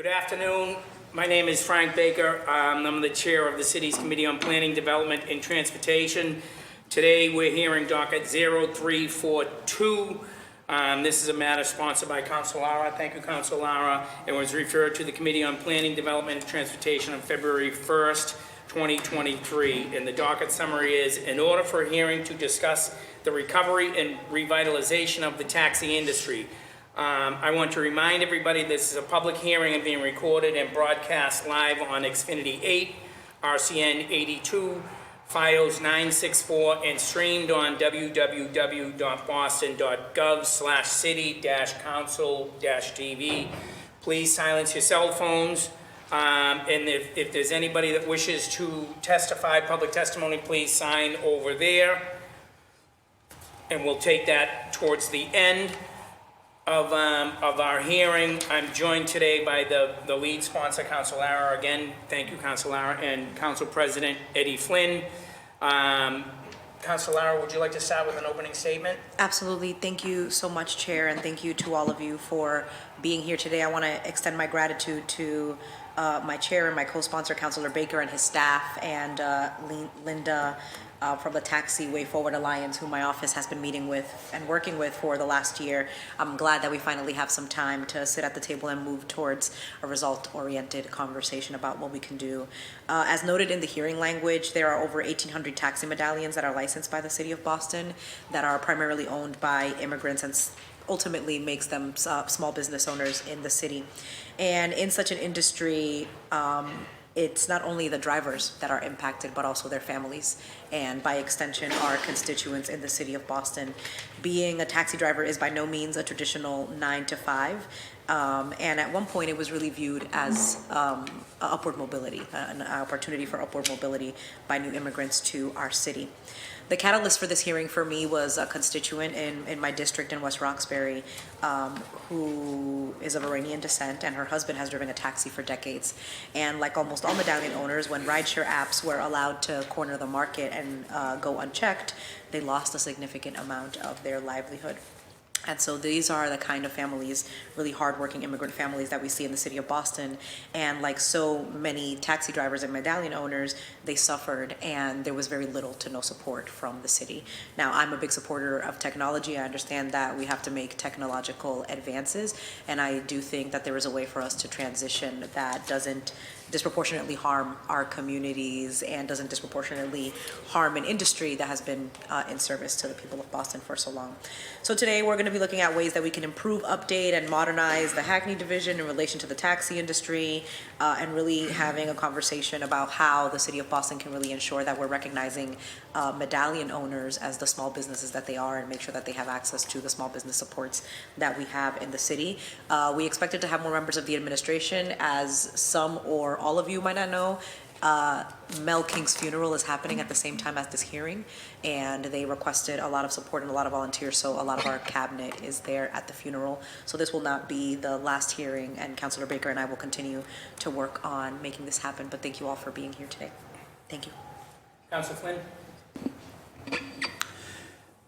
Good afternoon. My name is Frank Baker. I'm the chair of the city's Committee on Planning, Development, and Transportation. Today, we're hearing docket 0342. This is a matter sponsored by Council Lara. Thank you, Council Lara. It was referred to the Committee on Planning, Development, and Transportation on February 1st, 2023. And the docket summary is, in order for a hearing to discuss the recovery and revitalization of the taxi industry, I want to remind everybody this is a public hearing and being recorded and broadcast live on Xfinity 8, RCN 82, Fios 964, and streamed on www.boston.gov/city-council-tv. Please silence your cell phones. And if there's anybody that wishes to testify, public testimony, please sign over there. And we'll take that towards the end of our hearing. I'm joined today by the lead sponsor, Council Lara. Again, thank you, Council Lara, and Council President Eddie Flynn. Council Lara, would you like to start with an opening statement? Absolutely. Thank you so much, Chair, and thank you to all of you for being here today. I want to extend my gratitude to my chair and my co-sponsor, Councilor Baker, and his staff, and Linda from the Taxi Way Forward Alliance, who my office has been meeting with and working with for the last year. I'm glad that we finally have some time to sit at the table and move towards a result-oriented conversation about what we can do. As noted in the hearing language, there are over 1,800 taxi medallions that are licensed by the City of Boston that are primarily owned by immigrants and ultimately makes them small business owners in the city. And in such an industry, it's not only the drivers that are impacted, but also their families, and by extension, our constituents in the city of Boston. Being a taxi driver is by no means a traditional 9 to 5. And at one point, it was really viewed as upward mobility, an opportunity for upward mobility by new immigrants to our city. The catalyst for this hearing for me was a constituent in my district in West Roxbury who is of Iranian descent, and her husband has driven a taxi for decades. And like almost all medallion owners, when rideshare apps were allowed to corner the market and go unchecked, they lost a significant amount of their livelihood. And so these are the kind of families, really hardworking immigrant families that we see in the city of Boston. And like so many taxi drivers and medallion owners, they suffered, and there was very little to no support from the city. Now, I'm a big supporter of technology. I understand that we have to make technological advances, and I do think that there is a way for us to transition that doesn't disproportionately harm our communities and doesn't disproportionately harm an industry that has been in service to the people of Boston for so long. So today we're going to be looking at ways that we can improve, update, and modernize the Hackney division in relation to the taxi industry, and really having a conversation about how the city of Boston can really ensure that we're recognizing medallion owners as the small businesses that they are, and make sure that they have access to the small business supports that we have in the city. We expected to have more members of the administration, as some or all of you might not know. Mel King's funeral is happening at the same time as this hearing, and they requested a lot of support and a lot of volunteers, so a lot of our cabinet is there at the funeral. So this will not be the last hearing, and Councilor Baker and I will continue to work on making this happen. But thank you all for being here today. Thank you. Councilor Flynn?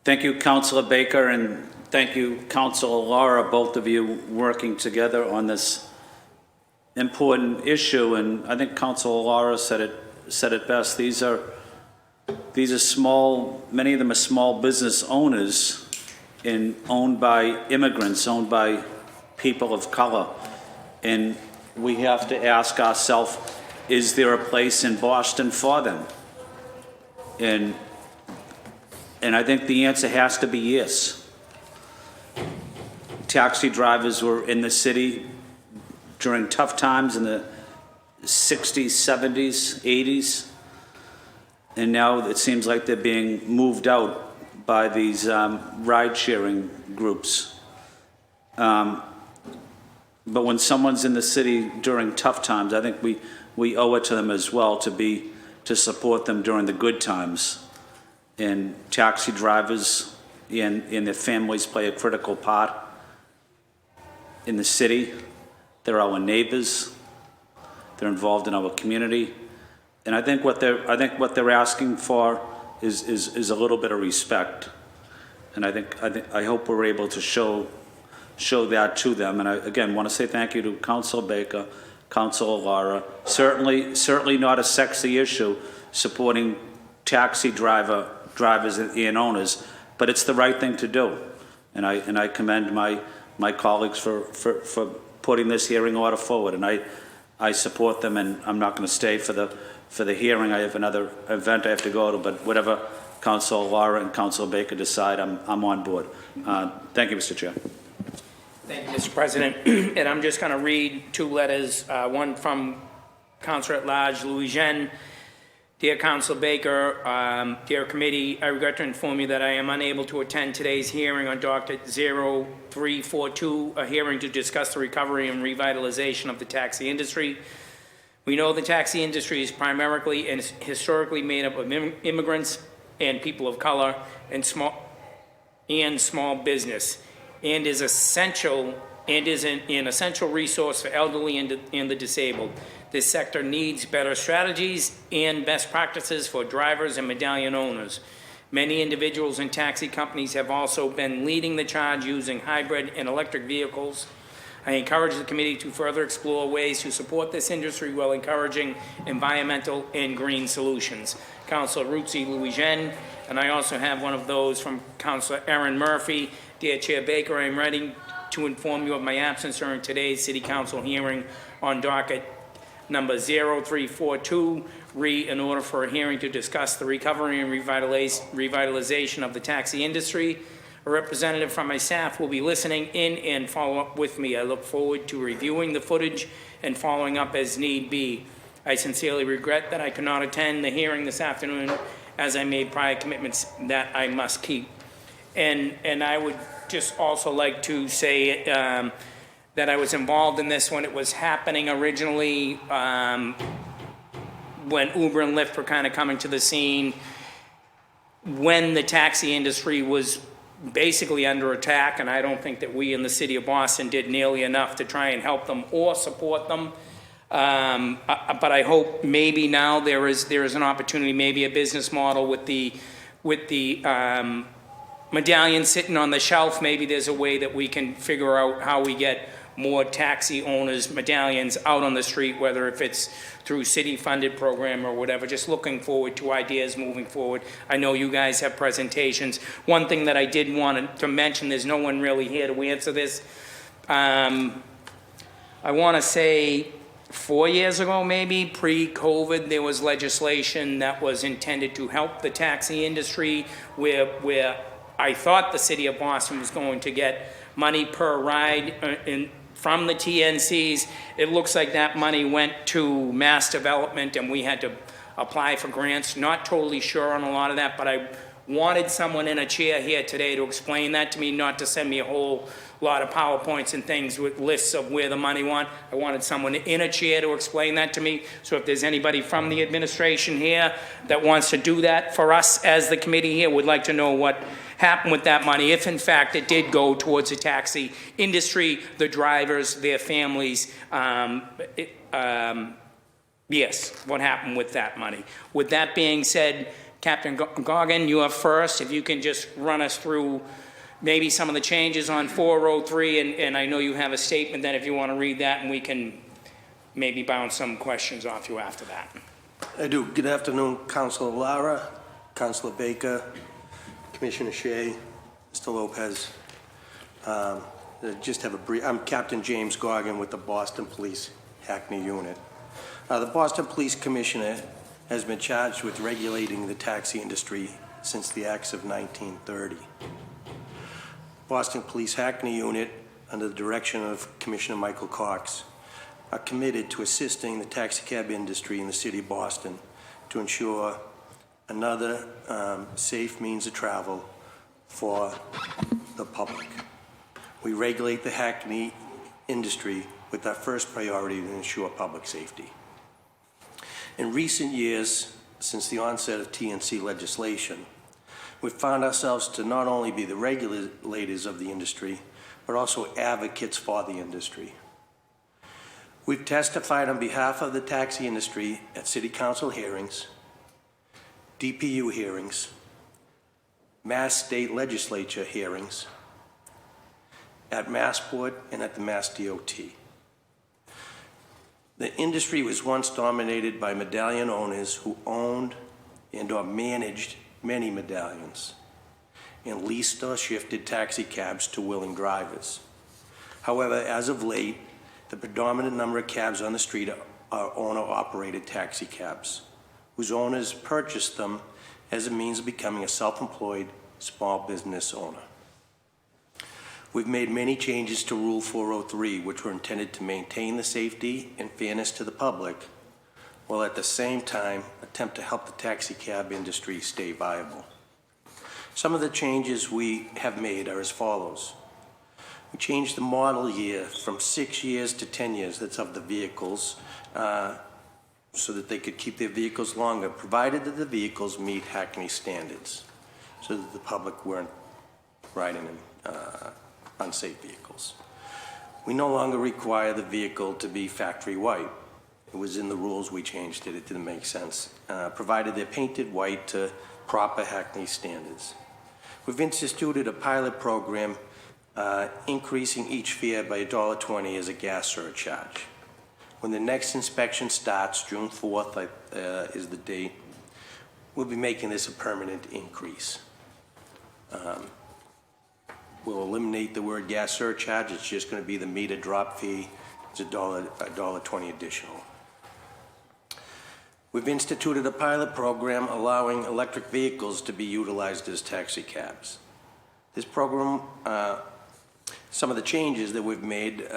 Thank you, Councilor Baker, and thank you, Councilor Lara, both of you working together on this important issue. And I think Councilor Lara said it best. These are small, many of them are small business owners and owned by immigrants, owned by people of color. And we have to ask ourselves, is there a place in Boston for them? And I think the answer has to be yes. Taxi drivers were in the city during tough times in the 60s, 70s, 80s, and now it seems like they're being moved out by these ride-sharing groups. But when someone's in the city during tough times, I think we owe it to them as well to support them during the good times. And taxi drivers and their families play a critical part in the city. They're our neighbors. They're involved in our community, and I think what they're asking for is a little bit of respect. And I hope we're able to show show that to them. And I, again, want to say thank you to Council Baker, Council Lara. Certainly not a sexy issue, supporting taxi drivers and owners, but it's the right thing to do. And I commend my colleagues for putting this hearing order forward. And I support them, and I'm not going to stay for the hearing. I have another event I have to go to, but whatever Council Lara and Council Baker decide, I'm on board. Thank you, Mr. Chair. Thank you, Mr. President. And I'm just going to read two letters, one from Councilor at Large, Louis Jean. Dear Council Baker, dear committee, I regret to inform you that I am unable to attend today's hearing on Docket 0342, a hearing to discuss the recovery and revitalization of the taxi industry. We know the taxi industry is primarily and historically made up of immigrants and people of color and small business, and is essential and is an essential resource for elderly and the disabled. This sector needs better strategies and best practices for drivers and medallion owners. Many individuals and taxi companies have also been leading the charge using hybrid and electric vehicles. I encourage the committee to further explore ways to support this industry while encouraging environmental and green solutions. Councilor Ruzzi Louis Jean, and I also have one of those from Councilor Erin Murphy. Dear Chair Baker, I am ready to inform you of my absence during today's City Council hearing on docket number 0342, in order for a hearing to discuss the recovery and revitalization of the taxi industry. A representative from my staff will be listening in and follow up with me. I look forward to reviewing the footage and following up as need be. I sincerely regret that I could not attend the hearing this afternoon, as I made prior commitments that I must keep. And I would just also like to say that I was involved in this when it was happening originally, when Uber and Lyft were kind of coming to the scene, when the taxi industry was basically under attack, and I don't think that we in the city of Boston did nearly enough to try and help them or support them. But I hope maybe now there is an opportunity, maybe a business model with the medallion sitting on the shelf. Maybe there's a way that we can figure out how we get more taxi owners, medallions out on the street, whether if it's through city-funded program or whatever. Just looking forward to ideas moving forward. I know you guys have presentations. One thing that I did want to mention, there's no one really here to answer this. I want to say 4 years ago, maybe, pre-COVID, there was legislation that was intended to help the taxi industry where I thought the city of Boston was going to get money per ride from the TNCs. It looks like that money went to mass development and we had to apply for grants. Not totally sure on a lot of that, but I wanted someone in a chair here today to explain that to me, not to send me a whole lot of PowerPoints and things with lists of where the money went. I wanted someone in a chair to explain that to me. So if there's anybody from the administration here that wants to do that for us as the committee here, would like to know what happened with that money, if in fact it did go towards the taxi industry, the drivers, their families. Yes, what happened with that money? With that being said, Captain Goggin, you are first. If you can just run us through maybe some of the changes on 403, and I know you have a statement that if you want to read that, and we can maybe bounce some questions off you after that. I do. Good afternoon, Councilor Lara, Councilor Baker, Commissioner Shea, Mr. Lopez. Just have a brief, I'm Captain James Goggin with the Boston Police Hackney Unit. The Boston Police Commissioner has been charged with regulating the taxi industry since the acts of 1930. Boston Police Hackney Unit, under the direction of Commissioner Michael Cox, are committed to assisting the taxi cab industry in the city of Boston to ensure another safe means of travel for the public. We regulate the Hackney industry with our first priority to ensure public safety. In recent years, since the onset of TNC legislation, we've found ourselves to not only be the regulators of the industry, but also advocates for the industry. We've testified on behalf of the taxi industry at City Council hearings, DPU hearings, Mass State Legislature hearings, at Massport and at the Mass DOT. The industry was once dominated by medallion owners who owned and/or managed many medallions and leased or shifted taxi cabs to willing drivers. However, as of late, the predominant number of cabs on the street are owner-operated taxi cabs, whose owners purchased them as a means of becoming a self-employed small business owner. We've made many changes to Rule 403, which were intended to maintain the safety and fairness to the public, while at the same time attempt to help the taxi cab industry stay viable. Some of the changes we have made are as follows. We changed the model year from 6 years to 10 years, that's of the vehicles, so that they could keep their vehicles longer, provided that the vehicles meet Hackney standards, so that the public weren't riding in unsafe vehicles. We no longer require the vehicle to be factory white. It was in the rules, we changed it, it didn't make sense, provided they're painted white to proper Hackney standards. We've instituted a pilot program increasing each fare by $1.20 as a gas surcharge. When the next inspection starts, June 4th is the date, we'll be making this a permanent increase. We'll eliminate the word gas surcharge. It's just going to be the meter drop fee. It's $1.20 additional. We've instituted a pilot program allowing electric vehicles to be utilized as taxi cabs. This program, some of the changes that we've made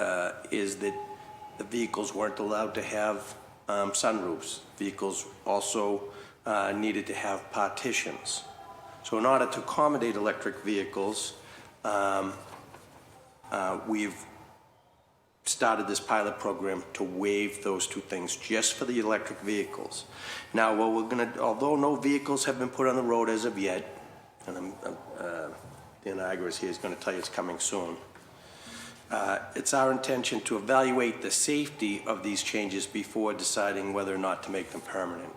is that the vehicles weren't allowed to have sunroofs. Vehicles also needed to have partitions. So in order to accommodate electric vehicles, we've started this pilot program to waive those two things just for the electric vehicles. Now, what we're going to, although no vehicles have been put on the road as of yet, and Dan Igris here is going to tell you it's coming soon, it's our intention to evaluate the safety of these changes before deciding whether or not to make them permanent.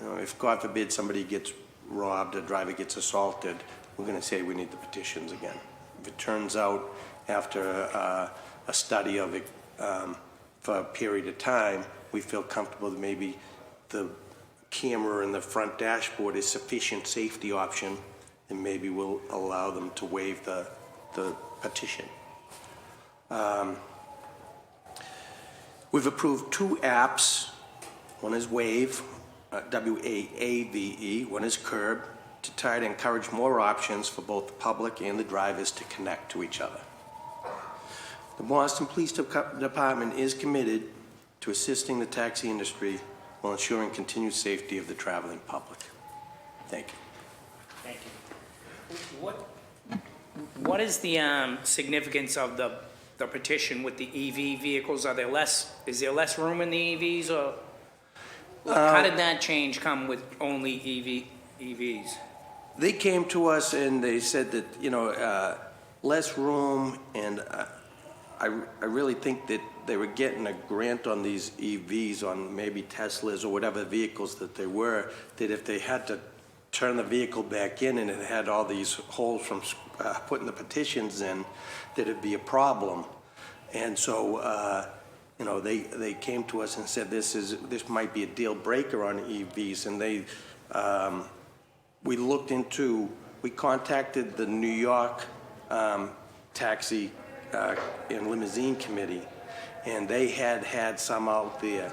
You know, if, God forbid, somebody gets robbed, a driver gets assaulted, we're going to say we need the petitions again. If it turns out after a study of it for a period of time, we feel comfortable that maybe the camera in the front dashboard is sufficient safety option, and maybe we'll allow them to waive the petition. We've approved 2 apps. One is WAVE, W-A-A-V-E, one is CURB, to try to encourage more options for both the public and the drivers to connect to each other. The Boston Police Department is committed to assisting the taxi industry while ensuring continued safety of the traveling public. Thank you. Thank you. What is the significance of the petition with the EV vehicles? Is there less room in the EVs, or how did that change come with only EVs? They came to us and they said that, you know, less room, and I really think that they were getting a grant on these EVs, on maybe Teslas or whatever vehicles that they were, that if they had to turn the vehicle back in and it had all these holes from putting the petitions in, that it'd be a problem. And so, you know, they came to us and said this might be a deal breaker on EVs, and they, we contacted the New York Taxi and Limousine Committee, and they had some out there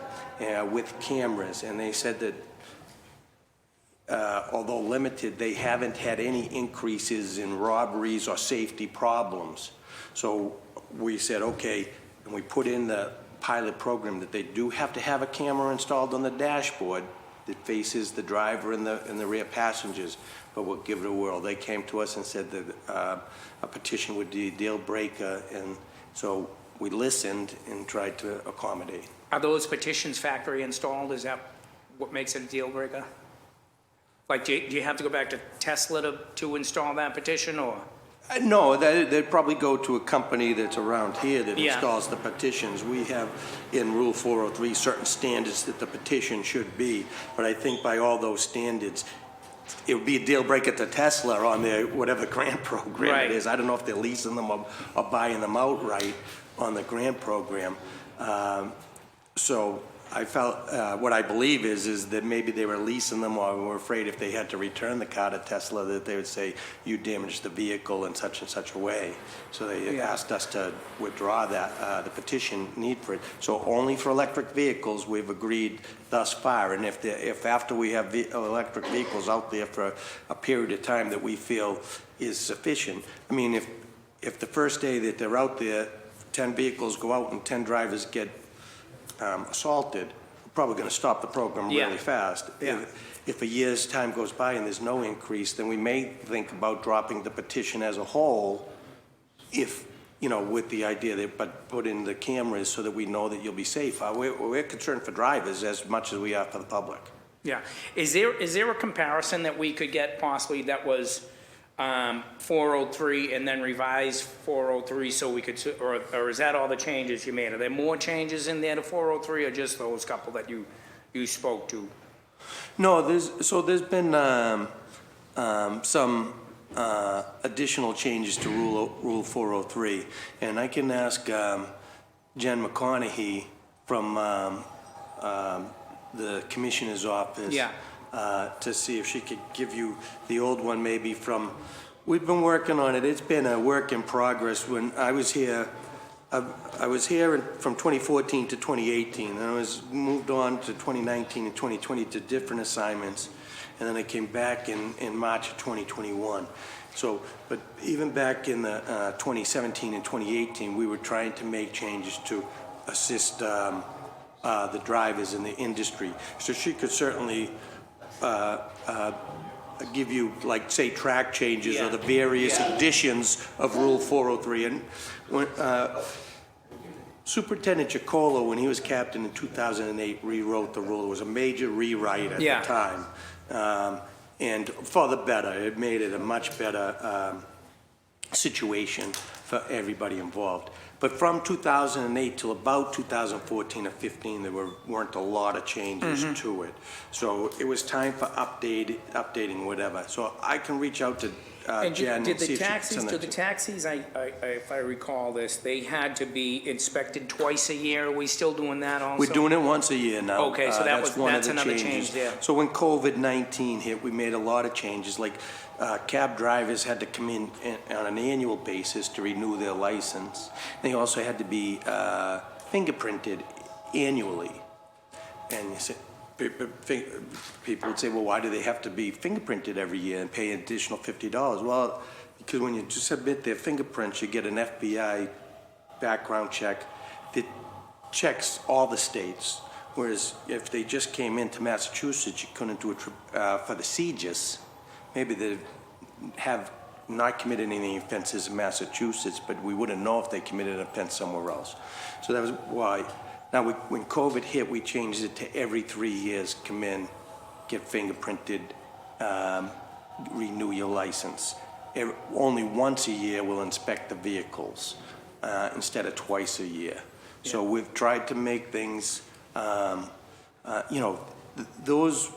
with cameras, and they said that although limited, they haven't had any increases in robberies or safety problems. So we said, okay, and we put in the pilot program that they do have to have a camera installed on the dashboard that faces the driver and the rear passengers, but we'll give it a whirl. They came to us and said that a petition would be a deal breaker, and so we listened and tried to accommodate. Are those petitions factory installed? Is that what makes it a deal breaker? Like, do you have to go back to Tesla to install that petition, or? No, they'd probably go to a company that's around here that Yeah. installs the petitions. We have in Rule 403 certain standards that the petition should be, but I think by all those standards, it would be a deal breaker to Tesla on their whatever grant program Right. it is. I don't know if they're leasing them or buying them outright on the grant program. So I felt, what I believe is that maybe they were leasing them or were afraid if they had to return the car to Tesla that they would say, you damaged the vehicle in such and such a way. So they asked us to withdraw that, the petition need for it. So only for electric vehicles, we've agreed thus far. And if after we have electric vehicles out there for a period of time that we feel is sufficient, I mean, if the first day that they're out there, 10 vehicles go out and 10 drivers get assaulted, we're probably going to stop the program really fast. Yeah. If a year's time goes by and there's no increase, then we may think about dropping the petition as a whole if, with the idea that, but put in the cameras so that we know that you'll be safe. We're concerned for drivers as much as we are for the public. Yeah. Is there a comparison that we could get possibly that was 403 and then revised 403 so we could, or is that all the changes you made? Are there more changes in there to 403 or just those couple that you spoke to? No, there's been some additional changes to Rule 403, and I can ask Jen McConaughey from the Commissioner's office to see if she could give you the old one maybe from, we've been working on it. It's been a work in progress. When I was here, I was here from 2014 to 2018, and I was moved on to 2019 and 2020 to different assignments, and then I came back in March of 2021. So, but even back in the 2017 and 2018, we were trying to make changes to assist the drivers in the industry. So she could certainly give you, like, say, track changes or the various additions of Rule 403. And when Superintendent Chicola, when he was captain in 2008, rewrote the rule. It was a major rewrite at the time. And for the better, it made it a much better situation for everybody involved. But from 2008 till about 2014 or 15, there weren't a lot of changes to it. So it was time for updating whatever. So I can reach out to Jen and see if she can send Did the taxis, if I recall this, they had to be inspected twice a year? Are we still doing that also? We're doing it once a year now. Okay, so that's another change there. So when COVID-19 hit, we made a lot of changes. Like cab drivers had to come in on an annual basis to renew their license. They also had to be fingerprinted annually. And you said, people would say, well, why do they have to be fingerprinted every year and pay an additional $50? Well, because when you just submit their fingerprints, you get an FBI background check that checks all the states. Whereas if they just came into Massachusetts, you couldn't do it for the CJIS. Maybe they have not committed any offenses in Massachusetts, but we wouldn't know if they committed an offense somewhere else. So that was why. Now, when COVID hit, we changed it to every 3 years, come in, get fingerprinted, renew your license. Only once a year we'll inspect the vehicles instead of twice a year. Yeah. So we've tried to make things, those,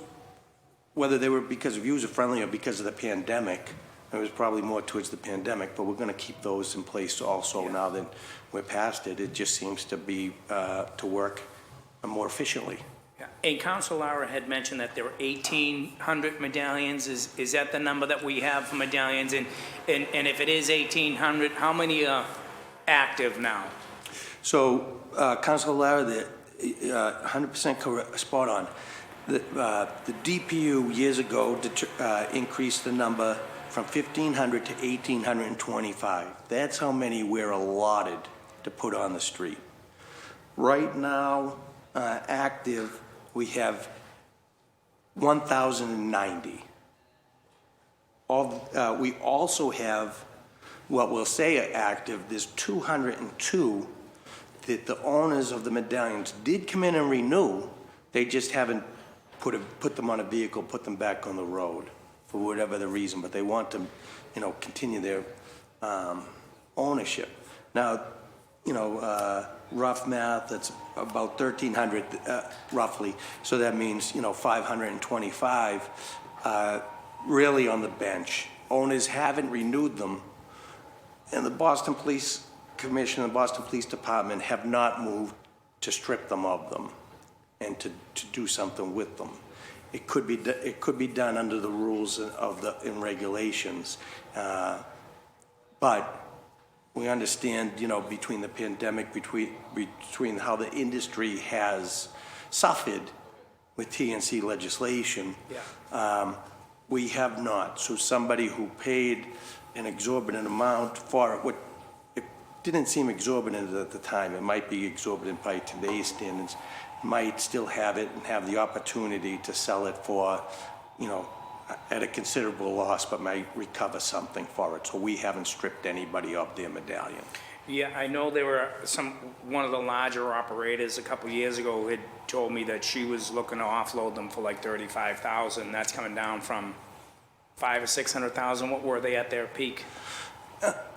whether they were because of user-friendly or because of the pandemic, it was probably more towards the pandemic, but we're going to keep those in place also now that we're past it. It just seems to be to work more efficiently. Yeah. And Council Lara had mentioned that there were 1,800 medallions. Is that the number that we have for medallions? And if it is 1,800, how many are active now? So, Council Lara, 100% correct, spot on. The DPU years ago increased the number from 1,500 to 1,825. That's how many we're allotted to put on the street. Right now, active, we have 1,090. We also have, what we'll say are active, there's 202 that the owners of the medallions did come in and renew. They just haven't put them on a vehicle, put them back on the road for whatever the reason, but they want to, continue their ownership. Now, rough math, that's about 1,300 roughly, so that means, 525 really on the bench. Owners haven't renewed them, and the Boston Police Commission and the Boston Police Department have not moved to strip them of them and to do something with them. It could be done under the rules and regulations, but we understand, between the pandemic, between how the industry has suffered with TNC legislation. Yeah. We have not. So somebody who paid an exorbitant amount for it, it didn't seem exorbitant at the time. It might be exorbitant by today's standards, might still have it and have the opportunity to sell it for, at a considerable loss, but might recover something for it. So we haven't stripped anybody of their medallion. Yeah, I know there were one of the larger operators a couple years ago had told me that she was looking to offload them for like $35,000. That's coming down from $500,000 or $600,000. What were they at their peak?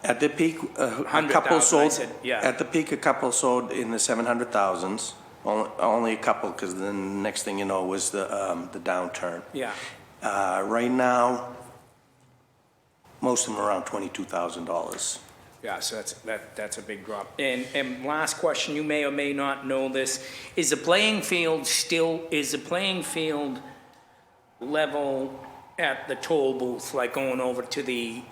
At the peak, a 100,000, couple I sold. said, yeah. At the peak, a couple sold in the 700,000s. Only a couple, because then the next thing you know was the downturn. Yeah. Right now, most of them are around $22,000. Yeah, so that's a big drop. And last question, you may or may not know this, is the playing field level at the toll booth, like going over to the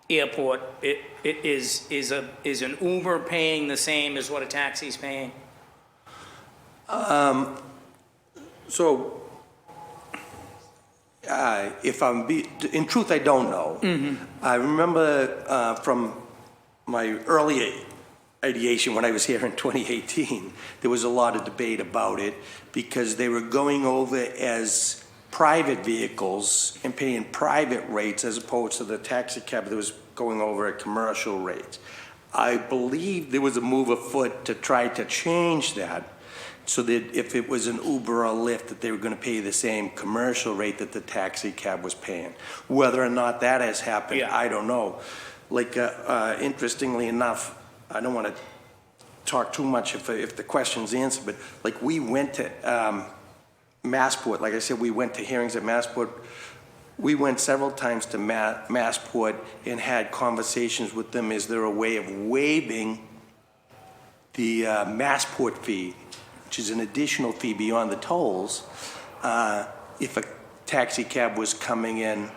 airport? Is an Uber paying the same as what a taxi's paying? So, in truth, I don't know. I remember from my early ideation when I was here in 2018, there was a lot of debate about it because they were going over as private vehicles and paying private rates as opposed to the taxi cab that was going over at commercial rates. I believe there was a move afoot to try to change that so that if it was an Uber or Lyft, that they were going to pay the same commercial rate that the taxi cab was paying. Whether or not that has happened, Yeah. I don't know. Like, interestingly enough, I don't want to talk too much if the question's answered, but like we went to Massport. Like I said, we went to hearings at Massport. We went several times to Massport and had conversations with them. Is there a way of waiving the Massport fee, which is an additional fee beyond the tolls, if a taxi cab was coming in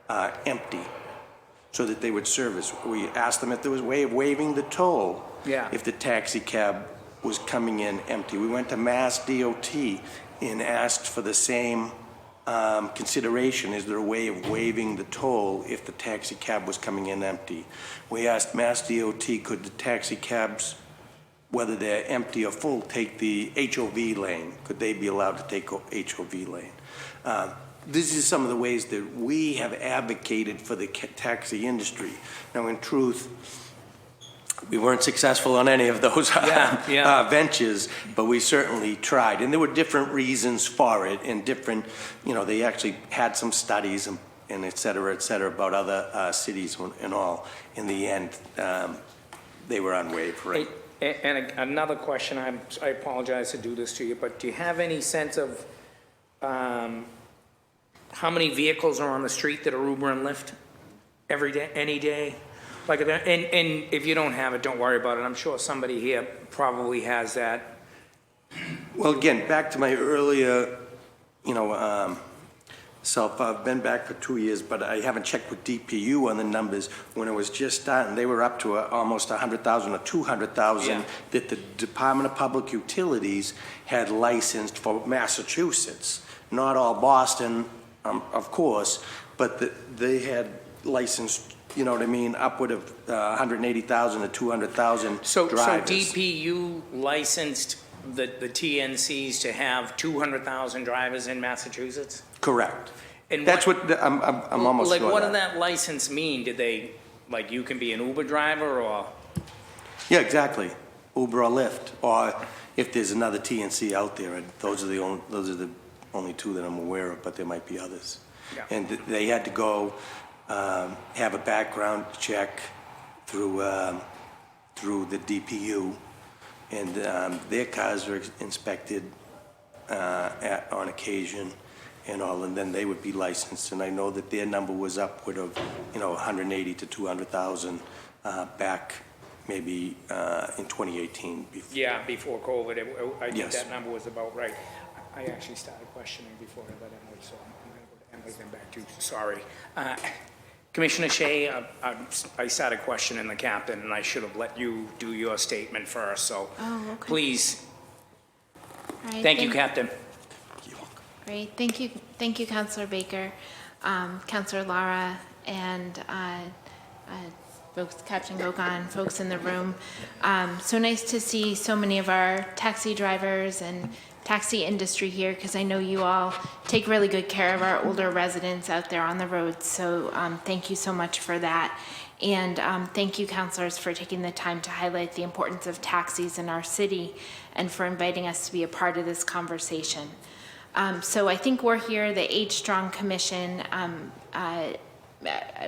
empty, so that they would service? We asked them if there was a way of waiving the toll if the taxi cab was coming in empty. We went to Mass DOT and asked for the same consideration. Is there a way of waiving the toll if the taxi cab was coming in empty? We asked Mass DOT, could the taxi cabs, whether they're empty or full, take the HOV lane? Could they be allowed to take HOV lane? This is some of the ways that we have advocated for the taxi industry. Now, in truth, we weren't successful on any of those ventures, but we certainly tried. And there were different reasons for it, and different, they actually had some studies and et cetera, about other cities and all. In the end, they were unwavering. And another question, I apologize to do this to you, but do you have any sense of how many vehicles are on the street that are Uber and Lyft every day, any day? Like, and if you don't have it, don't worry about it. I'm sure somebody here probably has that. Well, again, back to my earlier, self. I've been back for 2 years, but I haven't checked with DPU on the numbers. When it was just starting, they were up to almost 100,000 or 200,000 that the Department of Public Utilities had licensed for Massachusetts. Not all Boston, of course, but they had licensed, upward of 180,000 to 200,000 drivers. So DPU licensed the TNCs to have 200,000 drivers in Massachusetts? Correct. And that's what I'm almost like, sure. What did that license mean? Did they, like, you can be an Uber driver, or? Yeah, exactly. Uber or Lyft, or if there's another TNC out there, and those are the only two that I'm aware of, but there might be others. Yeah. And they had to go have a background check through the DPU, and their cars are inspected on occasion, and all, and then they would be licensed. And I know that their number was upward of, 180 to 200,000 back maybe in 2018. Yeah, before COVID, I think Yes. that number was about right. I actually started questioning before I let Emily, so I'm going to go to Emily, then back to you. Sorry. Commissioner Shea, I started questioning the captain, and I should have let you do your statement first, so Okay. please, All right, thank you, Captain. Great, thank you, Councilor Baker, Councilor Lara, and folks, Captain Gogan, folks in the room. So nice to see so many of our taxi drivers and taxi industry here, because I know you all take really good care of our older residents out there on the roads. So thank you so much for that. And thank you, councilors, for taking the time to highlight the importance of taxis in our city and for inviting us to be a part of this conversation. So I think we're here, the Age Strong Commission,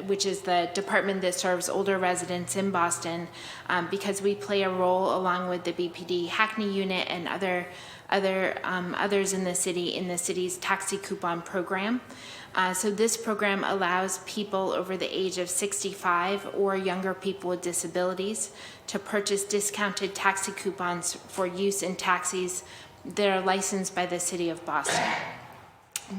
which is the department that serves older residents in Boston, because we play a role along with the BPD Hackney unit and others in the city's taxi coupon program. So this program allows people over the age of 65 or younger people with disabilities to purchase discounted taxi coupons for use in taxis that are licensed by the City of Boston.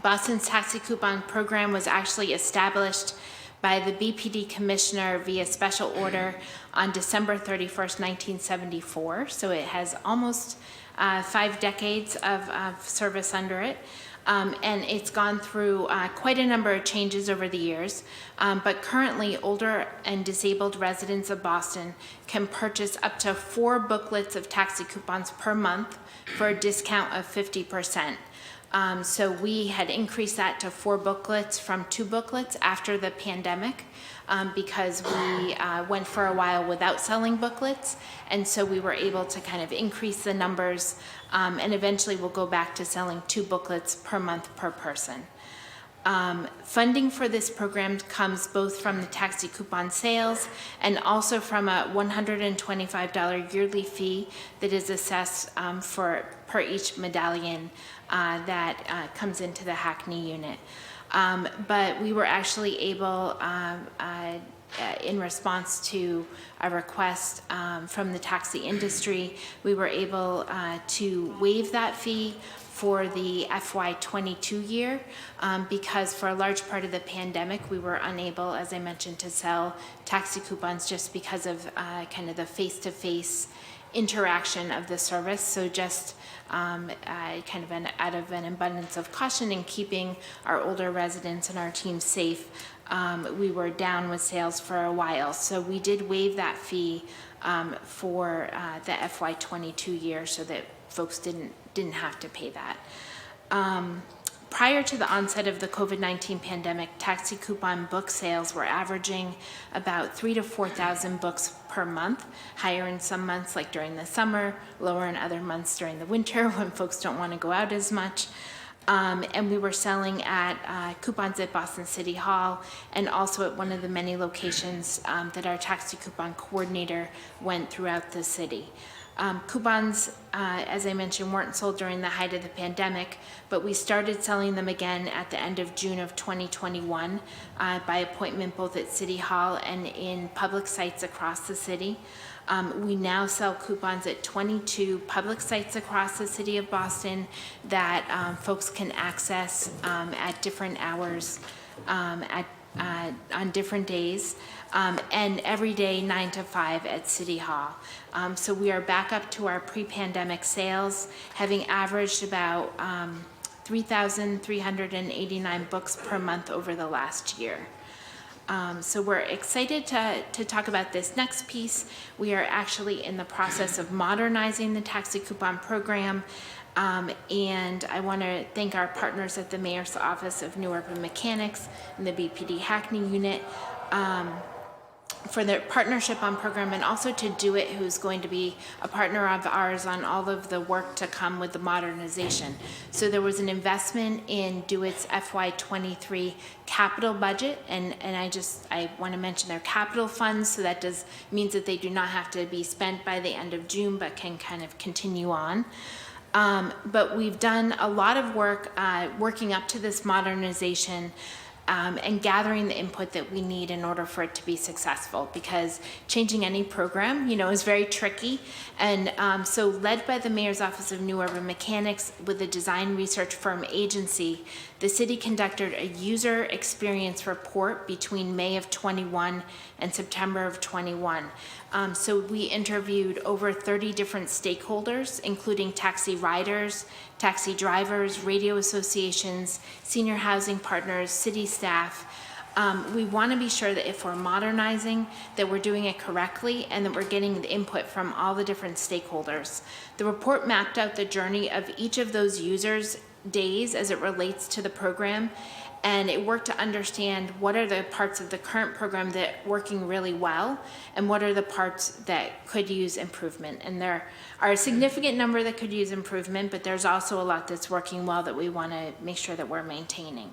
Boston's taxi coupon program was actually established by the BPD commissioner via special order on December 31st, 1974. So it has almost 5 decades of service under it. And it's gone through quite a number of changes over the years. But currently, older and disabled residents of Boston can purchase up to 4 booklets of taxi coupons per month for a discount of 50%. So we had increased that to 4 booklets from 2 booklets after the pandemic, because we went for a while without selling booklets. And so we were able to kind of increase the numbers, and eventually we'll go back to selling 2 booklets per month per person. Funding for this program comes both from the taxi coupon sales and also from a $125 yearly fee that is assessed per each medallion that comes into the Hackney unit. But we were actually able, in response to a request from the taxi industry, we were able to waive that fee for the FY22 year, because for a large part of the pandemic, we were unable, as I mentioned, to sell taxi coupons just because of kind of the face-to-face interaction of the service. So just kind of out of an abundance of caution in keeping our older residents and our team safe, we were down with sales for a while. So we did waive that fee for the FY22 year so that folks didn't have to pay that. Prior to the onset of the COVID-19 pandemic, taxi coupon book sales were averaging about 3,000 to 4,000 books per month, higher in some months like during the summer, lower in other months during the winter when folks don't want to go out as much. And we were selling at coupons at Boston City Hall and also at one of the many locations that our taxi coupon coordinator went throughout the city. Coupons, as I mentioned, weren't sold during the height of the pandemic, but we started selling them again at the end of June of 2021 by appointment both at City Hall and in public sites across the city. We now sell coupons at 22 public sites across the city of Boston that folks can access at different hours on different days, and every day 9 to 5 at City Hall. So we are back up to our pre-pandemic sales, having averaged about 3,389 books per month over the last year. So we're excited to talk about this next piece. We are actually in the process of modernizing the taxi coupon program. And I want to thank our partners at the Mayor's Office of New Urban Mechanics and the BPD Hackney unit for their partnership on program, and also to Do-It, who's going to be a partner of ours on all of the work to come with the modernization. So there was an investment in Do-It's FY23 capital budget, and I want to mention their capital funds, so that means that they do not have to be spent by the end of June, but can kind of continue on. But we've done a lot of work working up to this modernization and gathering the input that we need in order for it to be successful, because changing any program, is very tricky. And so led by the Mayor's Office of New Urban Mechanics with a design research firm agency, the city conducted a user experience report between May of 21 and September of 21. So we interviewed over 30 different stakeholders, including taxi riders, taxi drivers, radio associations, senior housing partners, city staff. We want to be sure that if we're modernizing, that we're doing it correctly and that we're getting the input from all the different stakeholders. The report mapped out the journey of each of those users' days as it relates to the program, and it worked to understand what are the parts of the current program that are working really well and what are the parts that could use improvement. And there are a significant number that could use improvement, but there's also a lot that's working well that we want to make sure that we're maintaining.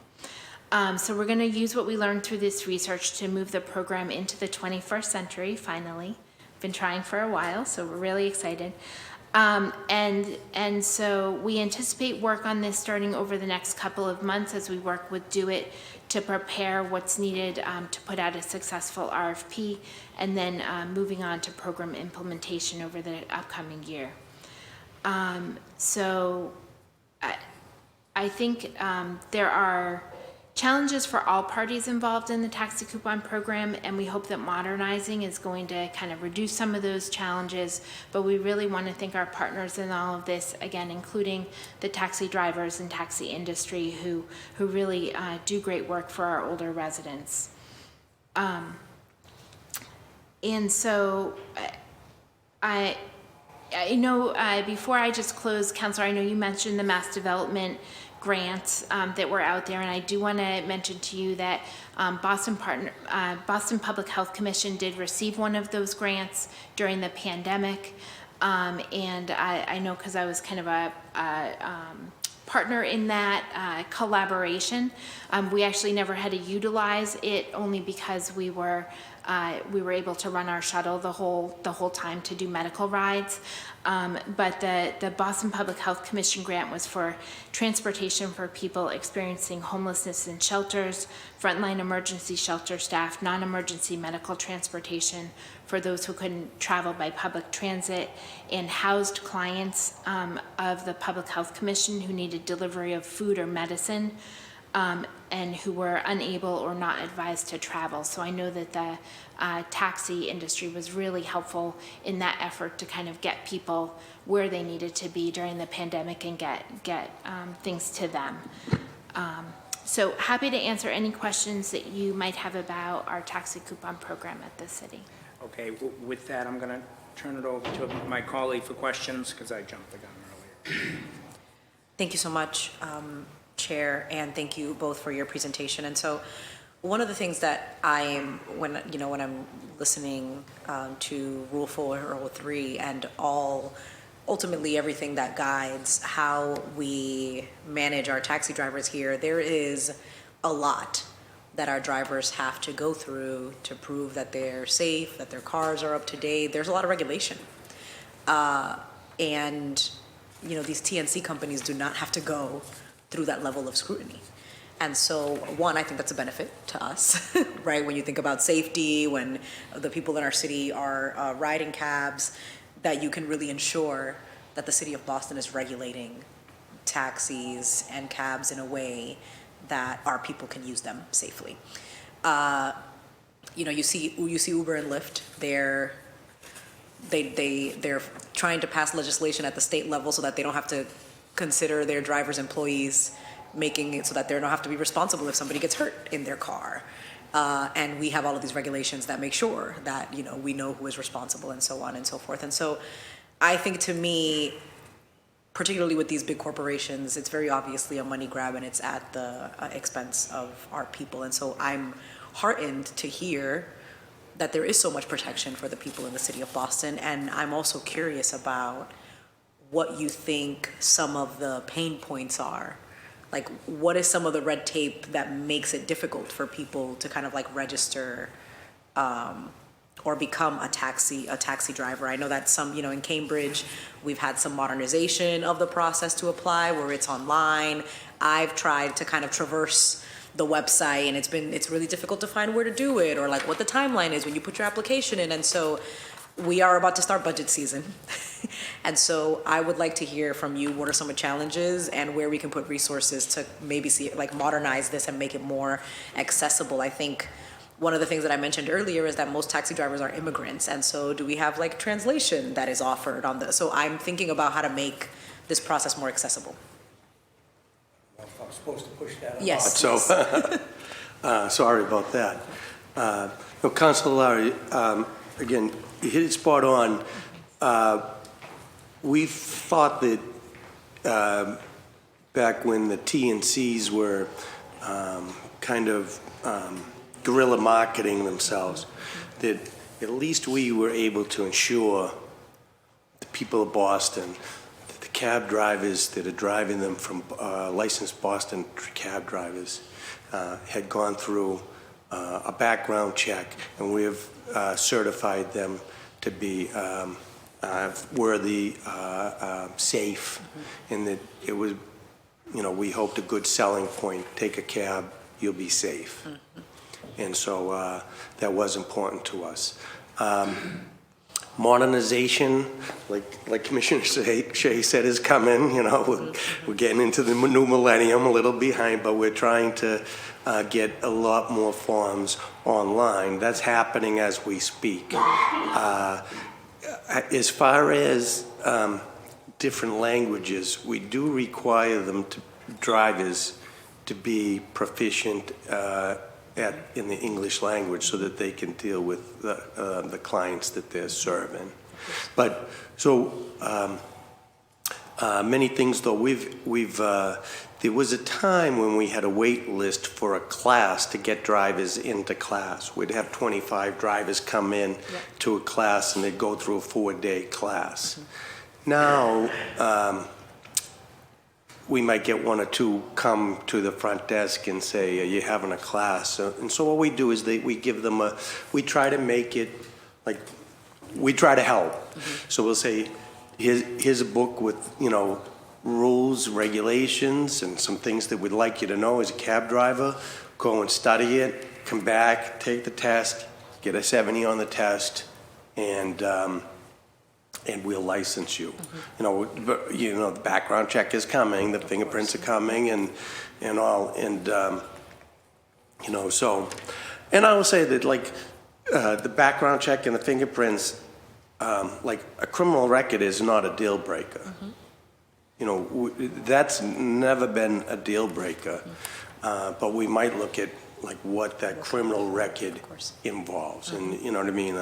So we're going to use what we learned through this research to move the program into the 21st century, finally. Been trying for a while, so we're really excited. And so we anticipate work on this starting over the next couple of months as we work with Do It to prepare what's needed to put out a successful RFP, and then moving on to program implementation over the upcoming year. So I think there are challenges for all parties involved in the taxi coupon program, and we hope that modernizing is going to kind of reduce some of those challenges. But we really want to thank our partners in all of this, again, including the taxi drivers and taxi industry who really do great work for our older residents. And so I know before I just close, Councilor, I know you mentioned the mass development grants that were out there, and I do want to mention to you that Boston Public Health Commission did receive one of those grants during the pandemic, and I know because I was kind of a partner in that collaboration. We actually never had to utilize it, only because we were able to run our shuttle the whole time to do medical rides. But the Boston Public Health Commission grant was for transportation for people experiencing homelessness in shelters, frontline emergency shelter staff, non-emergency medical transportation for those who couldn't travel by public transit, and housed clients of the Public Health Commission who needed delivery of food or medicine, and who were unable or not advised to travel. So I know that the taxi industry was really helpful in that effort to kind of get people where they needed to be during the pandemic and get things to them. So happy to answer any questions that you might have about our taxi coupon program at the city. Okay, with that, I'm going to turn it over to my colleague for questions, because I jumped the gun earlier. Thank you so much, Chair, and thank you both for your presentation. And so one of the things that when I'm listening to Rule 403 and ultimately everything that guides how we manage our taxi drivers here, there is a lot that our drivers have to go through to prove that they're safe, that their cars are up to date. There's a lot of regulation. And these TNC companies do not have to go through that level of scrutiny. And so, one, I think that's a benefit to us, right? When you think about safety, when the people in our city are riding cabs, that you can really ensure that the city of Boston is regulating taxis and cabs in a way that our people can use them safely. You see Uber and Lyft. They're trying to pass legislation at the state level so that they don't have to consider their drivers employees, making it so that they don't have to be responsible if somebody gets hurt in their car. And we have all of these regulations that make sure that we know who is responsible and so on and so forth. And so I think, to me, particularly with these big corporations, it's very obviously a money grab, and it's at the expense of our people. And so I'm heartened to hear that there is so much protection for the people in the city of Boston. And I'm also curious about what you think some of the pain points are. Like, what is some of the red tape that makes it difficult for people to kind of like register or become a taxi driver. I know that some, in Cambridge, we've had some modernization of the process to apply where it's online. I've tried to kind of traverse the website, and it's really difficult to find where to do it, or like what the timeline is when you put your application in. And so we are about to start budget season. And so I would like to hear from you, what are some of the challenges and where we can put resources to maybe see, like, modernize this and make it more accessible. I think one of the things that I mentioned earlier is that most taxi drivers are immigrants. And so do we have like translation that is offered on the, so I'm thinking about how to make this process more accessible. I'm supposed to push that. Yes. So, sorry about that. Councilor Larry, again, you hit it spot on. We thought that back when the TNCs were kind of guerrilla marketing themselves, that at least we were able to ensure the people of Boston, that the cab drivers that are driving them from licensed Boston cab drivers had gone through a background check, and we have certified them to be worthy, safe, and that it was, we hoped a good selling point. Take a cab, you'll be safe. And so that was important to us. Modernization, like Commissioner Shea said, is coming. We're getting into the new millennium, a little behind, but we're trying to get a lot more forms online. That's happening as we speak. As far as different languages, we do require them drivers to be proficient in the English language so that they can deal with the clients that they're serving. But so many things though, there was a time when we had a wait list for a class to get drivers into class. We'd have 25 drivers come in to a class, and they'd go through a 4-day class. Now, we might get one or two come to the front desk and say, are you having a class? And so what we do is we give them we try to make it, like, we try to help. So we'll say, here's a book with, rules, regulations, and some things that we'd like you to know as a cab driver. Go and study it, come back, take the test, get a 70 on the test, and we'll license you. The background check is coming, the fingerprints are coming, and all, and so, and I will say that, like, the background check and the fingerprints, like, a criminal record is not a deal breaker. That's never been a deal breaker, but we might look at, like, what that criminal record involves, and you know what I mean.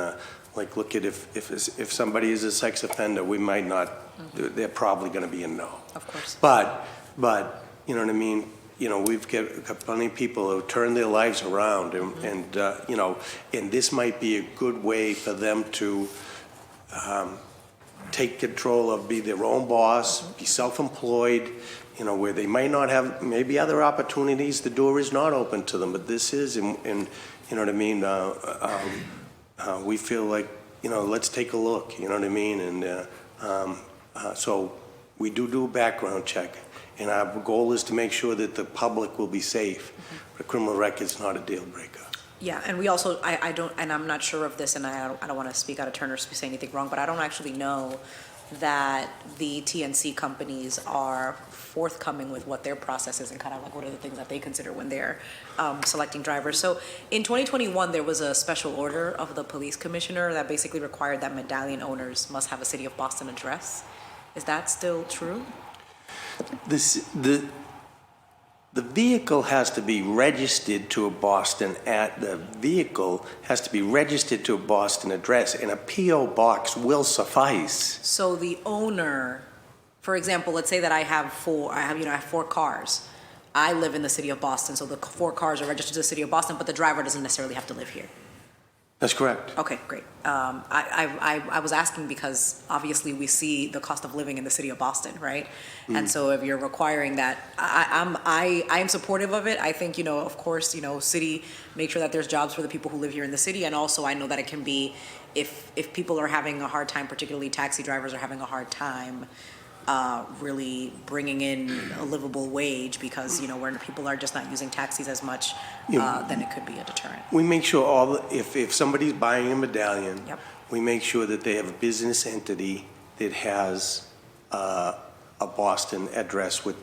Like, look at if somebody is a sex offender, we might not. They're probably going to be a no. Of course. But you know what I mean. We've got plenty of people who turn their lives around, and and this might be a good way for them to take control of, be their own boss, be self-employed, where they might not have maybe other opportunities. The door is not open to them, but this is, and you know what I mean. We feel like, let's take a look, you know what I mean? And so we do a background check, and our goal is to make sure that the public will be safe. But a criminal record's not a deal breaker. Yeah, and we also, I don't, and I'm not sure of this, and I don't want to speak out of turn or say anything wrong, but I don't actually know that the TNC companies are forthcoming with what their process is and kind of like what are the things that they consider when they're selecting drivers. So in 2021, there was a special order of the police commissioner that basically required that medallion owners must have a City of Boston address. Is that still true? The vehicle has to be registered to a Boston vehicle has to be registered to a Boston address, and a P.O. box will suffice. So the owner, for example, let's say that I have 4 cars. I live in the City of Boston, so the 4 cars are registered to the City of Boston, but the driver doesn't necessarily have to live here. That's correct. Okay, great. I was asking because obviously we see the cost of living in the city of Boston, right? And so if you're requiring that, I am supportive of it. I think, of course, city, make sure that there's jobs for the people who live here in the city. And also I know that it can be, if people are having a hard time, particularly taxi drivers are having a hard time, really bringing in a livable wage because, where people are just not using taxis as much, then it could be a deterrent. We make sure if somebody's buying a medallion, Yep. we make sure that they have a business entity that has a Boston address with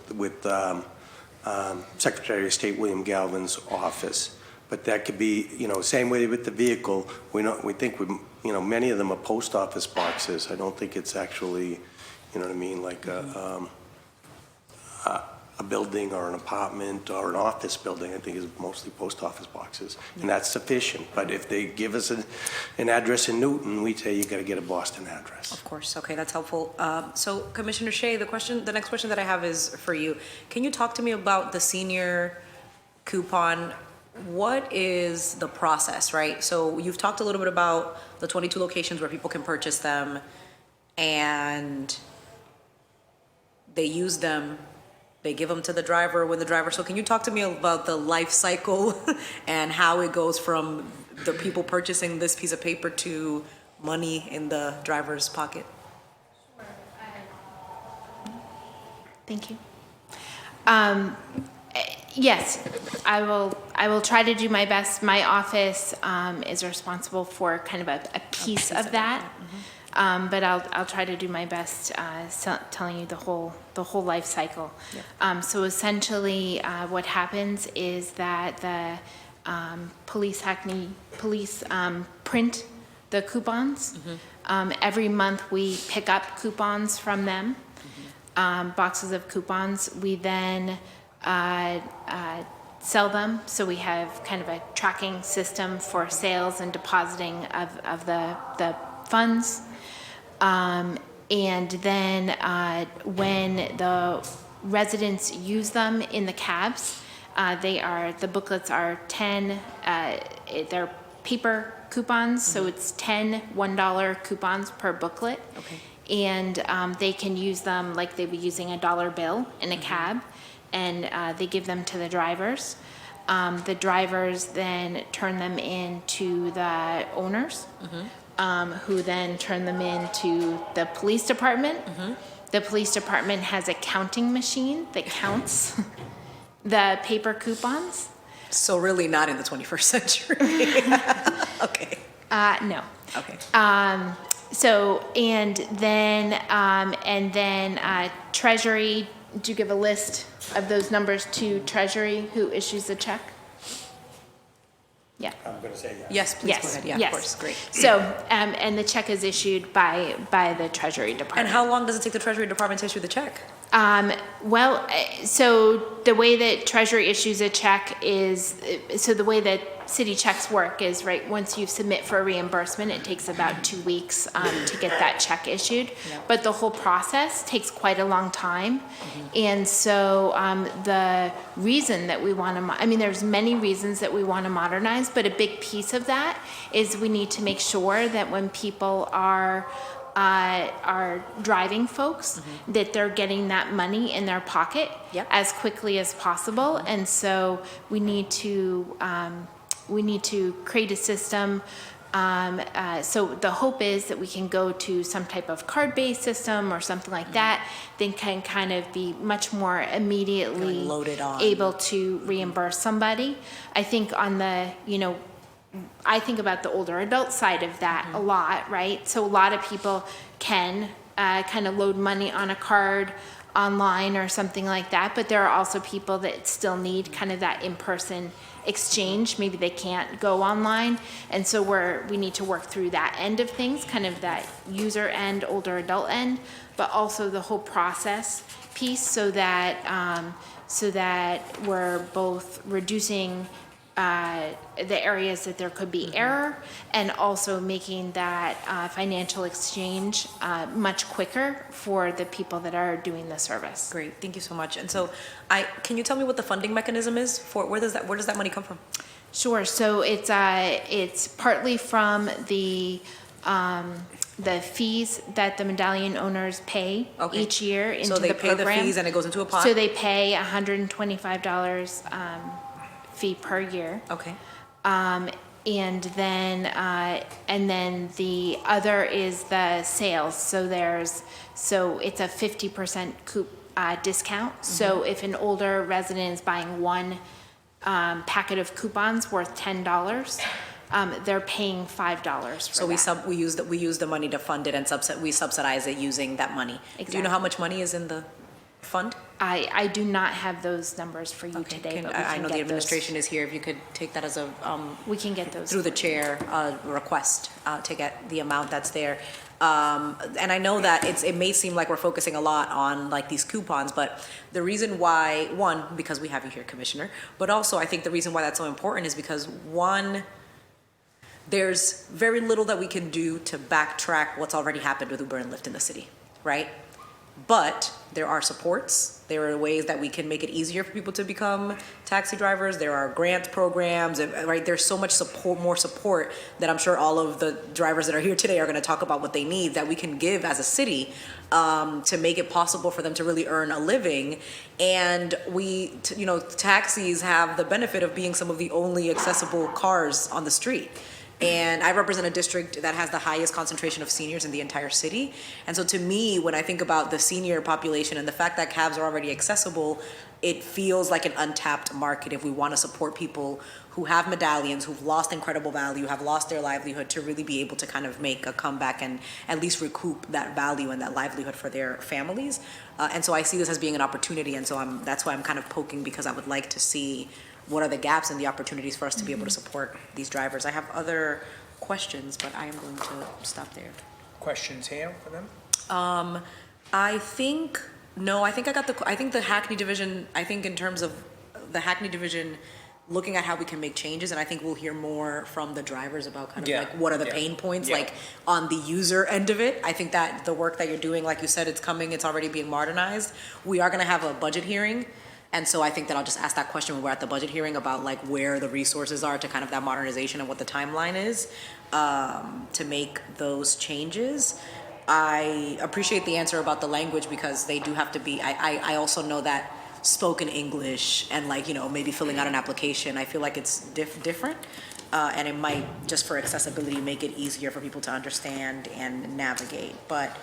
Secretary of State William Galvin's office. But that could be, same way with the vehicle. We think many of them are post office boxes. I don't think it's actually, you know what I mean, like a building or an apartment or an office building. I think is mostly post office boxes, and that's sufficient. But if they give us an address in Newton, we say you got to get a Boston address. Of course, okay, that's helpful. So Commissioner Shea, the next question that I have is for you. Can you talk to me about the senior coupon? What is the process, right? So you've talked a little bit about the 22 locations where people can purchase them, and they use them, they give them to the driver when the driver, so can you talk to me about the life cycle and how it goes from the people purchasing this piece of paper to money in the driver's pocket? Thank you. Yes, I will try to do my best. My office is responsible for kind of a piece of that. But I'll try to do my best telling you the whole life cycle. Yeah. So essentially, what happens is that the police print the coupons. Every month we pick up coupons from them, boxes of coupons. We then sell them. So we have kind of a tracking system for sales and depositing of the funds. And then when the residents use them in the cabs, the booklets are 10, they're paper coupons, so it's 10 $1 coupons per booklet. Okay. And they can use them like they'd be using a dollar bill in a cab, and they give them to the drivers. The drivers then turn them in to the owners. Who then turn them into the police department. The police department has a counting machine that counts the paper coupons. So really not in the 21st century. Okay. No. Okay. So and then Treasury. Do you give a list of those numbers to Treasury, who issues the check? Yeah. I'm going to say yes. Yes, please go ahead. Yeah, yes. of course. Great. So, and the check is issued by the Treasury Department. And how long does it take the Treasury Department to issue the check? So the way that Treasury issues a check is, so the way that city checks work is, right, once you submit for a reimbursement, it takes about 2 weeks to get that check issued. Yeah. But the whole process takes quite a long time. And so the reason that we want to, there's many reasons that we want to modernize, but a big piece of that is we need to make sure that when people are driving folks, that they're getting that money in their pocket as quickly as possible. And so we need to create a system. So the hope is that we can go to some type of card-based system or something like that, then can kind of be much more immediately loaded on. able to reimburse somebody. I think on the, I think about the older adult side of that a lot, right? So a lot of people can kind of load money on a card online or something like that, but there are also people that still need kind of that in-person exchange. Maybe they can't go online, and so we need to work through that end of things, kind of that user end, older adult end, but also the whole process piece, so that we're both reducing the areas that there could be error, and also making that financial exchange much quicker for the people that are doing the service. Great, thank you so much. And so, can you tell me what the funding mechanism is for? Where does that money come from? Sure. So it's partly from the fees that the medallion owners pay Okay. each year into So they the pay the program. fees and it goes into a pot? So they pay $125 fee per year. Okay. And then the other is the sales. So it's a 50% discount. So if an older resident is buying one packet of coupons worth $10, they're paying $5 for So that. we use the money to fund it and we subsidize it using that money. Do you know how Exactly. much money is in the fund? I do not have those numbers for you Okay, today, but we I can know the get administration is here, if you could take that as a, we can get those. through the chair, request, to get the amount that's there. And I know that it may seem like we're focusing a lot on like these coupons, but the reason why, one, because we have you here, Commissioner, but also I think the reason why that's so important is because one, there's very little that we can do to backtrack what's already happened with Uber and Lyft in the city, right? But there are supports. There are ways that we can make it easier for people to become taxi drivers. There are grant programs, right? There's so much support, more support that I'm sure all of the drivers that are here today are going to talk about what they need that we can give as a city to make it possible for them to really earn a living. And taxis have the benefit of being some of the only accessible cars on the street. And I represent a district that has the highest concentration of seniors in the entire city. And so to me, when I think about the senior population and the fact that cabs are already accessible, it feels like an untapped market if we want to support people who have medallions, who've lost incredible value, have lost their livelihood, to really be able to kind of make a comeback and at least recoup that value and that livelihood for their families. And so I see this as being an opportunity. And so that's why I'm kind of poking, because I would like to see what are the gaps and the opportunities for us to be able to support these drivers. I have other questions, but I am going to stop there. Questions here for them? I think the Hackney division, I think in terms of the Hackney division, looking at how we can make changes, and I think we'll hear more from the drivers about kind of like what are the pain points, like on the user end of it. I think that the work that you're doing, like you said, it's coming, it's already being modernized. We are gonna have a budget hearing. And so I think that I'll just ask that question when we're at the budget hearing about like where the resources are to kind of that modernization and what the timeline is to make those changes. I appreciate the answer about the language, because they do have to be, I also know that spoken English and like, maybe filling out an application, I feel like it's different. And it might, just for accessibility, make it easier for people to understand and navigate. But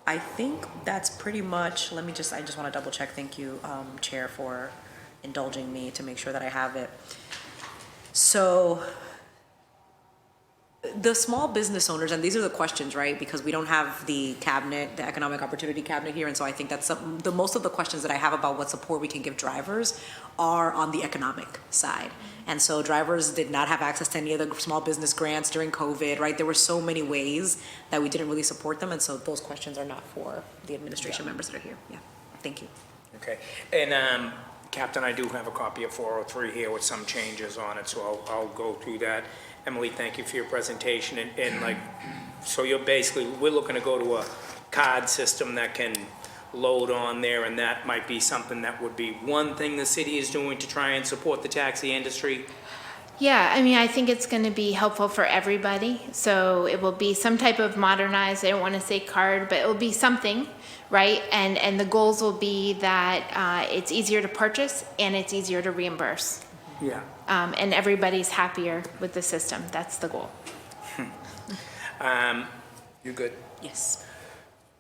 I think that's pretty much, I just want to double check. Thank you, Chair, for indulging me to make sure that I have it. So the small business owners, and these are the questions, right? Because we don't have the cabinet, the economic opportunity cabinet here. And so I think that's most of the questions that I have about what support we can give drivers are on the economic side. And so drivers did not have access to any of the small business grants during COVID, right? There were so many ways that we didn't really support them. And so those questions are not for the administration members that are here. Yeah, thank you. Okay, and Captain, I do have a copy of 403 here with some changes on it, so I'll go through that. Emily, thank you for your presentation, and like, so we're looking to go to a card system that can load on there, and that might be something that would be one thing the city is doing to try and support the taxi industry. Yeah, I mean, I think it's going to be helpful for everybody. So it will be some type of modernized, I don't want to say card, but it will be something, right? And the goals will be that it's easier to purchase and it's easier to reimburse. Yeah. And everybody's happier with the system. That's the goal. You're good. Yes.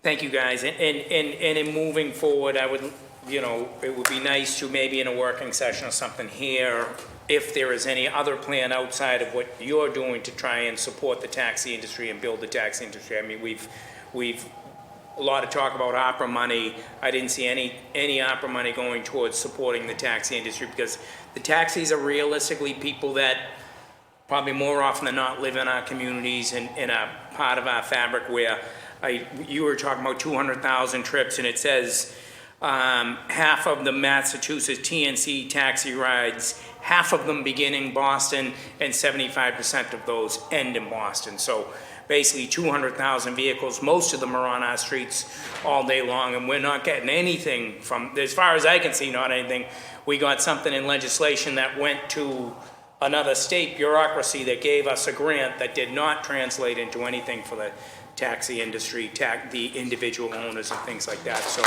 Thank you, guys. And in moving forward, I would, it would be nice to maybe in a working session or something here, if there is any other plan outside of what you're doing to try and support the taxi industry and build the taxi industry. I mean, we've a lot of talk about opera money. I didn't see any opera money going towards supporting the taxi industry, because the taxis are realistically people that probably more often than not live in our communities and in a part of our fabric where you were talking about 200,000 trips, and it says half of the Massachusetts TNC taxi rides, half of them begin in Boston, and 75% of those end in Boston. So basically 200,000 vehicles, most of them are on our streets all day long, and we're not getting anything from, as far as I can see, not anything. We got something in legislation that went to another state bureaucracy that gave us a grant that did not translate into anything for the taxi industry, the individual owners and things like that. So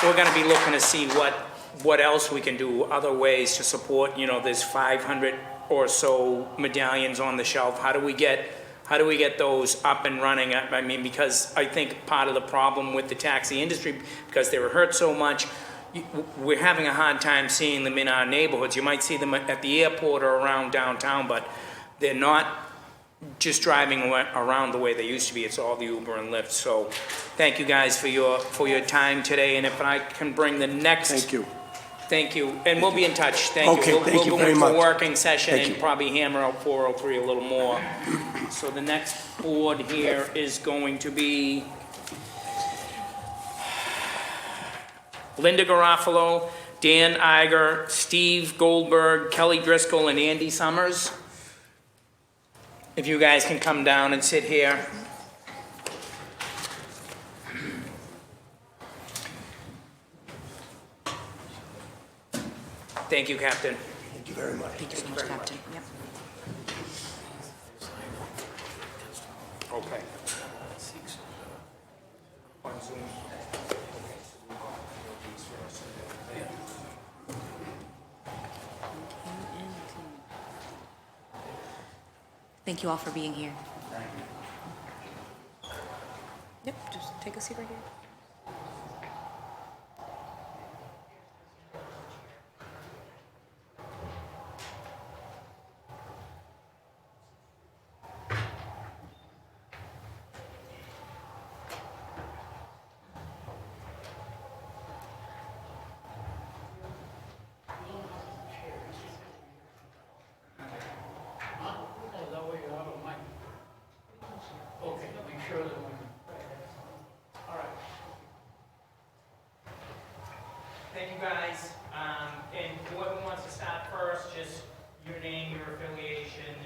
we're going to be looking to see what else we can do, other ways to support, you know, there's 500 or so medallions on the shelf. How do we get those up and running? I mean, because I think part of the problem with the taxi industry, because they were hurt so much, we're having a hard time seeing them in our neighborhoods. You might see them at the airport or around downtown, but they're not just driving around the way they used to be. It's all the Uber and Lyft. So thank you guys for your time today. And if I can bring the next... Thank you. Thank you. And we'll be in touch. Thank you. Okay, thank you very We'll much. go into a working session Thank and you. probably hammer out 403 a little more. So the next board here is going to be Linda Garofalo, Dan Iger, Steve Goldberg, Kelly Driscoll, and Andy Summers. If you guys can come down and sit here. Thank you, Captain. Thank you very much. Thank you so much, Captain. Yep. Okay. On Zoom. Thank you all for being here. Yep, just take a seat right here. Okay, make sure that we... All right. Thank you, guys. And whoever wants to start first, just your name, your affiliation,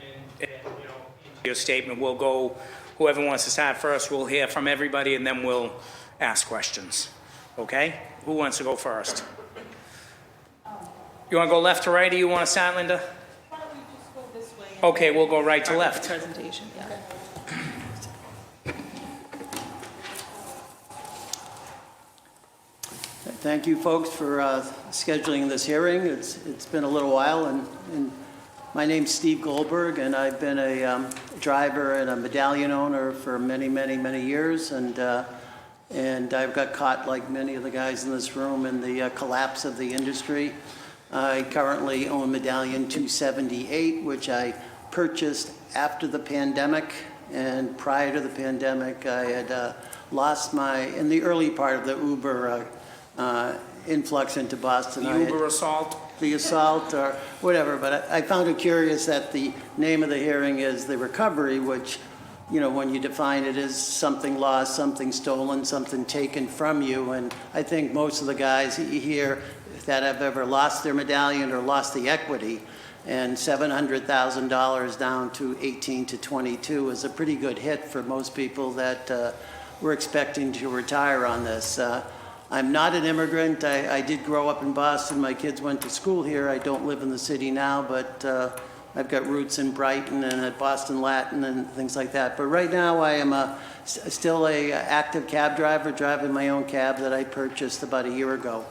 and you know, your statement. We'll go, whoever wants to start first, we'll hear from everybody, and then we'll ask questions. Okay? Who wants to go first? You want to go left to right, or you want to start, Linda? Why don't we just go this way? Okay, we'll go right to left. Presentation, yeah. Thank you, folks, for scheduling this hearing. It's been a little while, and my name's Steve Goldberg, and I've been a driver and a medallion owner for many, many, many years, and I've got caught, like many of the guys in this room, in the collapse of the industry. I currently own Medallion 278, which I purchased after the pandemic, and prior to the pandemic, I had lost in the early part of the Uber influx into Boston. The Uber assault? The assault or whatever, but I found it curious that the name of the hearing is the recovery, which, you know, when you define it as something lost, something stolen, something taken from you, and I think most of the guys here that have ever lost their medallion or lost the equity, and $700,000 down to 18 to 22 is a pretty good hit for most people that were expecting to retire on this. I'm not an immigrant. I did grow up in Boston. My kids went to school here. I don't live in the city now, but I've got roots in Brighton and at Boston Latin and things like that. But right now I am still a active cab driver, driving my own cab that I purchased about a year ago.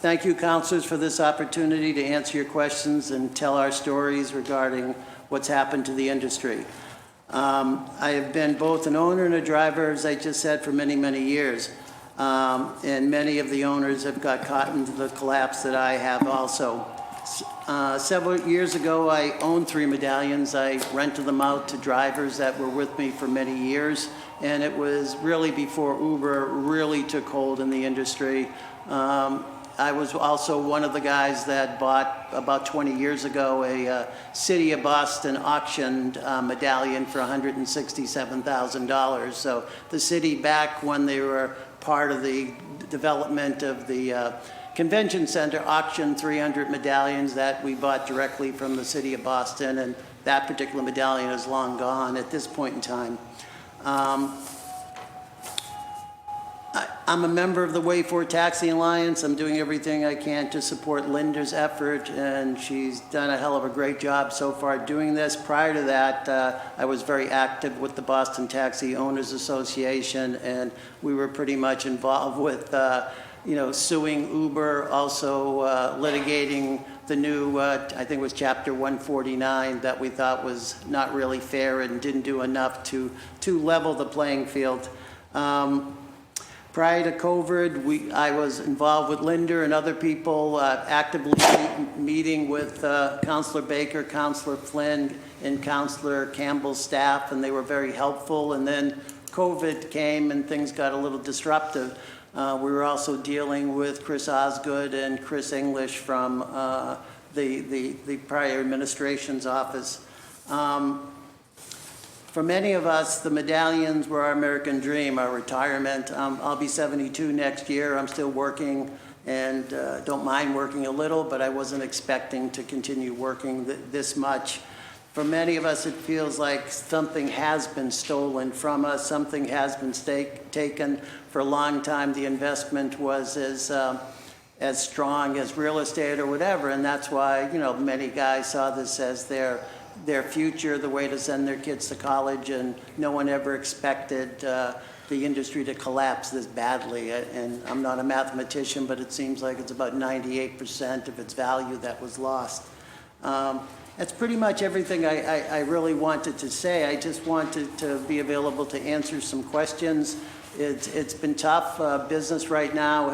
Thank you, counselors, for this opportunity to answer your questions and tell our stories regarding what's happened to the industry. I have been both an owner and a driver, as I just said, for many, many years. And many of the owners have got caught into the collapse that I have also. Several years ago, I owned 3 medallions. I rented them out to drivers that were with me for many years, and it was really before Uber really took hold in the industry. I was also one of the guys that bought, about 20 years ago, a City of Boston auctioned medallion for $167,000. So the city, back when they were part of the development of the convention center, auctioned 300 medallions that we bought directly from the City of Boston, and that particular medallion is long gone at this point in time. I'm a member of the Way Forward Taxi Alliance. I'm doing everything I can to support Linda's effort, and she's done a hell of a great job so far doing this. Prior to that, I was very active with the Boston Taxi Owners Association, and we were pretty much involved with, suing Uber, also litigating the new, I think it was Chapter 149, that we thought was not really fair and didn't do enough to level the playing field. Prior to COVID, I was involved with Linda and other people, actively meeting with Councilor Baker, Councilor Flynn, and Councilor Campbell's staff, and they were very helpful. And then COVID came and things got a little disruptive. We were also dealing with Chris Osgood and Chris English from the prior administration's office. For many of us, the medallions were our American dream, our retirement. I'll be 72 next year. I'm still working and don't mind working a little, but I wasn't expecting to continue working this much. For many of us, it feels like something has been stolen from us, something has been taken. For a long time, the investment was as strong as real estate or whatever, and that's why, many guys saw this as their future, the way to send their kids to college, and no one ever expected the industry to collapse this badly. And I'm not a mathematician, but it seems like it's about 98% of its value that was lost. That's pretty much everything I really wanted to say. I just wanted to be available to answer some questions. It's been tough. Business right now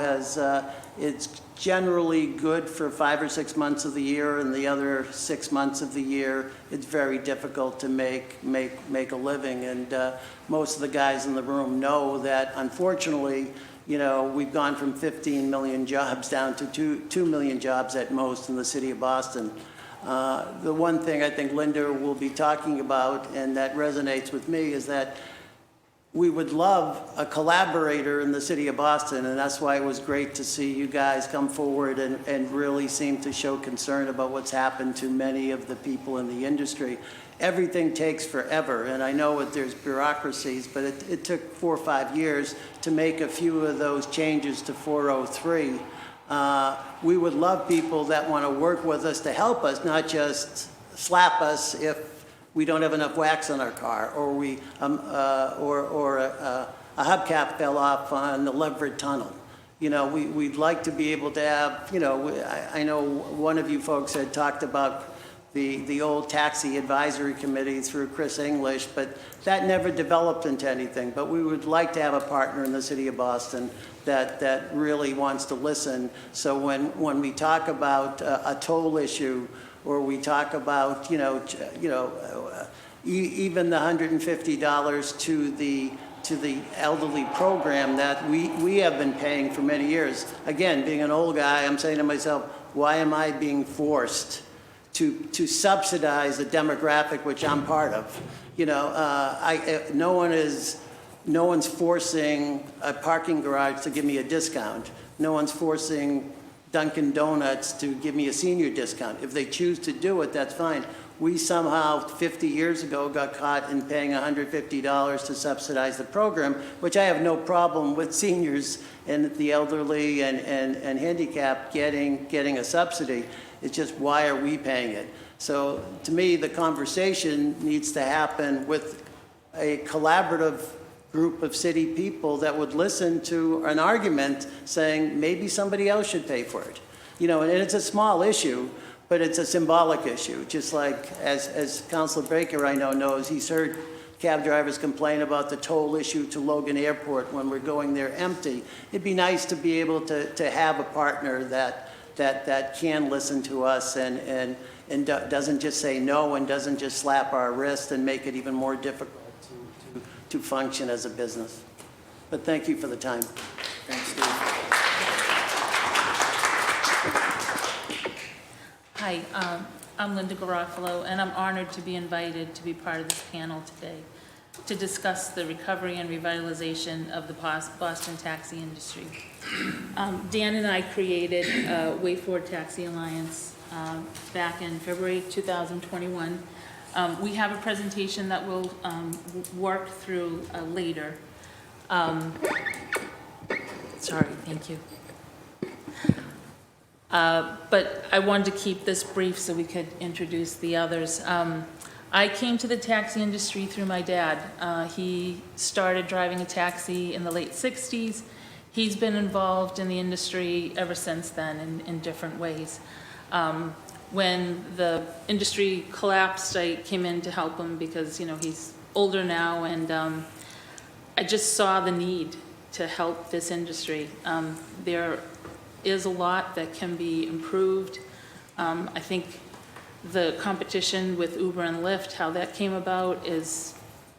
it's generally good for 5 or 6 months of the year, and the other 6 months of the year, it's very difficult to make a living. And most of the guys in the room know that, unfortunately, we've gone from 15 million jobs down to 2 million jobs at most in the city of Boston. The one thing I think Linda will be talking about, and that resonates with me, is that we would love a collaborator in the city of Boston, and that's why it was great to see you guys come forward and really seem to show concern about what's happened to many of the people in the industry. Everything takes forever, and I know there's bureaucracies, but it took 4 or 5 years to make a few of those changes to 403. We would love people that want to work with us to help us, not just slap us if we don't have enough wax on our car, or a hubcap fell off on the Leverett Tunnel. We'd like to be able to have, I know one of you folks had talked about the old taxi advisory committee through Chris English, but that never developed into anything. But we would like to have a partner in the city of Boston that really wants to listen. So when we talk about a toll issue, or we talk about, even the $150 to the elderly program that we have been paying for many years. Again, being an old guy, I'm saying to myself, why am I being forced to subsidize a demographic which I'm part of? No one's forcing a parking garage to give me a discount. No one's forcing Dunkin' Donuts to give me a senior discount. If they choose to do it, that's fine. We somehow, 50 years ago, got caught in paying $150 to subsidize the program, which I have no problem with seniors and the elderly and handicapped getting a subsidy. It's just, why are we paying it? So to me, the conversation needs to happen with a collaborative group of city people that would listen to an argument saying maybe somebody else should pay for it. And it's a small issue, but it's a symbolic issue. Just like as Councilor Baker I know knows, he's heard cab drivers complain about the toll issue to Logan Airport when we're going there empty. It'd be nice to be able to have a partner that can listen to us and doesn't just say no and doesn't just slap our wrist and make it even more difficult to function as a business. But thank you for the time. Thanks, Steve. Hi, I'm Linda Garofalo, and I'm honored to be invited to be part of this panel today to discuss the recovery and revitalization of the Boston taxi industry. Dan and I created Way Forward Taxi Alliance back in February 2021. We have a presentation that we'll work through later. Sorry, thank you. But I wanted to keep this brief so we could introduce the others. I came to the taxi industry through my dad. He started driving a taxi in the late 60s. He's been involved in the industry ever since then in different ways. When the industry collapsed, I came in to help him because, you know, he's older now, and I just saw the need to help this industry. There is a lot that can be improved. I think the competition with Uber and Lyft, how that came about is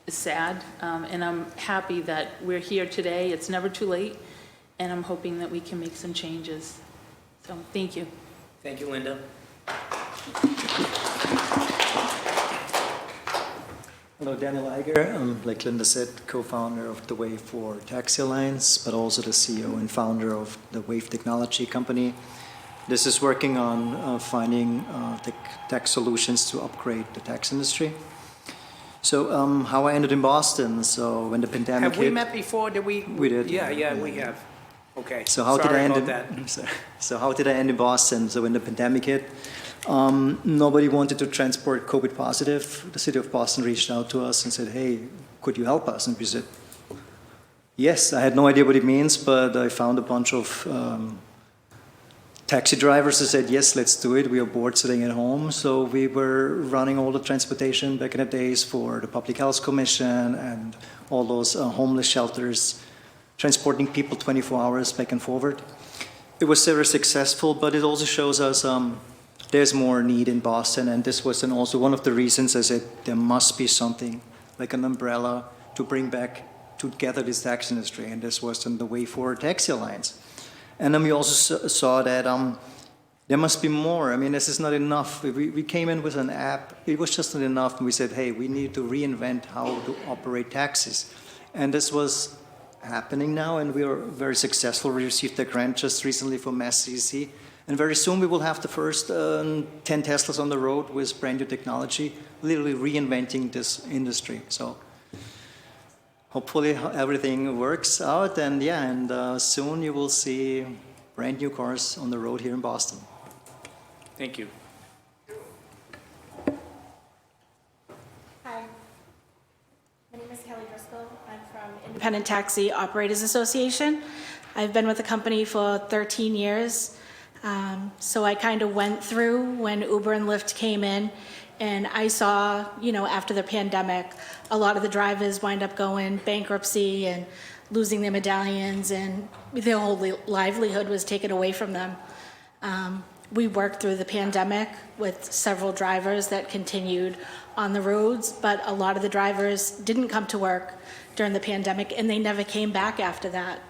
sad, and I'm happy that we're here today. It's never too late, and I'm hoping that we can make some changes. So, thank you. Thank you, Linda. Hello, Daniel Eiger. I'm, like Linda said, co-founder of the Wave for Taxi Alliance, but also the CEO and founder of the Wave Technology Company. This is working on finding tech solutions to upgrade the tax industry. So how I ended in Boston, so when the pandemic Have we hit... met before? Did we? We did. Yeah, we have. Okay. So how did I Sorry end about in, that. So how did I end in Boston? So when the pandemic hit, nobody wanted to transport COVID positive. The city of Boston reached out to us and said, hey, could you help us? And we said, yes. I had no idea what it means, but I found a bunch of taxi drivers who said, yes, let's do it. We are bored sitting at home. So we were running all the transportation back in the days for the Public Health Commission and all those homeless shelters, transporting people 24 hours back and forward. It was very successful, but it also shows us there's more need in Boston, and this was then also one of the reasons I said there must be something like an umbrella to bring back together this taxi industry, and this was then the Way for Taxi Alliance. And then we also saw that there must be more. I mean, this is not enough. We came in with an app. It was just not enough, and we said, hey, we need to reinvent how to operate taxis. And this was happening now, and we are very successful. We received a grant just recently from MassCC, and very soon we will have the first 10 Teslas on the road with brand new technology, literally reinventing this industry. So hopefully everything works out, and yeah, and soon you will see brand new cars on the road here in Boston. Thank you. Hi, my name is Kelly Driscoll. I'm from Independent Taxi Operators Association. I've been with the company for 13 years. So I kind of went through when Uber and Lyft came in, and I saw, you know, after the pandemic, a lot of the drivers wind up going bankruptcy and losing their medallions, and their whole livelihood was taken away from them. We worked through the pandemic with several drivers that continued on the roads, but a lot of the drivers didn't come to work during the pandemic, and they never came back after that.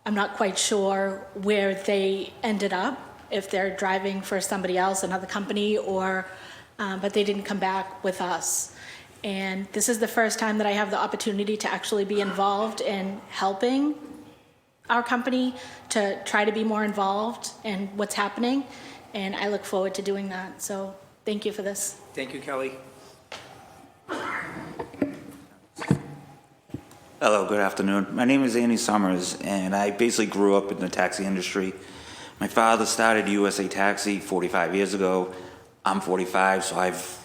I'm not quite sure where they ended up, if they're driving for somebody else, another company, or, but they didn't come back with us. And this is the first time that I have the opportunity to actually be involved in helping our company to try to be more involved in what's happening. And I look forward to doing that. So thank you for this. Thank you, Kelly. Hello, good afternoon. My name is Andy Summers, and I basically grew up in the taxi industry. My father started USA Taxi 45 years ago. I'm 45, so I've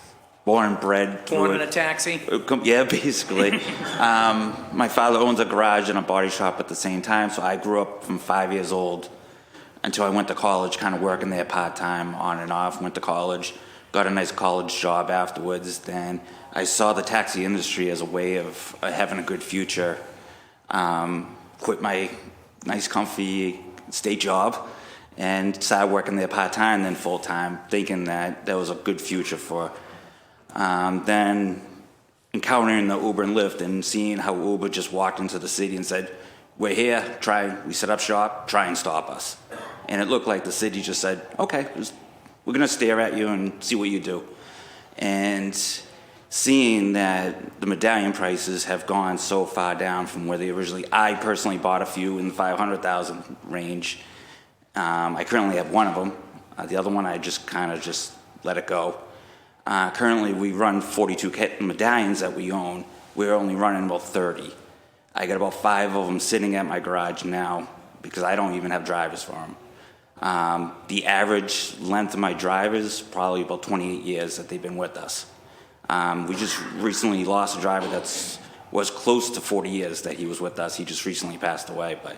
born and bred through Born in it. a taxi? Yeah, basically. My father owns a garage and a body shop at the same time, so I grew up from 5 years old until I went to college, kind of working there part-time, on and off. Went to college, got a nice college job afterwards. Then I saw the taxi industry as a way of having a good future. Quit my nice, comfy state job and started working there part-time, then full-time, thinking that there was a good future for. Then encountering the Uber and Lyft and seeing how Uber just walked into the city and said, we're here, we set up shop, try and stop us. And it looked like the city just said, okay, we're gonna stare at you and see what you do. And seeing that the medallion prices have gone so far down from where they originally, I personally bought a few in the 500,000 range. I currently have one of them. The other one I just kind of just let it go. Currently we run 42 medallions that we own. We're only running about 30. I got about 5 of them sitting at my garage now because I don't even have drivers for them. The average length of my drivers probably about 28 years that they've been with us. We just recently lost a driver was close to 40 years that he was with us. He just recently passed away. But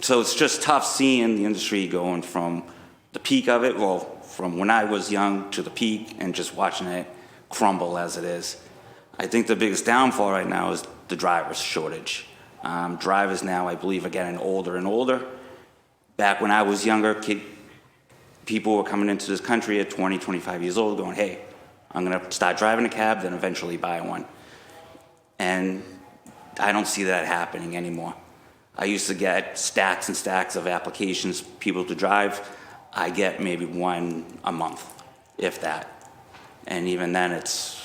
so it's just tough seeing the industry going from the peak of it, well, from when I was young to the peak, and just watching it crumble as it is. I think the biggest downfall right now is the drivers shortage. Drivers now, I believe, are getting older and older. Back when I was younger, people were coming into this country at 20, 25 years old going, hey, I'm going to start driving a cab, then eventually buy one. And I don't see that happening anymore. I used to get stacks and stacks of applications, people to drive. I get maybe one a month, if that. And even then, it's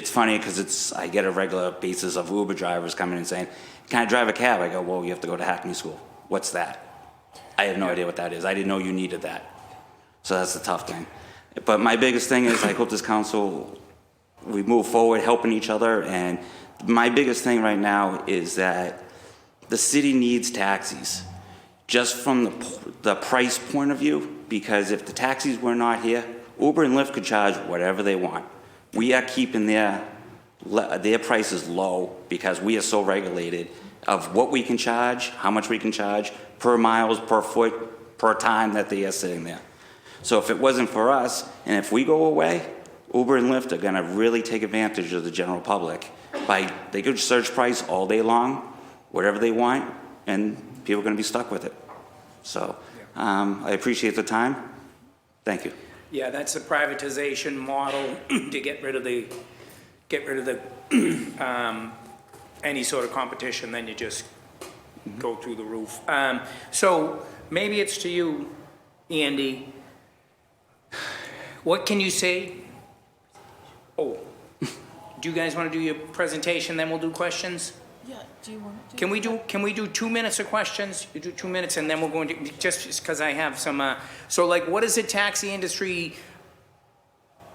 funny because I get a regular basis of Uber drivers coming and saying, can I drive a cab? I go, well, you have to go to Hackney School. What's that? I have no idea what that is. I didn't know you needed that. So that's the tough thing. But my biggest thing is I hope this council, we move forward helping each other. And my biggest thing right now is that the city needs taxis, just from the price point of view, because if the taxis were not here, Uber and Lyft could charge whatever they want. We are keeping their prices low because we are so regulated of what we can charge, how much we can charge, per miles, per foot, per time that they are sitting there. So if it wasn't for us, and if we go away, Uber and Lyft are gonna really take advantage of the general public. They could surge price all day long, whatever they want, and people are gonna be stuck with it. So I appreciate the time. Thank you. Yeah, that's the privatization model to get rid of the any sort of competition, then you just go through the roof. So maybe it's to you, Andy. What can you say? Oh, do you guys want to do your presentation, then we'll do questions? Yeah, do you want to? Can we do 2 minutes of questions? You do 2 minutes, and then we're going to, just because I have some, so like, what is the taxi industry,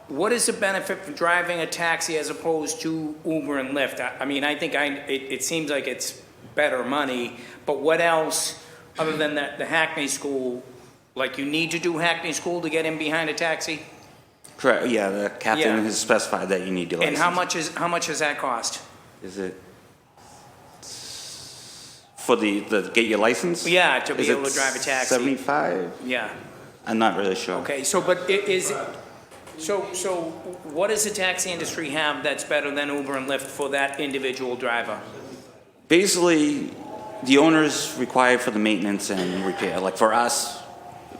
what is the benefit for driving a taxi as opposed to Uber and Lyft? I mean, I think it seems like it's better money, but what else, other than the Hackney School, like you need to do Hackney School to get in behind a taxi? Correct, yeah, the captain Yeah. has specified that you need your license. And how much does that cost? Is it for the get your license? Yeah, to be Is able it to drive a taxi. 75? Yeah. I'm not really sure. Okay, so, but so what does the taxi industry have that's better than Uber and Lyft for that individual driver? Basically, the owner's required for the maintenance and repair. Like for us,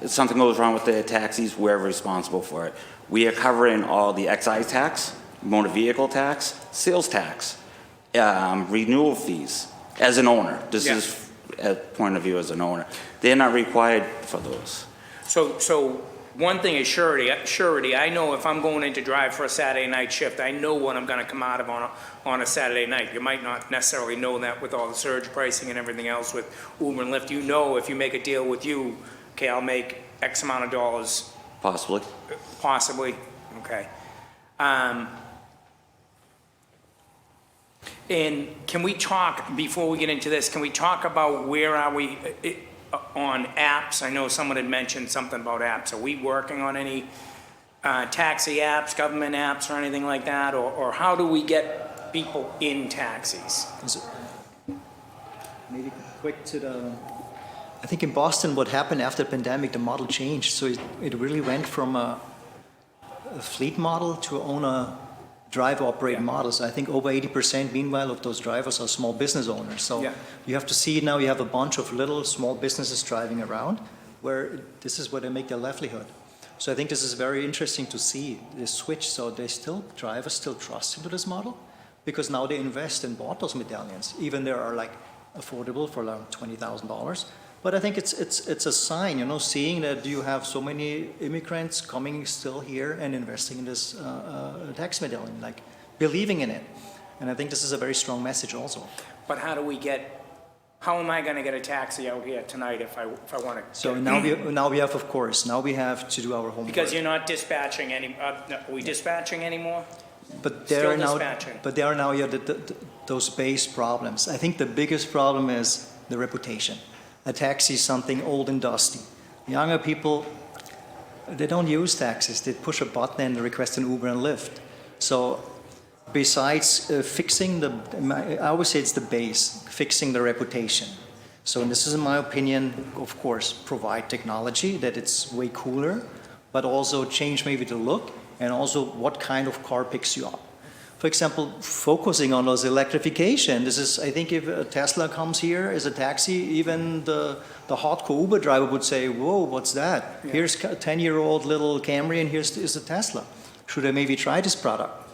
if something goes wrong with the taxis, we're responsible for it. We are covering all the excise tax, motor vehicle tax, sales tax, renewal fees as an owner. This Yeah. is a point of view as an owner. They're not required for those. So one thing is surety. I know if I'm going in to drive for a Saturday night shift, I know what I'm gonna come out of on a Saturday night. You might not necessarily know that with all the surge pricing and everything else with Uber and Lyft. You know, if you make a deal with you, okay, I'll make X amount of dollars, Possibly. possibly, okay. And can we talk, before we get into this, can we talk about where are we on apps? I know someone had mentioned something about apps. Are we working on any taxi apps, government apps, or anything like that? Or how do we get people in taxis? Maybe quick to the, I think in Boston, what happened after the pandemic, the model changed. So it really went from a fleet model to owner driver operate models. I think over 80% meanwhile of those drivers are small business owners. So you have to see now you have a bunch of little small businesses driving around where this is where they make their livelihood. So I think this is very interesting to see this switch. So drivers still trust into this model because now they invest and bought those medallions. Even they are like affordable for around $20,000. But I think it's a sign, you know, seeing that you have so many immigrants coming still here and investing in this tax medallion, like believing in it. And I think this is a very strong message also. But how am I gonna get a taxi out here tonight if I want to? So now we have, of course, now we have to do our homework. Because you're not dispatching are we dispatching anymore? But there Still are now, dispatching. but there are now those base problems. I think the biggest problem is the reputation. A taxi is something old and dusty. Younger people, they don't use taxis. They push a button and request an Uber and Lyft. So besides fixing I always say it's the base, fixing the reputation. So this is in my opinion, of course, provide technology that it's way cooler, but also change maybe the look and also what kind of car picks you up. For example, focusing on those electrification. This is, I think if a Tesla comes here as a taxi, even the hardcore Uber driver would say, whoa, what's that? Yeah. Here's a 10-year-old little Camry and here's is a Tesla. Should I maybe try this product?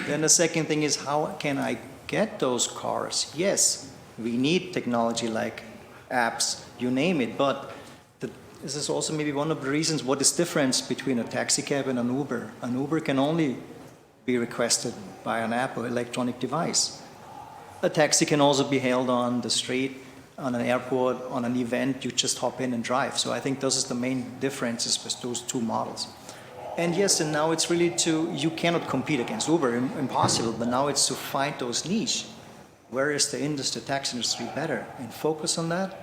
Then the second thing is, how can I get those cars? Yes, we need technology like apps, you name it, but this is also maybe one of the reasons what is difference between a taxi cab and an Uber. An Uber can only be requested by an app or electronic device. A taxi can also be hailed on the street, on an airport, on an event, you just hop in and drive. So I think those are the main differences with those two models. And yes, and now it's really you cannot compete against Uber, impossible, but now it's to find those niche. Where is the industry, taxi industry better? And focus on that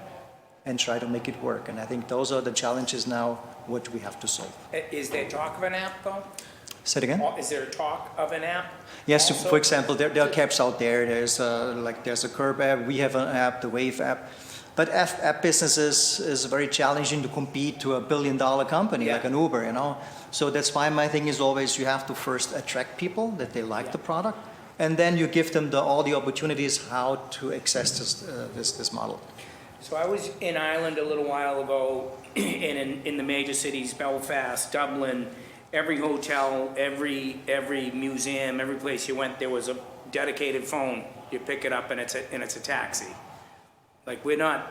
and try to make it work. And I think those are the challenges now what we have to solve. Is there talk of an app, though? Say it again? Or is there talk of an app? Yes, also? for example, there are cabs out there. There's a Curb app. We have an app, the Wave app. But app businesses is very challenging to compete to $1 billion company Yeah. like an Uber, you know. So that's why my thing is always you have to first attract people that they like the product, and then you give them all the opportunities how to access this model. So I was in Ireland a little while ago, in the major cities, Belfast, Dublin. Every hotel, every museum, every place you went, there was a dedicated phone. You pick it up and it's a taxi. Like we're not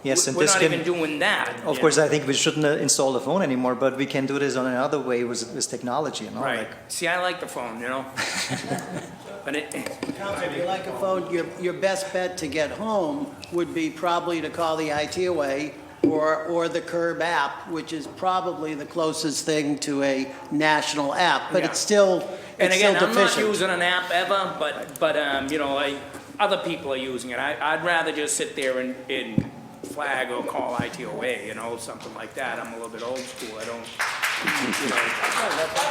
even doing that. Of course, I think we shouldn't install the phone anymore, but we can do this on another way with technology, you know. Right. Like, See, I like the phone, you know. But If you like a phone, your best bet to get home would be probably to call the IT away or the Curb app, which is probably the closest thing to a national app, but Yeah. it's still and again, I'm not deficient. using an app ever, but you know, other people are using it. I'd rather just sit there and flag or call ITOA, you know, something like that. I'm a little bit old school. I don't, you know,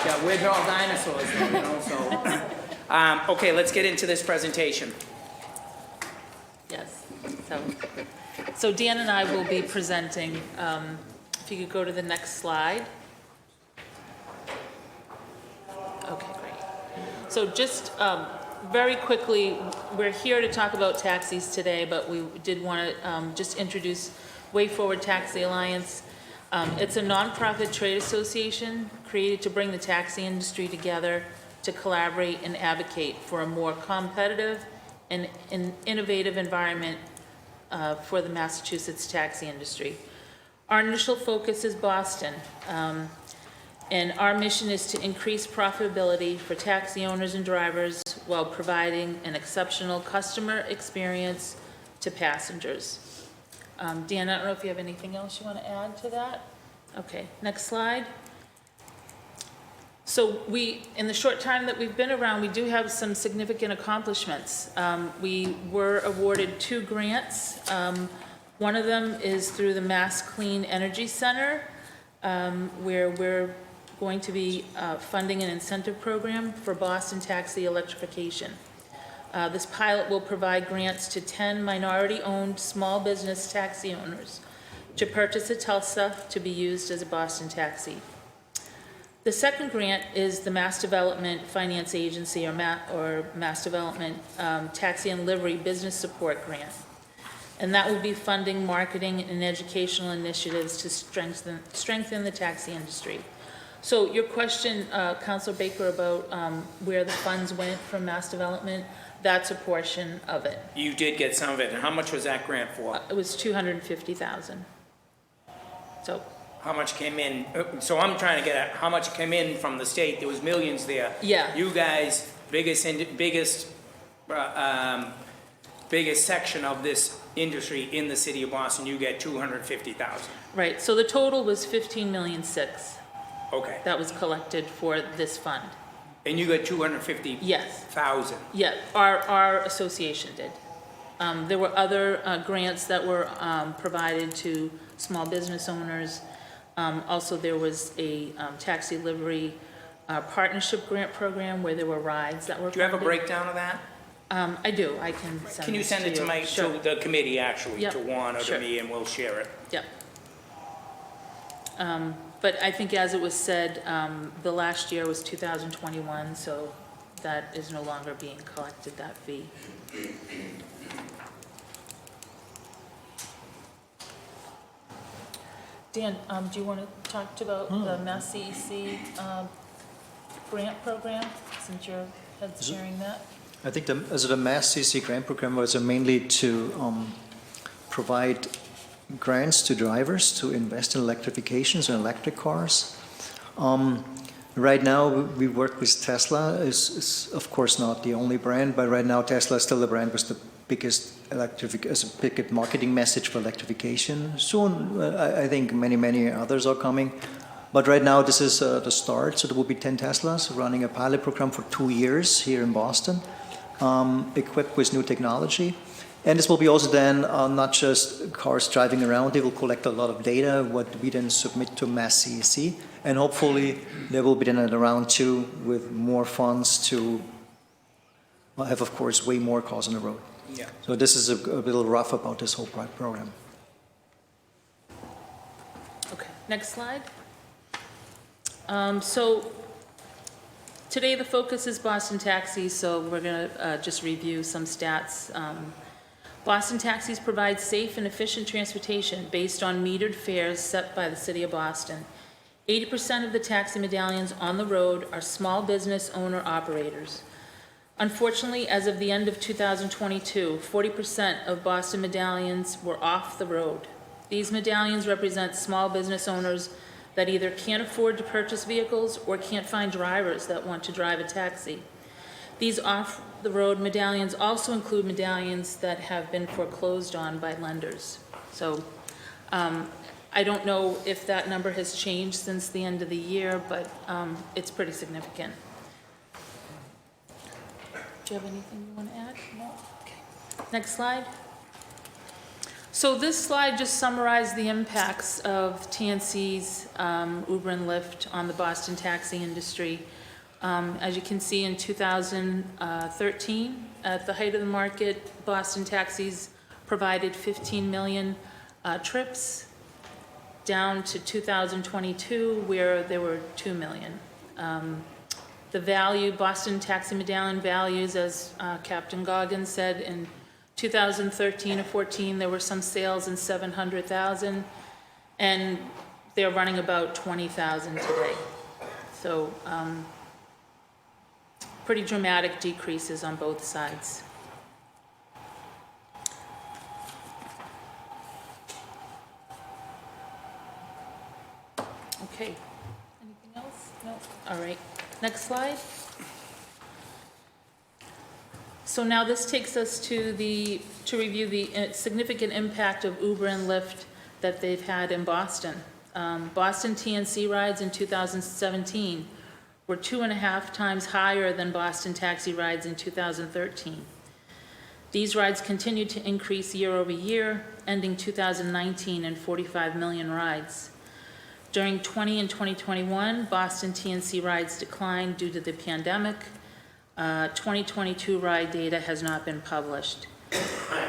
yeah, we're all dinosaurs, though, you know. So, okay, let's get into this presentation. Yes. So Dan and I will be presenting. If you could go to the next slide. Okay, great. So just very quickly, we're here to talk about taxis today, but we did want to just introduce Way Forward Taxi Alliance. It's a nonprofit trade association created to bring the taxi industry together to collaborate and advocate for a more competitive and innovative environment for the Massachusetts taxi industry. Our initial focus is Boston, and our mission is to increase profitability for taxi owners and drivers while providing an exceptional customer experience to passengers. Dan, I don't know if you have anything else you want to add to that? Okay, next slide. So in the short time that we've been around, we do have some significant accomplishments. We were awarded 2 grants. One of them is through the Mass Clean Energy Center, where we're going to be funding an incentive program for Boston taxi electrification. This pilot will provide grants to 10 minority-owned small business taxi owners to purchase a Tesla to be used as a Boston taxi. The second grant is the Mass Development Finance Agency, or Mass Development Taxi and Livery Business Support Grant. And that will be funding marketing and educational initiatives to strengthen the taxi industry. So your question, Councilor Baker, about where the funds went from Mass Development, that's a portion of it. You did get some of it, and how much was that grant for? It was $250,000. So. How much came in? So I'm trying to get at how much came in from the state. There was millions there. Yeah. You guys, biggest section of this industry in the city of Boston, you get $250,000. Right. So the total was $15.6 million. Okay. That was collected for this fund. And you got 250,000? Yes. Yeah, our association did. There were other grants that were provided to small business owners. Also, there was a taxi livery partnership grant program where there were rides that were Do you have a funded. breakdown of that? I do, I can send Can you this send it to you. my, Sure. to the committee actually, Yep, to Juan or to sure. me, and we'll share it? Yep. But I think as it was said, the last year was 2021, so that is no longer being collected, that fee. Dan, do you want to talk about the Mass CEC grant program, since your head's chairing that? I think the Mass CC grant program was mainly to provide grants to drivers to invest in electrifications and electric cars. Right now, we work with Tesla. Is of course not the only brand, but right now Tesla is still the brand with the biggest biggest marketing message for electrification. Soon, I think many others are coming. But right now, this is the start. So there will be 10 Teslas running a pilot program for 2 years here in Boston, equipped with new technology. And this will be also then not just cars driving around. They will collect a lot of data, what we then submit to Mass CEC. And hopefully, there will be then a round 2 with more funds to have, of course, way more cars on the road. Yeah. So this is a little rough about this whole program. Okay, next slide. So today the focus is Boston Taxis, so we're going to just review some stats. Boston Taxis provide safe and efficient transportation based on metered fares set by the City of Boston. 80% of the taxi medallions on the road are small business owner-operators. Unfortunately, as of the end of 2022, 40% of Boston medallions were off the road. These medallions represent small business owners that either can't afford to purchase vehicles or can't find drivers that want to drive a taxi. These off-the-road medallions also include medallions that have been foreclosed on by lenders. So I don't know if that number has changed since the end of the year, but it's pretty significant. Do you have anything you want to add? No? Okay. Next slide. So this slide just summarized the impacts of TNC's Uber and Lyft on the Boston taxi industry. As you can see, in 2013, at the height of the market, Boston taxis provided 15 million trips, down to 2022, where there were 2 million. The value, Boston taxi medallion values, as Captain Goggins said, in 2013 or 14, there were some sales in 700,000, and they're running about 20,000 today. So pretty dramatic decreases on both sides. Okay, anything else? No? All right, next slide. So now this takes us to review the significant impact of Uber and Lyft that they've had in Boston. Boston TNC rides in 2017 were 2.5 times higher than Boston taxi rides in 2013. These rides continued to increase year over year, ending 2019 in 45 million rides. During 20 and 2021, Boston TNC rides declined due to the pandemic. 2022 ride data has not been published.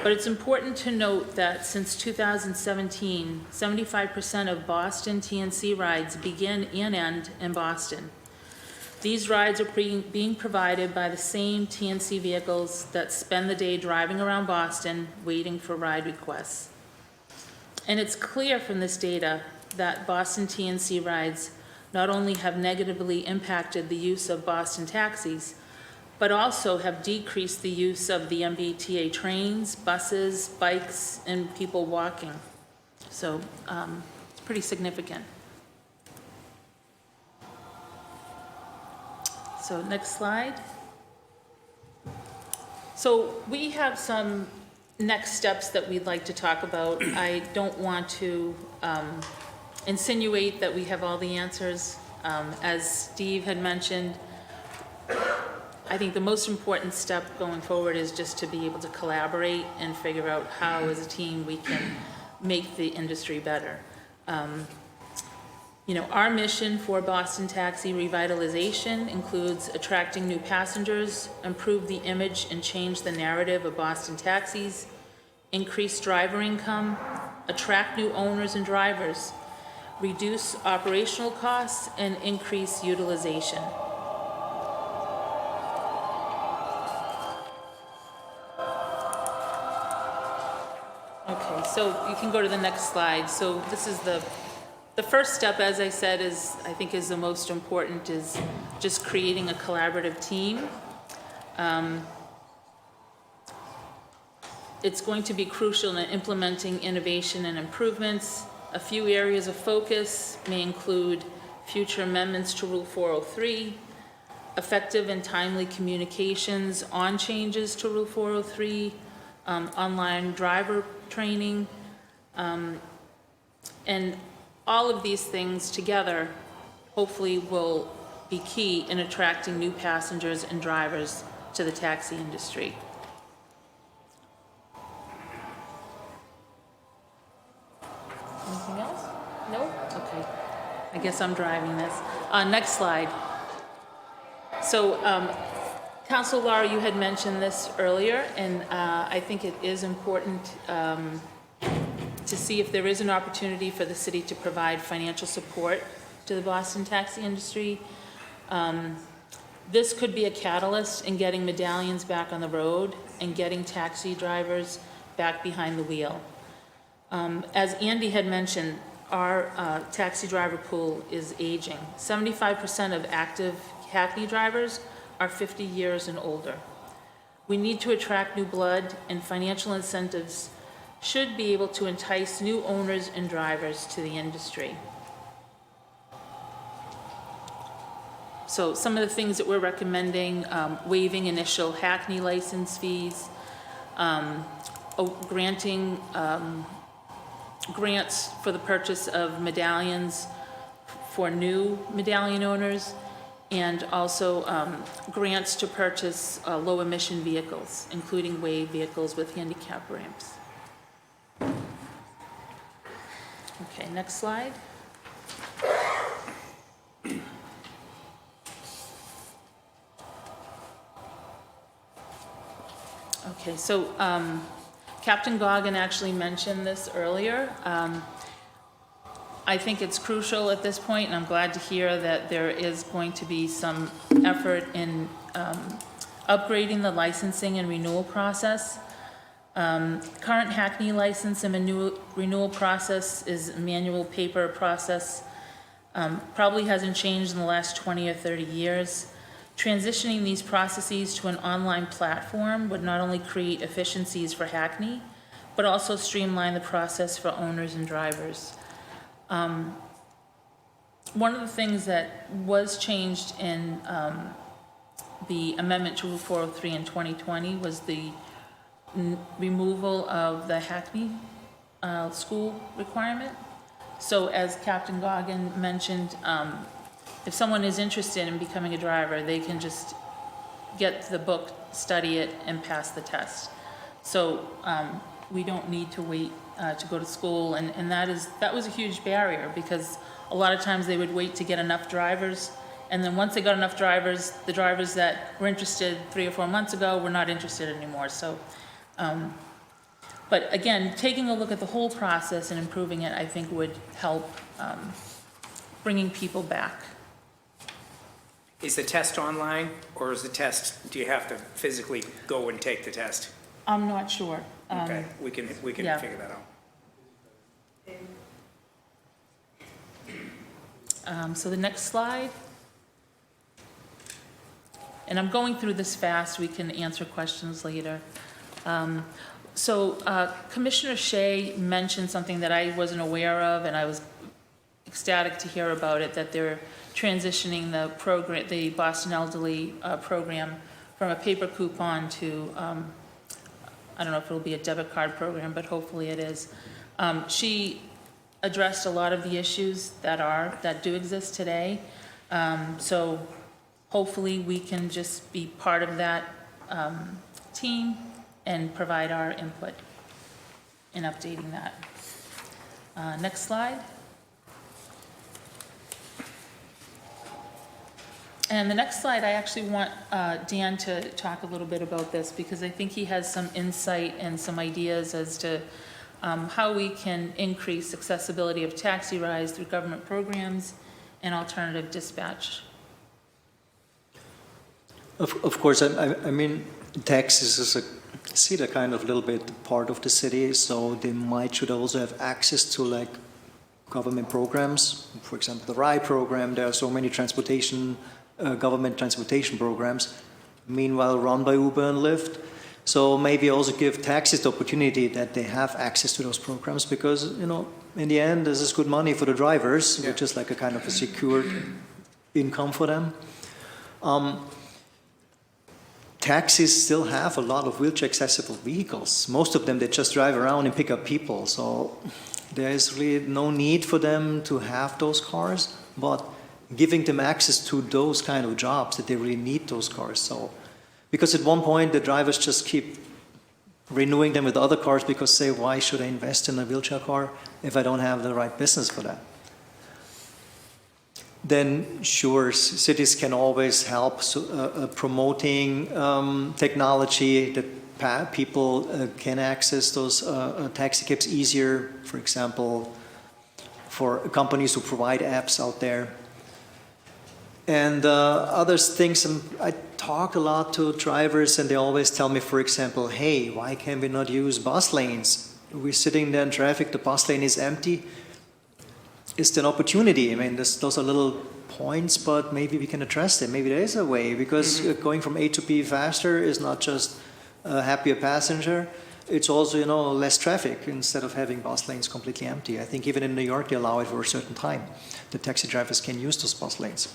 But it's important to note that since 2017, 75% of Boston TNC rides begin and end in Boston. These rides are being provided by the same TNC vehicles that spend the day driving around Boston waiting for ride requests. And it's clear from this data that Boston TNC rides not only have negatively impacted the use of Boston taxis, but also have decreased the use of the MBTA trains, buses, bikes, and people walking. So it's pretty significant. So next slide. So we have some next steps that we'd like to talk about. I don't want to insinuate that we have all the answers. As Steve had mentioned, I think the most important step going forward is just to be able to collaborate and figure out how, as a team, we can make the industry better. You know, our mission for Boston Taxi Revitalization includes attracting new passengers, improve the image and change the narrative of Boston taxis, increase driver income, attract new owners and drivers, reduce operational costs, and increase utilization. Okay, so you can go to the next slide. So this is the first step, as I said, I think is the most important, is just creating a collaborative team. It's going to be crucial in implementing innovation and improvements. A few areas of focus may include future amendments to Rule 403, effective and timely communications on changes to Rule 403, online driver training, and all of these things together hopefully will be key in attracting new passengers and drivers to the taxi industry. Anything else? No? Okay. I guess I'm driving this. Next slide. So, Councilor Lara, you had mentioned this earlier, and I think it is important to see if there is an opportunity for the city to provide financial support to the Boston taxi industry. This could be a catalyst in getting medallions back on the road and getting taxi drivers back behind the wheel. As Andy had mentioned, our taxi driver pool is aging. 75% of active Hackney drivers are 50 years and older. We need to attract new blood, and financial incentives should be able to entice new owners and drivers to the industry. So some of the things that we're recommending, waiving initial Hackney license fees, granting grants for the purchase of medallions for new medallion owners, and also grants to purchase low-emission vehicles, including WAVE vehicles with handicap ramps. Okay, next slide. Okay, so Captain Goggin actually mentioned this earlier. I think it's crucial at this point, and I'm glad to hear that there is going to be some effort in upgrading the licensing and renewal process. Current Hackney license and renewal process is a manual paper process. Probably hasn't changed in the last 20 or 30 years. Transitioning these processes to an online platform would not only create efficiencies for Hackney, but also streamline the process for owners and drivers. One of the things that was changed in the amendment to Rule 403 in 2020 was the removal of the Hackney school requirement. So as Captain Goggin mentioned, if someone is interested in becoming a driver, they can just get the book, study it, and pass the test. So we don't need to wait to go to school, and that was a huge barrier, because a lot of times they would wait to get enough drivers, and then once they got enough drivers, the drivers that were interested 3 or 4 months ago were not interested anymore. So, but again, taking a look at the whole process and improving it, I think would help bringing people back. Is the test online, or is the test, do you have to physically go and take the test? I'm not sure. Okay, we can yeah. figure that out. So the next slide. And I'm going through this fast, we can answer questions later. Commissioner Shea mentioned something that I wasn't aware of, and I was ecstatic to hear about it, that they're transitioning the program, the Boston Elderly program, from a paper coupon to, I don't know if it'll be a debit card program, but hopefully it is. She addressed a lot of the issues that do exist today. So hopefully we can just be part of that team and provide our input in updating that. Next slide. And the next slide, I actually want Dan to talk a little bit about this because I think he has some insight and some ideas as to how we can increase accessibility of taxi rides through government programs and alternative dispatch. Of course, I mean, taxis is a city kind of little bit part of the city, so they should also have access to like government programs. For example, the RIDE program, there are so many government transportation programs, meanwhile run by Uber and Lyft. So maybe also give taxis the opportunity that they have access to those programs because, you know, in the end, this is good money for the drivers, which is like a kind of a secured income for them. Taxis still have a lot of wheelchair accessible vehicles. Most of them, they just drive around and pick up people. So there is really no need for them to have those cars, but giving them access to those kind of jobs that they really need those cars. So, because at one point the drivers just keep renewing them with other cars because say, why should I invest in a wheelchair car if I don't have the right business for that? Then sure, cities can always help promoting technology that people can access those taxi cabs easier, for example, for companies who provide apps out there. And other things, I talk a lot to drivers and they always tell me, for example, hey, why can we not use bus lanes? We're sitting there in traffic, the bus lane is empty. Is there an opportunity? I mean, those are little points, but maybe we can address them. Maybe there is a way, because going from A to B faster is not just a happier passenger. It's also, you know, less traffic instead of having bus lanes completely empty. I think even in New York, they allow it for a certain time. The taxi drivers can use those bus lanes.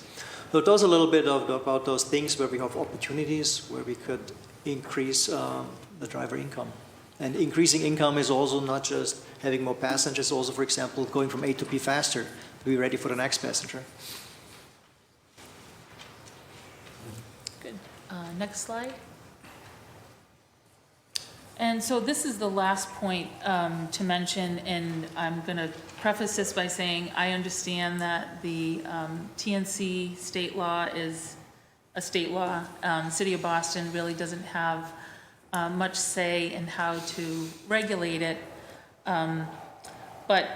So those are a little bit about those things where we have opportunities, where we could increase the driver income. And increasing income is also not just having more passengers, also, for example, going from A to B faster to be ready for the next passenger. Good. Next slide. And so this is the last point to mention, and I'm going to preface this by saying I understand that the TNC state law is a state law. City of Boston really doesn't have much say in how to regulate it. But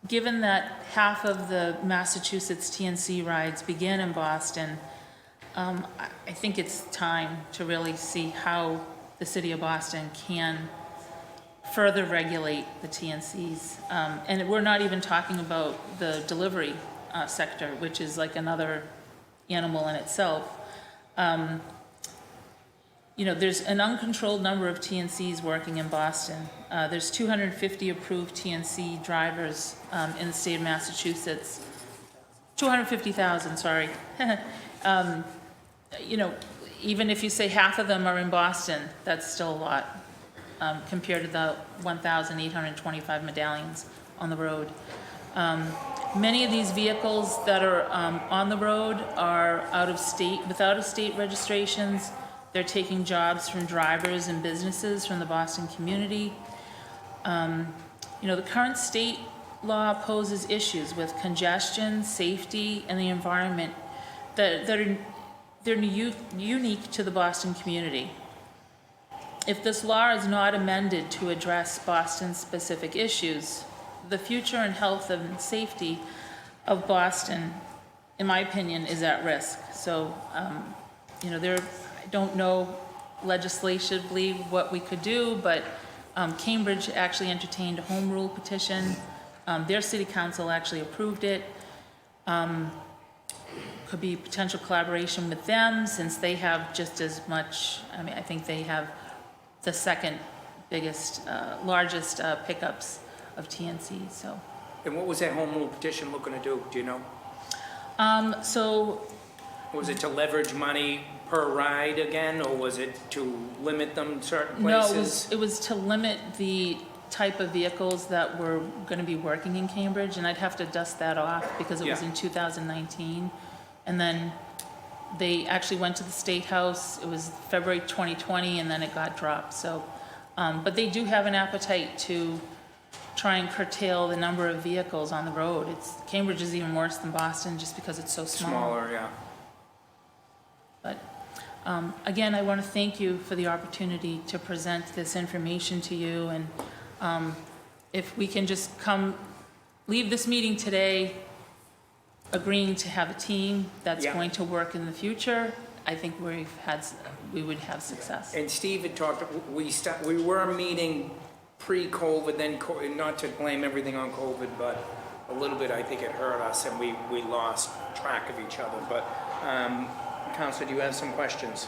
given that half of the Massachusetts TNC rides begin in Boston, I think it's time to really see how the City of Boston can further regulate the TNCs. And we're not even talking about the delivery sector, which is like another animal in itself. You know, there's an uncontrolled number of TNCs working in Boston. There's 250 approved TNC drivers in the state of Massachusetts. 250,000, sorry. You know, even if you say half of them are in Boston, that's still a lot compared to the 1,825 medallions on the road. Many of these vehicles that are on the road are out of state, with out-of-state registrations. They're taking jobs from drivers and businesses from the Boston community. You know, the current state law poses issues with congestion, safety, and the environment they're unique to the Boston community. If this law is not amended to address Boston-specific issues, the future and health and safety of Boston, in my opinion, is at risk. So, you know, I don't know legislatively what we could do, but Cambridge actually entertained a home rule petition. Their city council actually approved it. Could be potential collaboration with them since they have just as much, I mean, I think they have the second biggest, largest pickups of TNC, so. And what was that home rule petition looking to do you know? So Was it to leverage money per ride again, or was it to limit them certain no, places? it was to limit the type of vehicles that were going to be working in Cambridge, and I'd have to dust that off because it was Yeah. in 2019. And then They actually went to the State House. It was February 2020, and then it got dropped. So, but they do have an appetite to try and curtail the number of vehicles on the road. Cambridge is even worse than Boston just because it's so small. Smaller, yeah. But again, I want to thank you for the opportunity to present this information to you. And if we can just leave this meeting today agreeing to have a team that's Yeah. going to work in the future, I think we would have success. And Steve had talked, we were meeting pre-COVID, then, not to blame everything on COVID, but a little bit, I think it hurt us, and we lost track of each other. But, Counselor, do you have some questions?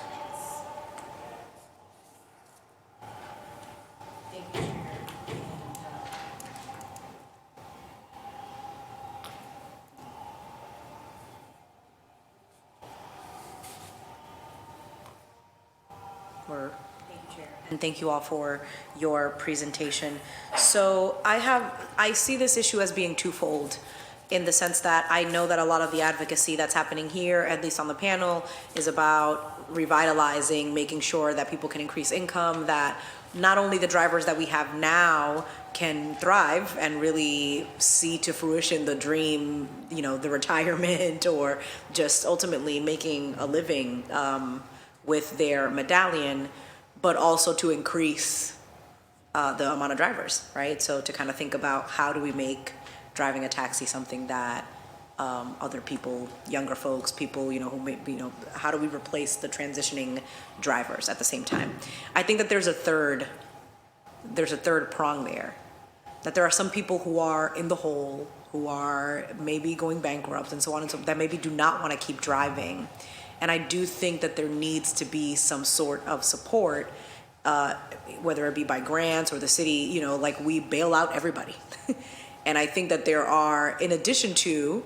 And thank you all for your presentation. So I see this issue as being twofold, in the sense that I know that a lot of the advocacy that's happening here, at least on the panel, is about revitalizing, making sure that people can increase income, that not only the drivers that we have now can thrive and really see to fruition the dream, the retirement, or just ultimately making a living with their medallion, but also to increase the amount of drivers, right? So to kind of think about how do we make driving a taxi something that other people, younger folks, people, who may be, how do we replace the transitioning drivers at the same time? I think that there's a third prong there, that there are some people who are in the hole, who are maybe going bankrupt and so on and so that maybe do not want to keep driving. And I do think that there needs to be some sort of support, whether it be by grants or the city, like we bail out everybody. And I think that there are, in addition to,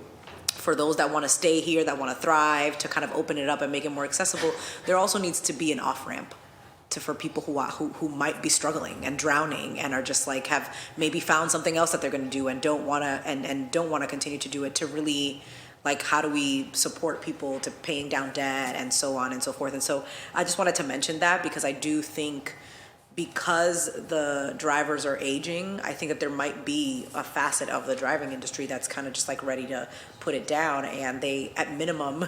for those that want to stay here, that want to thrive, to kind of open it up and make it more accessible, there also needs to be an off-ramp for people who might be struggling and drowning and are just like have maybe found something else that they're going to do and don't want to and don't want to continue to do it, to really, like, how do we support people to paying down debt and so on and so forth. And so I just wanted to mention that, because I do think, because the drivers are aging, I think that there might be a facet of the driving industry that's kind of just like ready to put it down, and they, at minimum,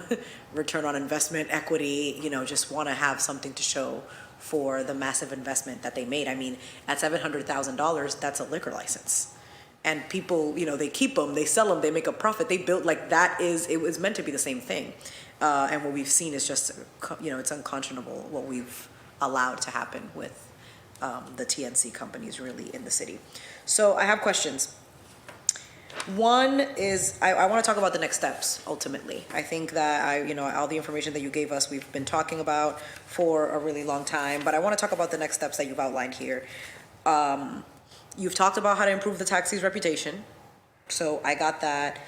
return on investment, equity, just want to have something to show for the massive investment that they made. I mean, at $700,000, that's a liquor license. And people, they keep them, they sell them, they make a profit. They built, like, it was meant to be the same thing. And what we've seen is just, it's unconscionable what we've allowed to happen with the TNC companies really in the city. So I have questions. One is, I want to talk about the next steps, ultimately. I think that all the information that you gave us, we've been talking about for a really long time, but I want to talk about the next steps that you've outlined here. You've talked about how to improve the taxi's reputation. So I got that.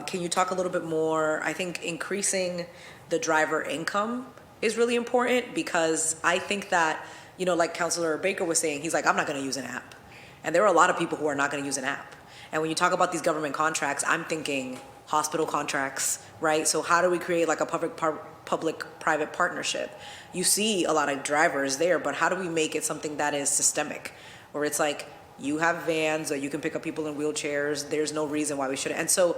Can you talk a little bit more? I think increasing the driver income is really important, because I think that, like Councilor Baker was saying, he's like, I'm not going to use an app. And there are a lot of people who are not going to use an app. And when you talk about these government contracts, I'm thinking hospital contracts, right? So how do we create like a public-private partnership? You see a lot of drivers there, but how do we make it something that is systemic, where it's like, you have vans, or you can pick up people in wheelchairs, there's no reason why we shouldn't. And so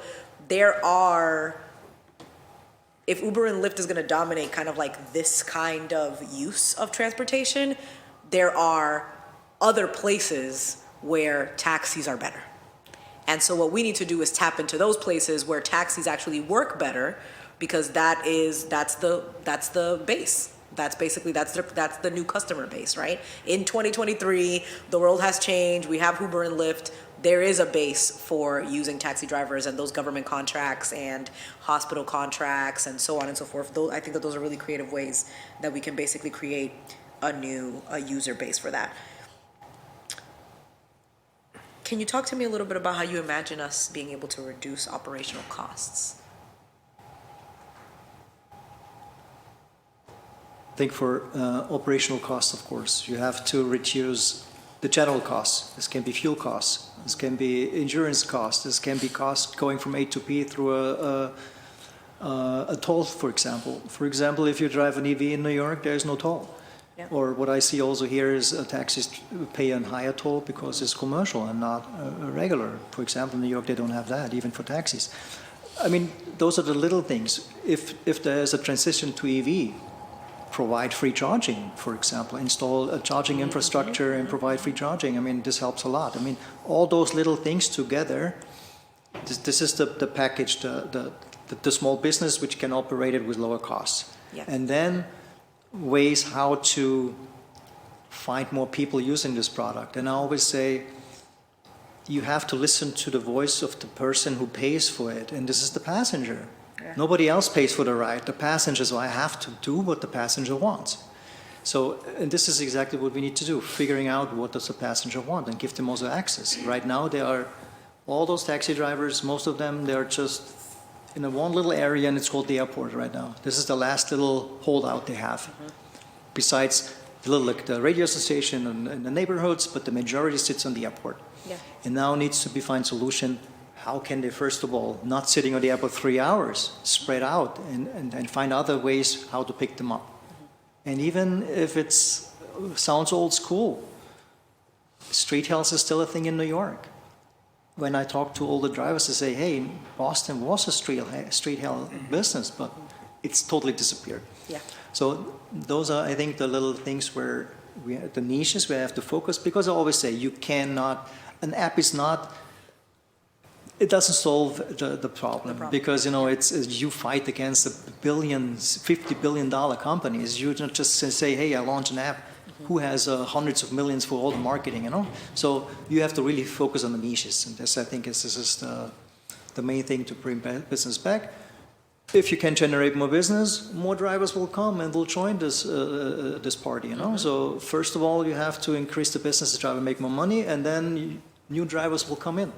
if Uber and Lyft is going to dominate kind of like this kind of use of transportation, there are other places where taxis are better. And so what we need to do is tap into those places where taxis actually work better, because that's the base. That's the new customer base, right? In 2023, the world has changed. We have Uber and Lyft. There is a base for using taxi drivers and those government contracts and hospital contracts and so on and so forth. I think that those are really creative ways that we can basically create a user base for that. Can you talk to me a little bit about how you imagine us being able to reduce operational costs? I think for operational costs, of course, you have to reduce the general costs. This can be fuel costs. This can be insurance costs. This can be costs going from A to B through A toll, for example. For example, if you drive an EV in New York, there is no toll. Yeah. Or what I see also here is taxis pay a higher toll because it's commercial and not regular. For example, in New York, they don't have that, even for taxis. I mean, those are the little things. If there is a transition to EV, provide free charging, for example, install a charging infrastructure and provide free charging. I mean, this helps a lot. I mean, all those little things together, this is the package, the small business which can operate it with lower costs. Yeah. And then ways how to find more people using this product. And I always say, you have to listen to the voice of the person who pays for it, and this is the passenger. Yeah. Nobody else pays for the ride, the passenger, so I have to do what the passenger wants. So, and this is exactly what we need to do, figuring out what does the passenger want and give them also access. Right now, there are all those taxi drivers, most of them, they're just in a one little area, and it's called the airport right now. This is the last little holdout they have. Besides the little, like the radio station and the neighborhoods, but the majority sits on the airport. Yeah. And now needs to be find solution. How can they, first of all, not sitting on the airport 3 hours, spread out and find other ways how to pick them up. And even if it sounds old school, street health is still a thing in New York. When I talk to all the drivers, they say, hey, Boston was a street health business, but it's totally disappeared. Yeah. So those are, I think, the little things where the niches where I have to focus, because I always say you cannot, an app is not, it doesn't solve the problem, because, you know, it's you fight against the billions, $50 billion companies. You don't just say, hey, I launch an app. Who has hundreds of millions for all the marketing, you know? So you have to really focus on the niches, and this, I think, this is the main thing to bring business back. If you can generate more business, more drivers will come and will join this party, you know? So first of all, you have to increase the business to try to make more money, and then new drivers will come in.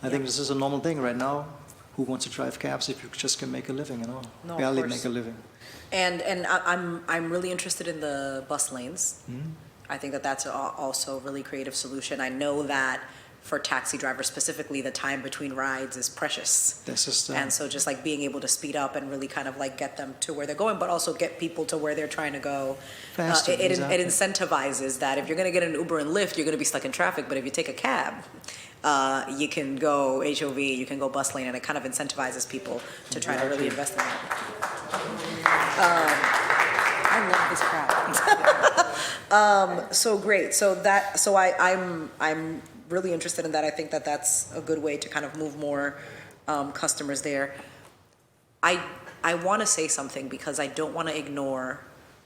I think this is a normal thing right now. Who wants to drive cabs if you just can make a living, you know? No, of Barely course. make a living. And I'm really interested in the bus lanes. I think that that's also a really creative solution. I know that for taxi drivers specifically, the time between rides is precious. This is And so just like being able to speed up and really kind of like get them to where they're going, but also get people to where they're trying to go. Faster, It exactly. incentivizes that if you're going to get an Uber and Lyft, you're going to be stuck in traffic. But if you take a cab, you can go HOV, you can go bus lane, and it kind of incentivizes people to try to really invest in that. I love this crowd. So great. So I'm really interested in that. I think that that's a good way to kind of move more customers there. I want to say something because I don't want to ignore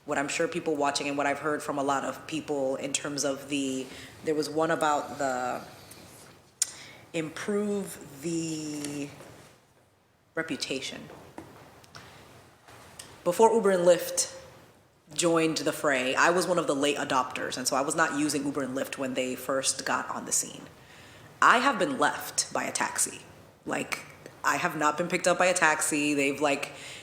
what I'm sure people watching and what I've heard from a lot of people in terms of there was one about the improve the reputation. Before Uber and Lyft joined the fray, I was one of the late adopters, and so I was not using Uber and Lyft when they first got on the scene. I have been left by a taxi. Like, I have not been picked up by a taxi.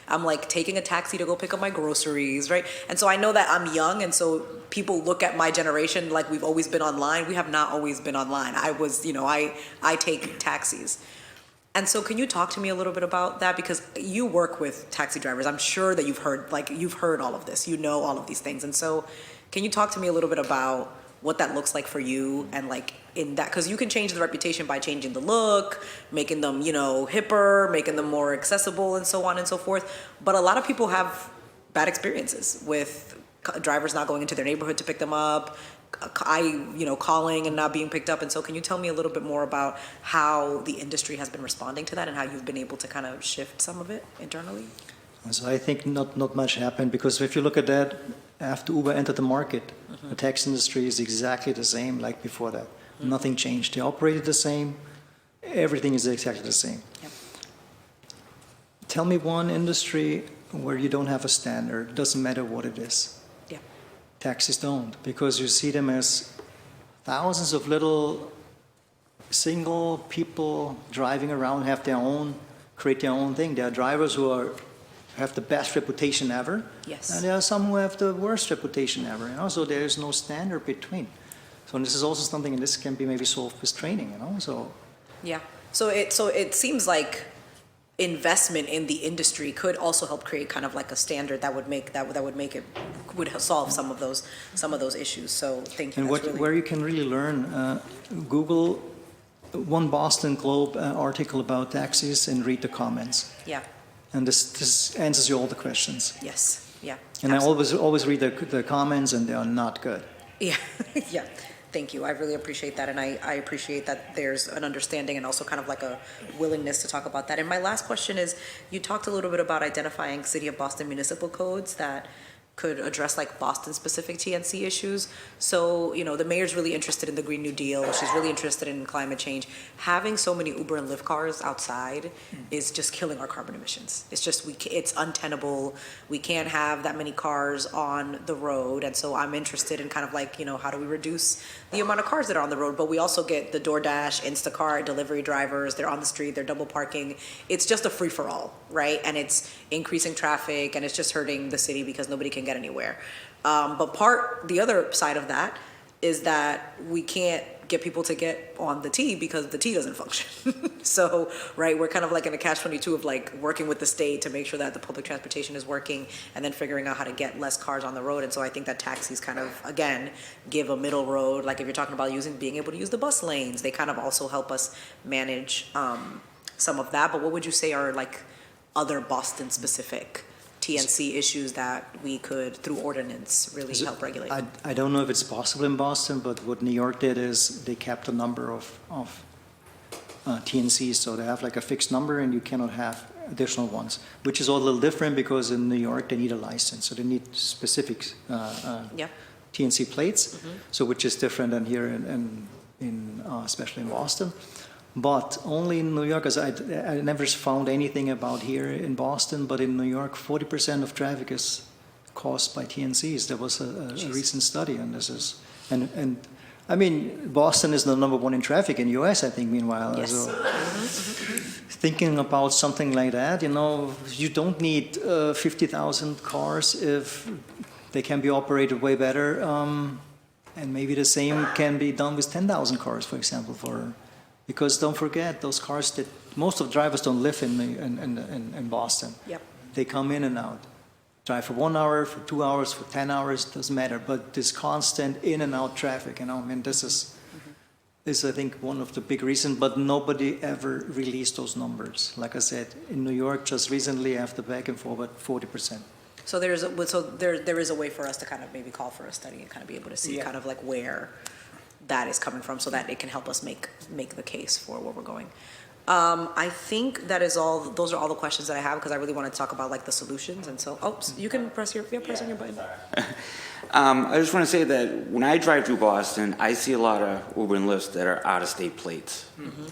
I'm like taking a taxi to go pick up my groceries, right? And so I know that I'm young, and so people look at my generation like we've always been online. We have not always been online. I take taxis. And so can you talk to me a little bit about that? Because you work with taxi drivers. I'm sure that you've heard all of this. You know all of these things. And so can you talk to me a little bit about what that looks like for you and like in that, because you can change the reputation by changing the look, making them, hipper, making them more accessible and so on and so forth. But a lot of people have bad experiences with drivers not going into their neighborhood to pick them up, calling and not being picked up. And so can you tell me a little bit more about how the industry has been responding to that and how you've been able to kind of shift some of it internally? So I think not much happened, because if you look at that, after Uber entered the market, the taxi industry is exactly the same like before that. Nothing changed. They operated the same. Everything is exactly the same. Yep. Tell me one industry where you don't have a standard. It doesn't matter what it is. Yeah. Taxis don't, because you see them as thousands of little single people driving around, create their own thing. There are drivers who have the best reputation ever. Yes. And there are some who have the worst reputation ever, so there is no standard between. So this is also something, and this can be maybe solved with training, so. Yeah. So it seems like investment in the industry could also help create kind of like a standard that would make it would solve some of those issues. So thank you. And That's really- where you can really learn, Google one Boston Globe article about taxis and read the comments. Yeah. And this answers you all the questions. Yes. Yeah. And absolutely. I always read the comments, and they are not good. Yeah, yeah. Thank you. I really appreciate that, and I appreciate that there's an understanding and also kind of like a willingness to talk about that. And my last question is, you talked a little bit about identifying City of Boston municipal codes that could address like Boston-specific TNC issues. So, you know, the mayor's really interested in the Green New Deal. She's really interested in climate change. Having so many Uber and Lyft cars outside is just killing our carbon emissions. It's just, it's untenable. We can't have that many cars on the road. And so I'm interested in kind of like, you know, how do we reduce the amount of cars that are on the road? But we also get the DoorDash, Instacart, delivery drivers. They're on the street, they're double parking. It's just a free-for-all, right? And it's increasing traffic, and it's just hurting the city because nobody can get anywhere. But the other side of that is that we can't get people to get on the T because the T doesn't function. So, right, we're kind of like in a catch-22 of like working with the state to make sure that the public transportation is working and then figuring out how to get less cars on the road. And so I think that taxis kind of, again, give a middle road. Like if you're talking about being able to use the bus lanes, they kind of also help us manage some of that. But what would you say are like other Boston-specific TNC issues that we could, through ordinance, really help regulate? I don't know if it's possible in Boston, but what New York did is they kept a number of TNCs, so they have like a fixed number and you cannot have additional ones, which is a little different because in New York they need a license, so they need specific TNC plates, so which is different than here in especially in Boston. But only in New York, because I never found anything about here in Boston, but in New York, 40% of traffic is caused by TNCs. There was a recent study on this. And I mean, Boston is the #1 in traffic in the US, I think, meanwhile. Yes. So, thinking about something like that, you know, you don't need 50,000 cars if they can be operated way better. And maybe the same can be done with 10,000 cars, for example, because don't forget, those cars that most of the drivers don't live in Boston. Yep. They come in and out. Drive for 1 hour, for 2 hours, for 10 hours, doesn't matter. But this constant in and out traffic, you know, I mean, this is I think one of the big reasons, but nobody ever released those numbers. Like I said, in New York, just recently after back and forward, 40%. So there is a way for us to kind of maybe call for a study and kind of be able to see kind of like where that is coming from, so that it can help us make the case for where we're going. I think that is all. Those are all the questions that I have, because I really want to talk about like the solutions. And so, you can press on your button. I just want to say that when I drive through Boston, I see a lot of Uber and Lyfts that are out-of-state plates,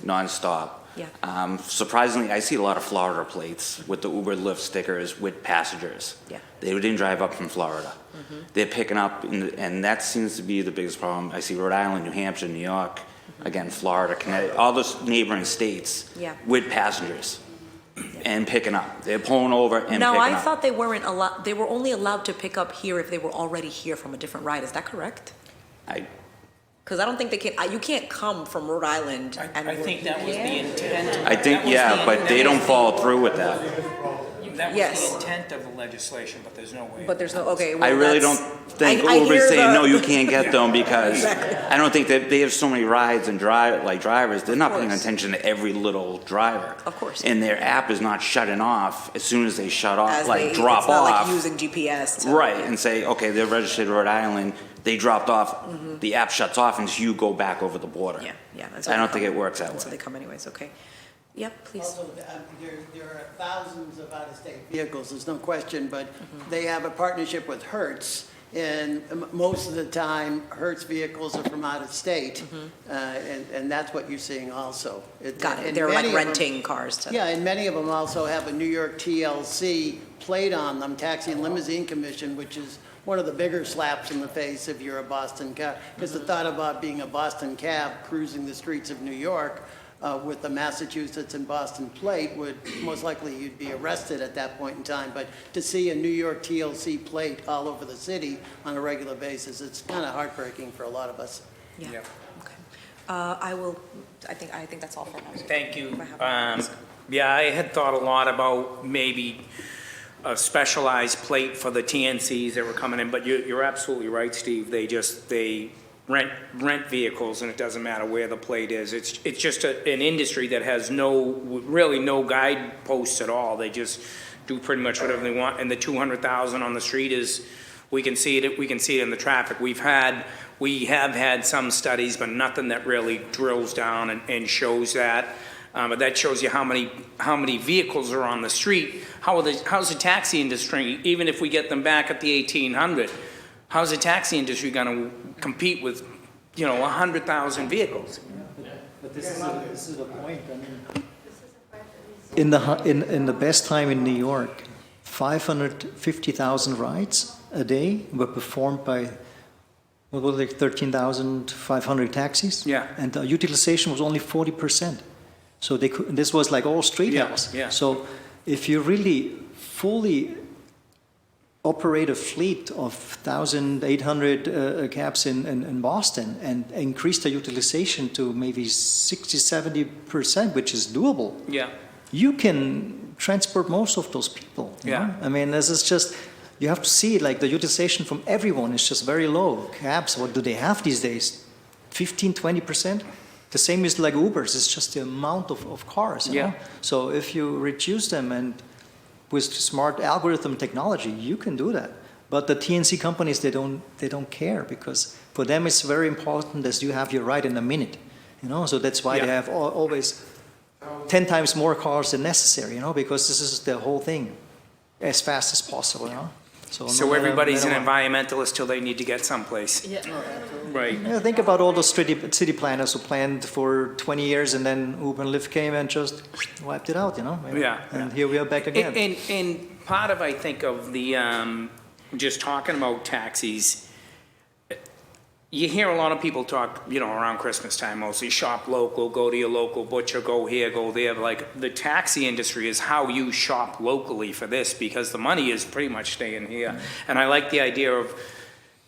nonstop. Yeah. Surprisingly, I see a lot of Florida plates with the Uber Lyft stickers with passengers. Yeah. They didn't drive up from Florida. They're picking up, and that seems to be the biggest problem. I see Rhode Island, New Hampshire, New York, again, Florida, Connecticut, all those neighboring states with passengers and picking up. They're pulling over and picking up. No, I thought they weren't allowed. They were only allowed to pick up here if they were already here from a different ride. Is that correct? Because I don't think they can. You can't come from Rhode Island. I think that was the intent. I think, but they don't follow through with that. That was Yes. the intent of the legislation, but there's no way. But there's no. Okay. Well, I really that's- don't think I Uber's hear saying, the- no, you can't get them, because Exactly. I don't think that they have so many rides and drivers. They're not paying course. attention to every little driver. Of course. And their app is not shutting off as soon as they shut off, As drop it's not off. like using GPS. Right, and say, okay, they're registered in Rhode Island, they dropped off, the app shuts off and you go back over the border. Yeah. I don't think it works that And so way. they come anyways. Okay. Yep. Please. Also, there are thousands of out-of-state vehicles, there's no question, but they have a partnership with Hertz, and most of the time, Hertz vehicles are from out of state, and that's what you're seeing also. Got it. And They're many like of them- renting cars to. Yeah, and many of them also have a New York TLC plate on them, Taxi and Limousine Commission, which is one of the bigger slaps in the face if you're a Boston cab. Because the thought about being a Boston cab cruising the streets of New York with the Massachusetts and Boston plate would, most likely you'd be arrested at that point in time. But to see a New York TLC plate all over the city on a regular basis, it's kind of heartbreaking for a lot of us. Yeah. Yep. Okay. I think that's all for now. Thank you. If I have one. Yeah, I had thought a lot about maybe a specialized plate for the TNCs that were coming in, but you're absolutely right, Steve. They rent vehicles, and it doesn't matter where the plate is. It's just an industry that has really no guideposts at all. They just do pretty much whatever they want, and the 200,000 on the street is, we can see it in the traffic. We have had some studies, but nothing that really drills down and shows that. But that shows you how many vehicles are on the street. How's the taxi industry, even if we get them back at the 1800, how's the taxi industry going to compete with, 100,000 vehicles? But this is the point. I mean, in the best time in New York, 550,000 rides a day were performed by, what was it, 13,500 taxis? Yeah. And the utilization was only 40%. So this was like all street Yeah, house. yeah. So if you really fully operate a fleet of 1,800 cabs in Boston and increase the utilization to maybe 60-70%, which is doable, Yeah. you can transport most of those people. you Yeah. know? I mean, this is just, you have to see it, like the utilization from everyone is just very low. Cabs, what do they have these days? 15-20%? The same is like Ubers, it's just the amount of cars. You Yeah. know? So if you reduce them and with smart algorithm technology, you can do that. But the TNC companies, they don't care, because for them it's very important that you have your ride in a minute. So that's why Yeah. they have always 10 times more cars than necessary, because this is the whole thing, as fast as possible. So So everybody's an environmentalist till they need to get someplace. Yeah. Right. Yeah, think about all those city planners who planned for 20 years, and then Uber and Lyft came and just wiped it out, Yeah. And here we are back again. And part of, I think, of the, just talking about taxis, you hear a lot of people talk, around Christmas time mostly, shop local, go to your local butcher, go here, go there. Like, the taxi industry is how you shop locally for this, because the money is pretty much staying here. And I like the idea of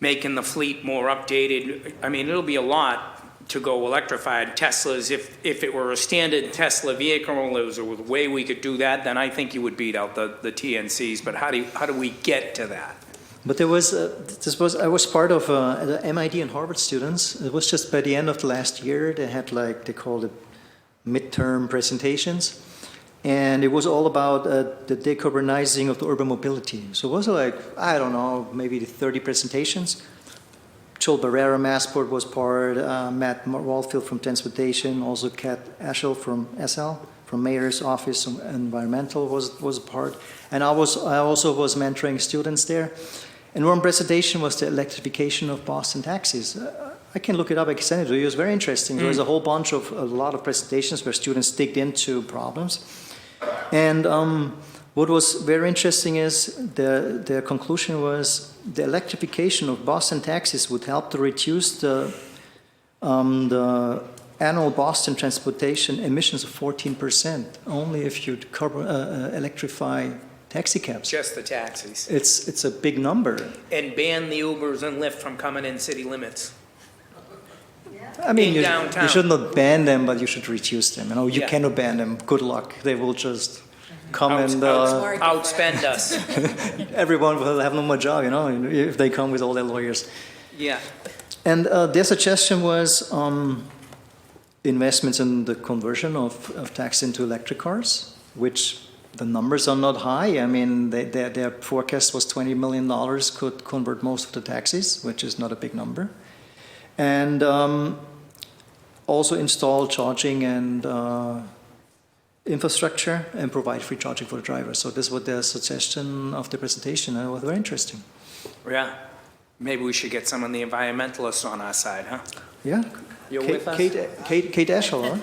making the fleet more updated. I mean, it'll be a lot to go electrified. Teslas, if it were a standard Tesla vehicle, there was a way we could do that, then I think you would beat out the TNCs. But how do we get to that? But I was part of the MIT and Harvard students. It was just by the end of the last year, they had they called it midterm presentations. And it was all about the decarbonizing of the urban mobility. So it was I don't know, maybe 30 presentations. Joel Barrera, Massport was part, Matt Waldfield from Transportation, also Kat Aschel from SL, from Mayor's Office of Environmental was a part. And I also was mentoring students there. And one presentation was the electrification of Boston taxis. I can look it up, I can send it to you. It was very interesting. There was a lot of presentations where students digged into problems. And what was very interesting is their conclusion was the electrification of Boston taxis would help to reduce the annual Boston transportation emissions of 14%, only if you electrify taxi cabs. Just the taxis. It's a big number. And ban the Ubers and Lyft from coming in city limits. I mean, In downtown. you should not ban them, but you should reduce them. You Yeah. cannot ban them. Good luck. They will just come and Outspend us. everyone will have no more job, if they come with all their lawyers. Yeah. And their suggestion was investments in the conversion of taxi into electric cars, which the numbers are not high. I mean, their forecast was $20 million could convert most of the taxis, which is not a big number. And also install charging and infrastructure and provide free charging for the drivers. So this was their suggestion of the presentation, and it was very interesting. Yeah. Maybe we should get some of the environmentalists on our side, huh? Yeah. You're Kate, with us? Kate Aschel, huh?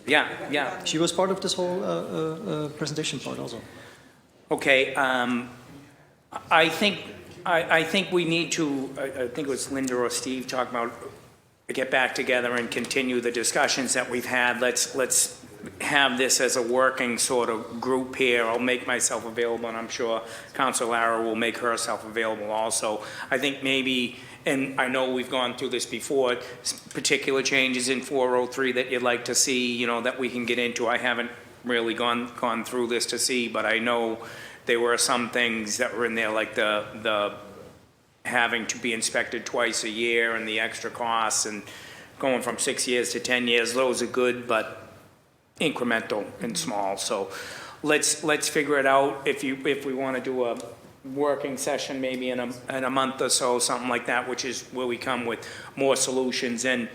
Yeah. She was part of this whole presentation part also. Okay, I think we need to, I think it was Linda or Steve talking about, get back together and continue the discussions that we've had. Let's have this as a working sort of group here. I'll make myself available, and I'm sure Council Lara will make herself available also. I think maybe, and I know we've gone through this before, particular changes in 403 that you'd like to see, you know, that we can get into. I haven't really gone through this to see, but I know there were some things that were in there, like the having to be inspected twice a year and the extra costs, and going from 6 years to 10 years. Those are good, but incremental and small. So let's figure it out. If we want to do a working session maybe in a month or so, something like that, which is where we come with more solutions. And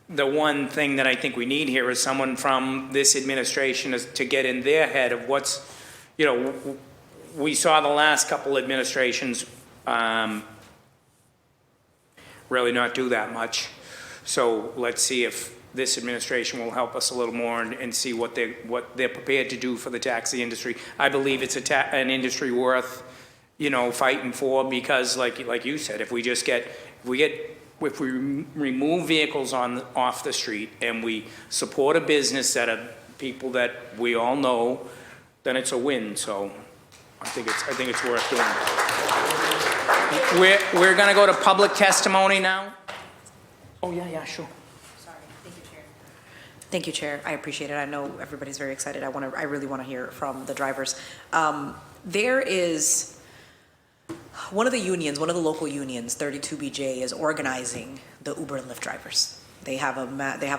the one thing that I think we need here is someone from this administration to get in their head of what's, you know, we saw the last couple administrations really not do that much. So let's see if this administration will help us a little more and see what they're prepared to do for the taxi industry. I believe it's an industry worth, you know, fighting for, because like you said, if we remove vehicles off the street and we support a business that are people that we all know, then it's a win. So I think it's worth doing. We're gonna go to public testimony now. Oh, yeah, sure. Sorry. Thank you, Chair. Thank you, Chair. I appreciate it. I know everybody's very excited. I really want to hear from the drivers. There is one of the unions, one of the local unions, 32BJ, is organizing the Uber and Lyft drivers. They have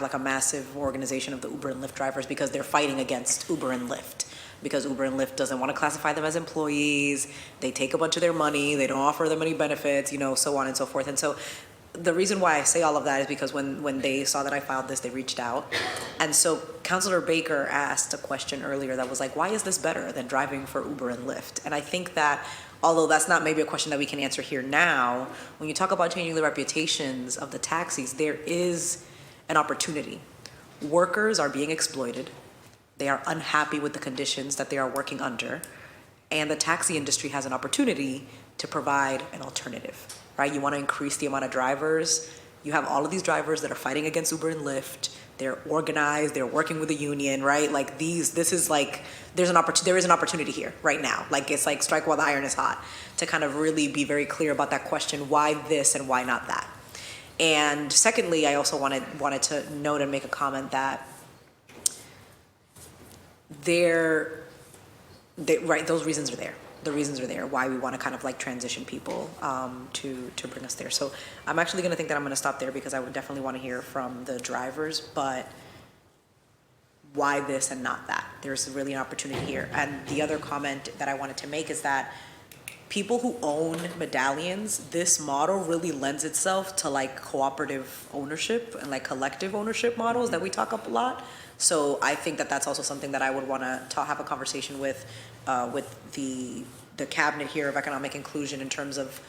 like a massive organization of the Uber and Lyft drivers because they're fighting against Uber and Lyft. Because Uber and Lyft doesn't want to classify them as employees. They take a bunch of their money. They don't offer them any benefits, you know, so on and so forth. And so the reason why I say all of that is because when they saw that I filed this, they reached out. And so Councilor Baker asked a question earlier that was like, why is this better than driving for Uber and Lyft? And I think that, although that's not maybe a question that we can answer here now, when you talk about changing the reputations of the taxis, there is an opportunity. Workers are being exploited. They are unhappy with the conditions that they are working under. And the taxi industry has an opportunity to provide an alternative, right? You want to increase the amount of drivers. You have all of these drivers that are fighting against Uber and Lyft. They're organized, they're working with a union, right? Like this is like, there is an opportunity here right now. Like it's like strike while the iron is hot, to kind of really be very clear about that question, why this and why not that? And secondly, I also wanted to note and make a comment that right, those reasons are there. The reasons are there why we want to kind of like transition people to bring us there. So I'm actually going to think that I'm going to stop there because I would definitely want to hear from the drivers, but why this and not that? There's really an opportunity here. And the other comment that I wanted to make is that people who own medallions, this model really lends itself to like cooperative ownership and like collective ownership models that we talk up a lot. So I think that that's also something that I would want to have a conversation with the cabinet here of economic inclusion, in terms of,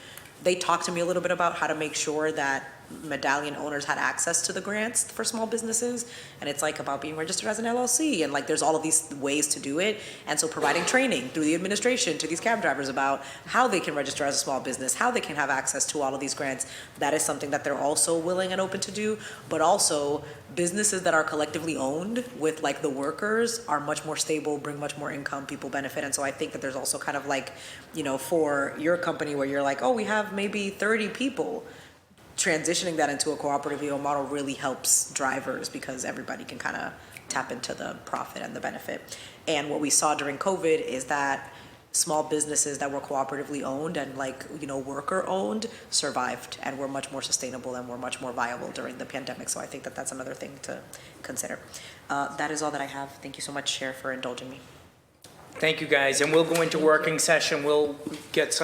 they talked to me a little bit about how to make sure that medallion owners had access to the grants for small businesses, and it's like about being registered as an LLC, and like there's all of these ways to do it. And so providing training through the administration to these cab drivers about how they can register as a small business, how they can have access to all of these grants, that is something that they're also willing and open to do. But also businesses that are collectively owned with like the workers are much more stable, bring much more income, people benefit. And so I think that there's also kind of like, you know, for your company where you're like, oh, we have maybe 30 people, transitioning that into a cooperative model really helps drivers because everybody can kind of tap into the profit and the benefit. And what we saw during COVID is that small businesses that were cooperatively owned and like, you know, worker owned survived and were much more sustainable and were much more viable during the pandemic. So I think that that's another thing to consider. That is all that I have. Thank you so much, Chair, for indulging me. Thank you, guys. And we'll go into working session. We'll get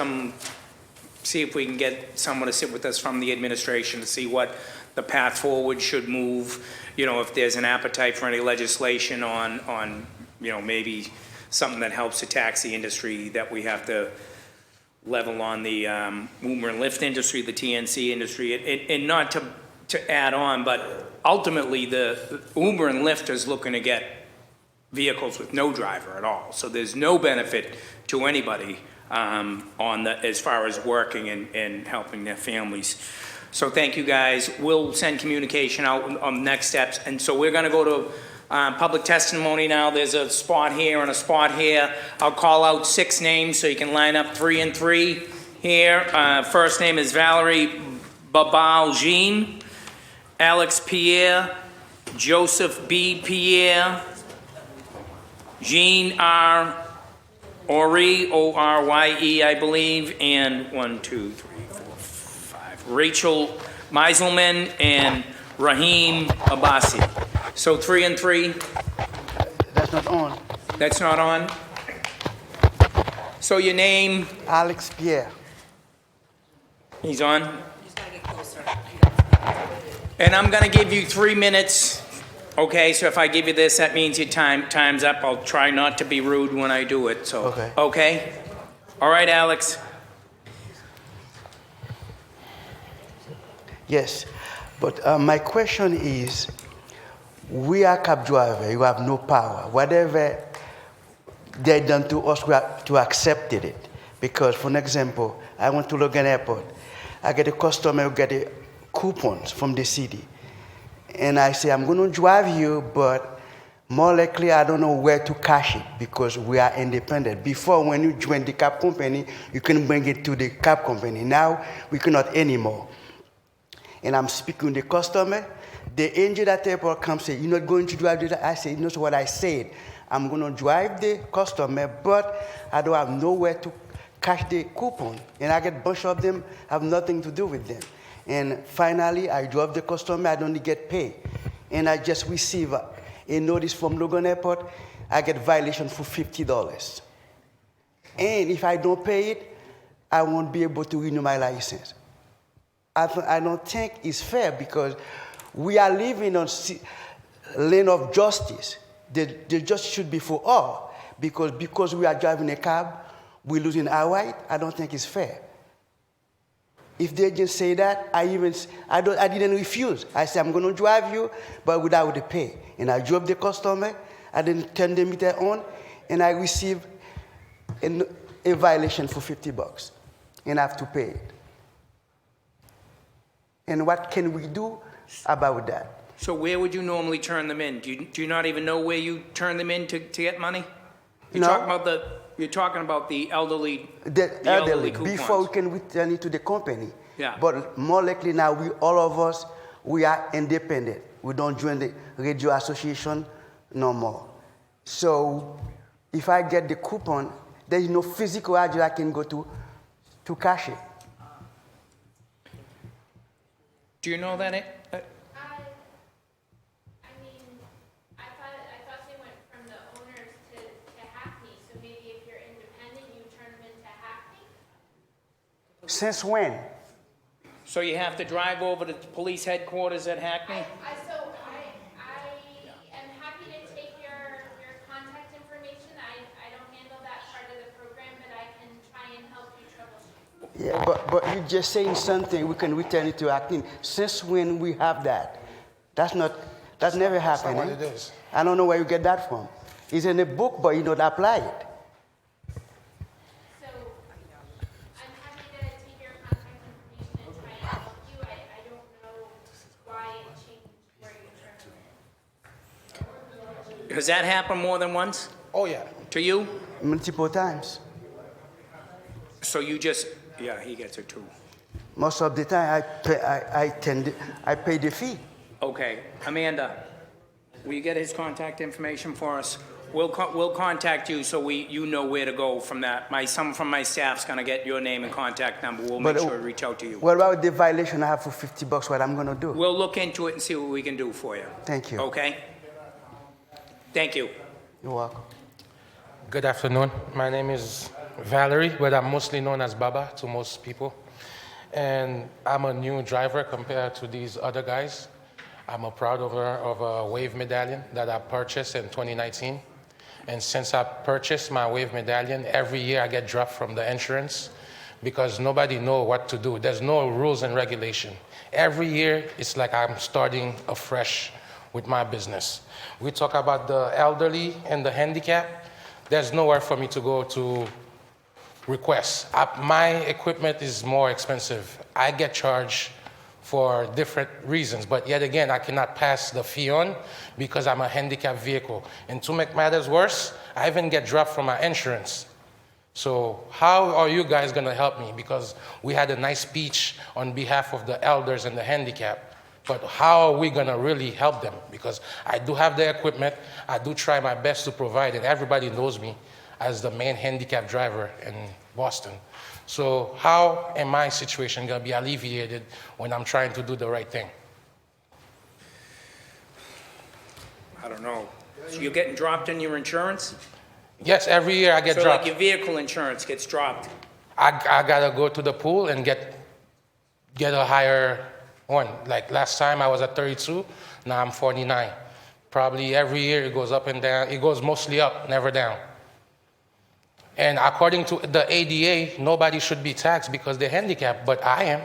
see if we can get someone to sit with us from the administration to see what the path forward should move. You know, if there's an appetite for any legislation on you know, maybe something that helps the taxi industry, that we have to level on the Uber and Lyft industry, the TNC industry, and not to add on, but ultimately the Uber and Lyft is looking to get vehicles with no driver at all. So there's no benefit to anybody as far as working and helping their families. So thank you, guys. We'll send communication out on next steps. And so we're going to go to Public testimony now, there's a spot here and a spot here. I'll call out 6 names so you can line up 3 and 3 here. First name is Valerie Babal Jean, Alex Pierre, Joseph B. Pierre, Jean R. Orye, O-R-Y-E, I believe, and 1, 2, 3, 4, 5. Rachel Meiselman and Raheem Abbasi. So 3 and 3? That's not on. That's not on? So your name, Alex Pierre. he's on? And I'm gonna give you 3 minutes. Okay, so if I give you this, that means your time's up. I'll try not to be rude when I do it, so. Okay. Okay? All right, Alex. Yes, but my question is, we are cab driver, you have no power. Whatever they done to us, we have to accept it. Because, for an example, I went to Logan Airport. I get a customer who get a coupons from the city. And I say, I'm going to drive you, but more likely I don't know where to cash it because we are independent. Before, when you join the cab company, you can bring it to the cab company. Now, we cannot anymore. And I'm speaking to the customer. The angel at the airport comes and say, you're not going to drive this? I say, you know what I said? I'm going to drive the customer, but I don't have nowhere to cash the coupon. And I get a bunch of them, have nothing to do with them. And finally, I drove the customer, I don't get paid. And I just receive a notice from Logan Airport, I get violation for $50. And if I don't pay it, I won't be able to renew my license. I don't think it's fair because we are living on lane of justice. The justice should be for all. Because we are driving a cab, we're losing our right. I don't think it's fair. If they just say that, I didn't refuse. I said, I'm going to drive you, but without the pay. And I drove the customer, I didn't turn the meter on, and I received a violation for $50. And I have to pay it. And what can we do about that? So where would you normally turn them in? Do you not even know where you turn them in to get money? You're No. You're talking about the elderly. The elderly, before we can return it to the company. Yeah. But more likely now, all of us, we are independent. We don't join the radio association no more. So if I get the coupon, there is no physical address I can go to cash it. Do you know that? I mean, I thought they went from the owners to Hackney, so maybe if you're independent, you turn them into Hackney? Since when? So you have to drive over to the police headquarters at Hackney? I am happy to take your contact information. I don't handle that part of the program, but I can try and help you troubleshoot. Yeah, but you're just saying something, we can return it to acting. Since when we have that? That's never happened. That's not what it is. I don't know where you get that from. It's in a book, but you don't apply it. So I'm happy to take your contact information and try and help you. I don't know why it changed where you turn them in. Has that happened more than once Oh, yeah. to you? Multiple times. So you just, yeah, he gets it too. Most of the time, I pay the fee. Okay, Amanda, will you get his contact information for us? We'll contact you so you know where to go from that. Someone from my staff's gonna get your name and contact number. We'll make sure to reach out to you. What about the violation I have for $50? What I'm gonna do? We'll look into it and see what we can do for you. Thank you. Okay? Thank you. You're welcome. Good afternoon. My name is Valerie, but I'm mostly known as Baba to most people. And I'm a new driver compared to these other guys. I'm a proud owner of a wave medallion that I purchased in 2019. And since I purchased my wave medallion, every year I get dropped from the insurance because nobody knows what to do. There's no rules and regulation. Every year, it's like I'm starting afresh with my business. We talk about the elderly and the handicapped. There's nowhere for me to go to request. My equipment is more expensive. I get charged for different reasons. But yet again, I cannot pass the fee on because I'm a handicapped vehicle. And to make matters worse, I even get dropped from my insurance. So how are you guys going to help me? Because we had a nice speech on behalf of the elders and the handicapped. But how are we going to really help them? Because I do have the equipment. I do try my best to provide it. Everybody knows me as the main handicapped driver in Boston. So how am my situation going to be alleviated when I'm trying to do the right thing? I don't know. So you're getting dropped in your insurance? Yes, every year I get So dropped. like your vehicle insurance gets dropped? I got to go to the pool and get a higher one. Like last time I was at 32, now I'm 49. Probably every year it goes up and down. It goes mostly up, never down. And according to the ADA, nobody should be taxed because they're handicapped, but I am.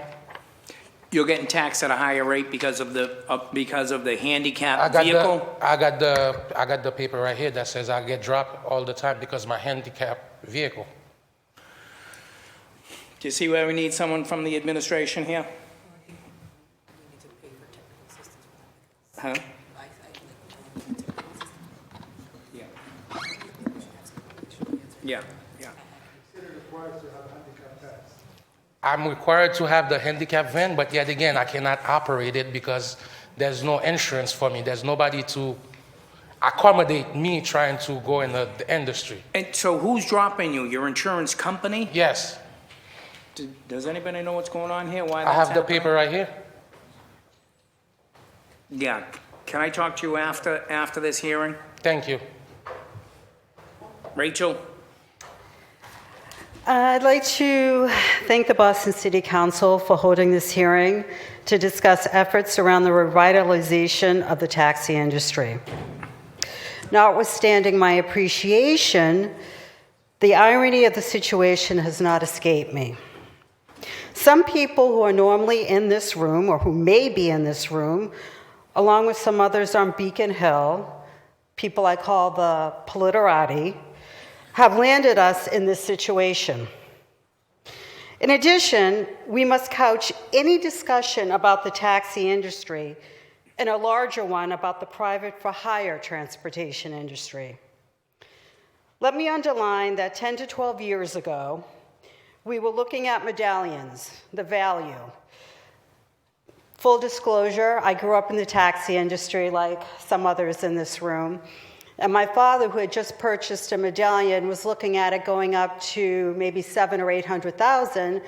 You're getting taxed at a higher rate because of the handicapped vehicle? I got the paper right here that says I get dropped all the time because my handicapped vehicle. Do you see where we need someone from the administration here? Huh? Yeah. Yeah, yeah. I'm required to have the handicap van, but yet again, I cannot operate it because there's no insurance for me. There's nobody to accommodate me trying to go in the industry. And so who's dropping you? Your insurance company? Yes, Does anybody know what's going on here? Why I that's have the happening? paper right here. Yeah. Can I talk to you after this hearing? Thank you. Rachel? I'd like to thank the Boston City Council for holding this hearing to discuss efforts around the revitalization of the taxi industry. Notwithstanding my appreciation, the irony of the situation has not escaped me. Some people who are normally in this room, or who may be in this room, along with some others on Beacon Hill, people I call the Politerati, have landed us in this situation. In addition, we must couch any discussion about the taxi industry in a larger one about the private for hire transportation industry. Let me underline that 10 to 12 years ago, we were looking at medallions, the value. Full disclosure, I grew up in the taxi industry like some others in this room. And my father, who had just purchased a medallion, was looking at it going up to maybe $700,000 or $800,000,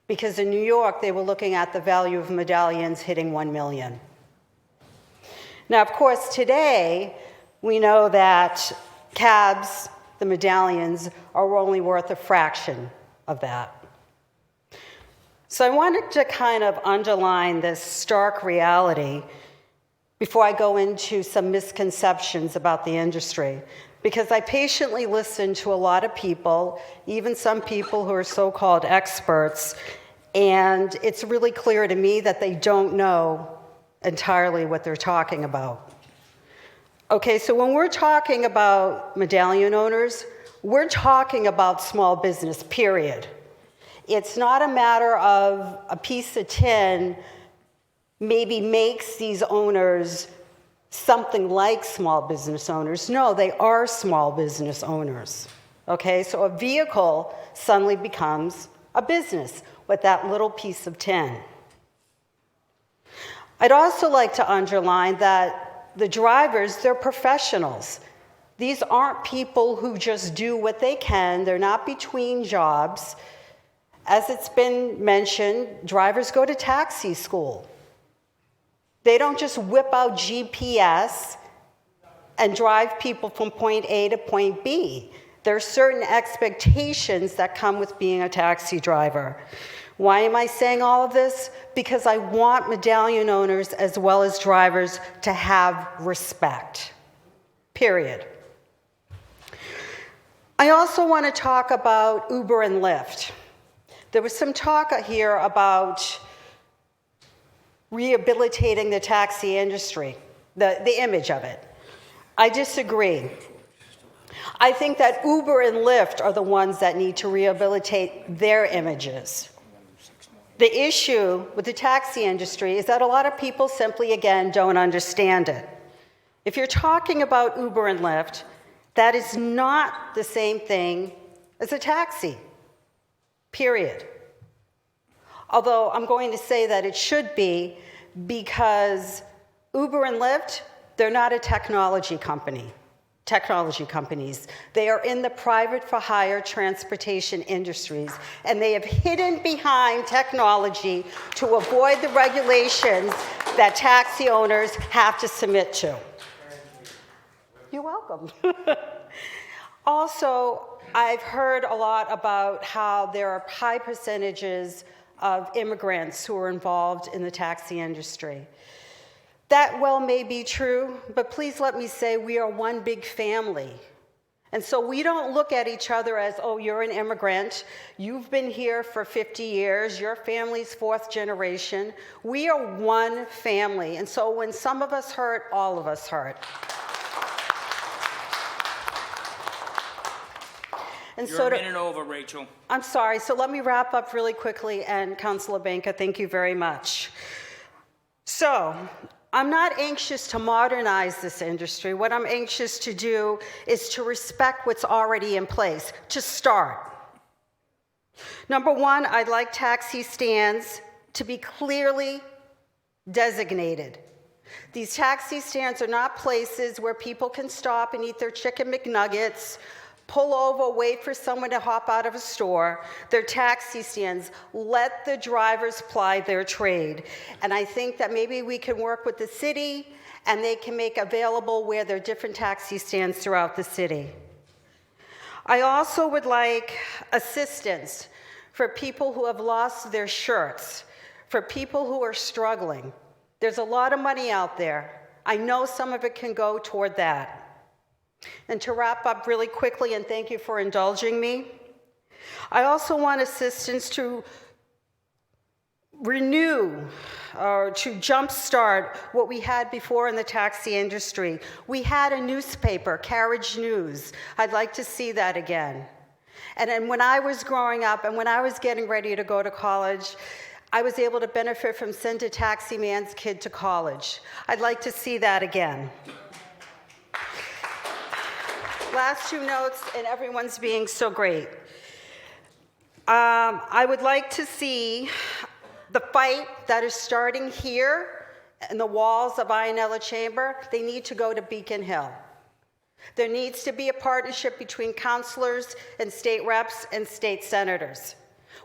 because in New York, they were looking at the value of medallions hitting $1 million. Now, of course, today, we know that cabs, the medallions, are only worth a fraction of that. So I wanted to kind of underline this stark reality before I go into some misconceptions about the industry, because I patiently listened to a lot of people, even some people who are so-called experts, and it's really clear to me that they don't know entirely what they're talking about. Okay, so when we're talking about medallion owners, we're talking about small business, period. It's not a matter of a piece of tin maybe makes these owners something like small business owners. No, they are small business owners. Okay, so a vehicle suddenly becomes a business with that little piece of tin. I'd also like to underline that the drivers, they're professionals. These aren't people who just do what they can. They're not between jobs. As it's been mentioned, drivers go to taxi school. They don't just whip out GPS and drive people from point A to point B. There are certain expectations that come with being a taxi driver. Why am I saying all of this? Because I want medallion owners as well as drivers to have respect, period. I also want to talk about Uber and Lyft. There was some talk here about rehabilitating the taxi industry, the image of it. I disagree. I think that Uber and Lyft are the ones that need to rehabilitate their images. The issue with the taxi industry is that a lot of people simply, again, don't understand it. If you're talking about Uber and Lyft, that is not the same thing as a taxi, period. Although I'm going to say that it should be, because Uber and Lyft, they're not a technology companies. They are in the private for hire transportation industries, and they have hidden behind technology to avoid the regulations that taxi owners have to submit to. You're welcome. Also, I've heard a lot about how there are high percentages of immigrants who are involved in the taxi industry. That well may be true, but please let me say we are one big family. And so we don't look at each other as, oh, you're an immigrant, you've been here for 50 years, your family's 4th generation. We are one family, and so when some of us hurt, all of us hurt. And You're so a minute over, Rachel. I'm sorry, so let me wrap up really quickly, and Councilor Benka, thank you very much. So, I'm not anxious to modernize this industry. What I'm anxious to do is to respect what's already in place, to start. Number one, I'd like taxi stands to be clearly designated. These taxi stands are not places where people can stop and eat their chicken McNuggets, pull over, wait for someone to hop out of a store. They're taxi stands. Let the drivers ply their trade. And I think that maybe we can work with the city and they can make available where there are different taxi stands throughout the city. I also would like assistance for people who have lost their shirts, for people who are struggling. There's a lot of money out there. I know some of it can go toward that. And to wrap up really quickly, and thank you for indulging me, I also want assistance to renew or to jumpstart what we had before in the taxi industry. We had a newspaper, Carriage News. I'd like to see that again. And then when I was growing up and when I was getting ready to go to college, I was able to benefit from Send a Taxi Man's Kid to College. I'd like to see that again. Last 2 notes, and everyone's being so great. I would like to see the fight that is starting here in the walls of Ionella Chamber. They need to go to Beacon Hill. There needs to be a partnership between councilors and state reps and state senators.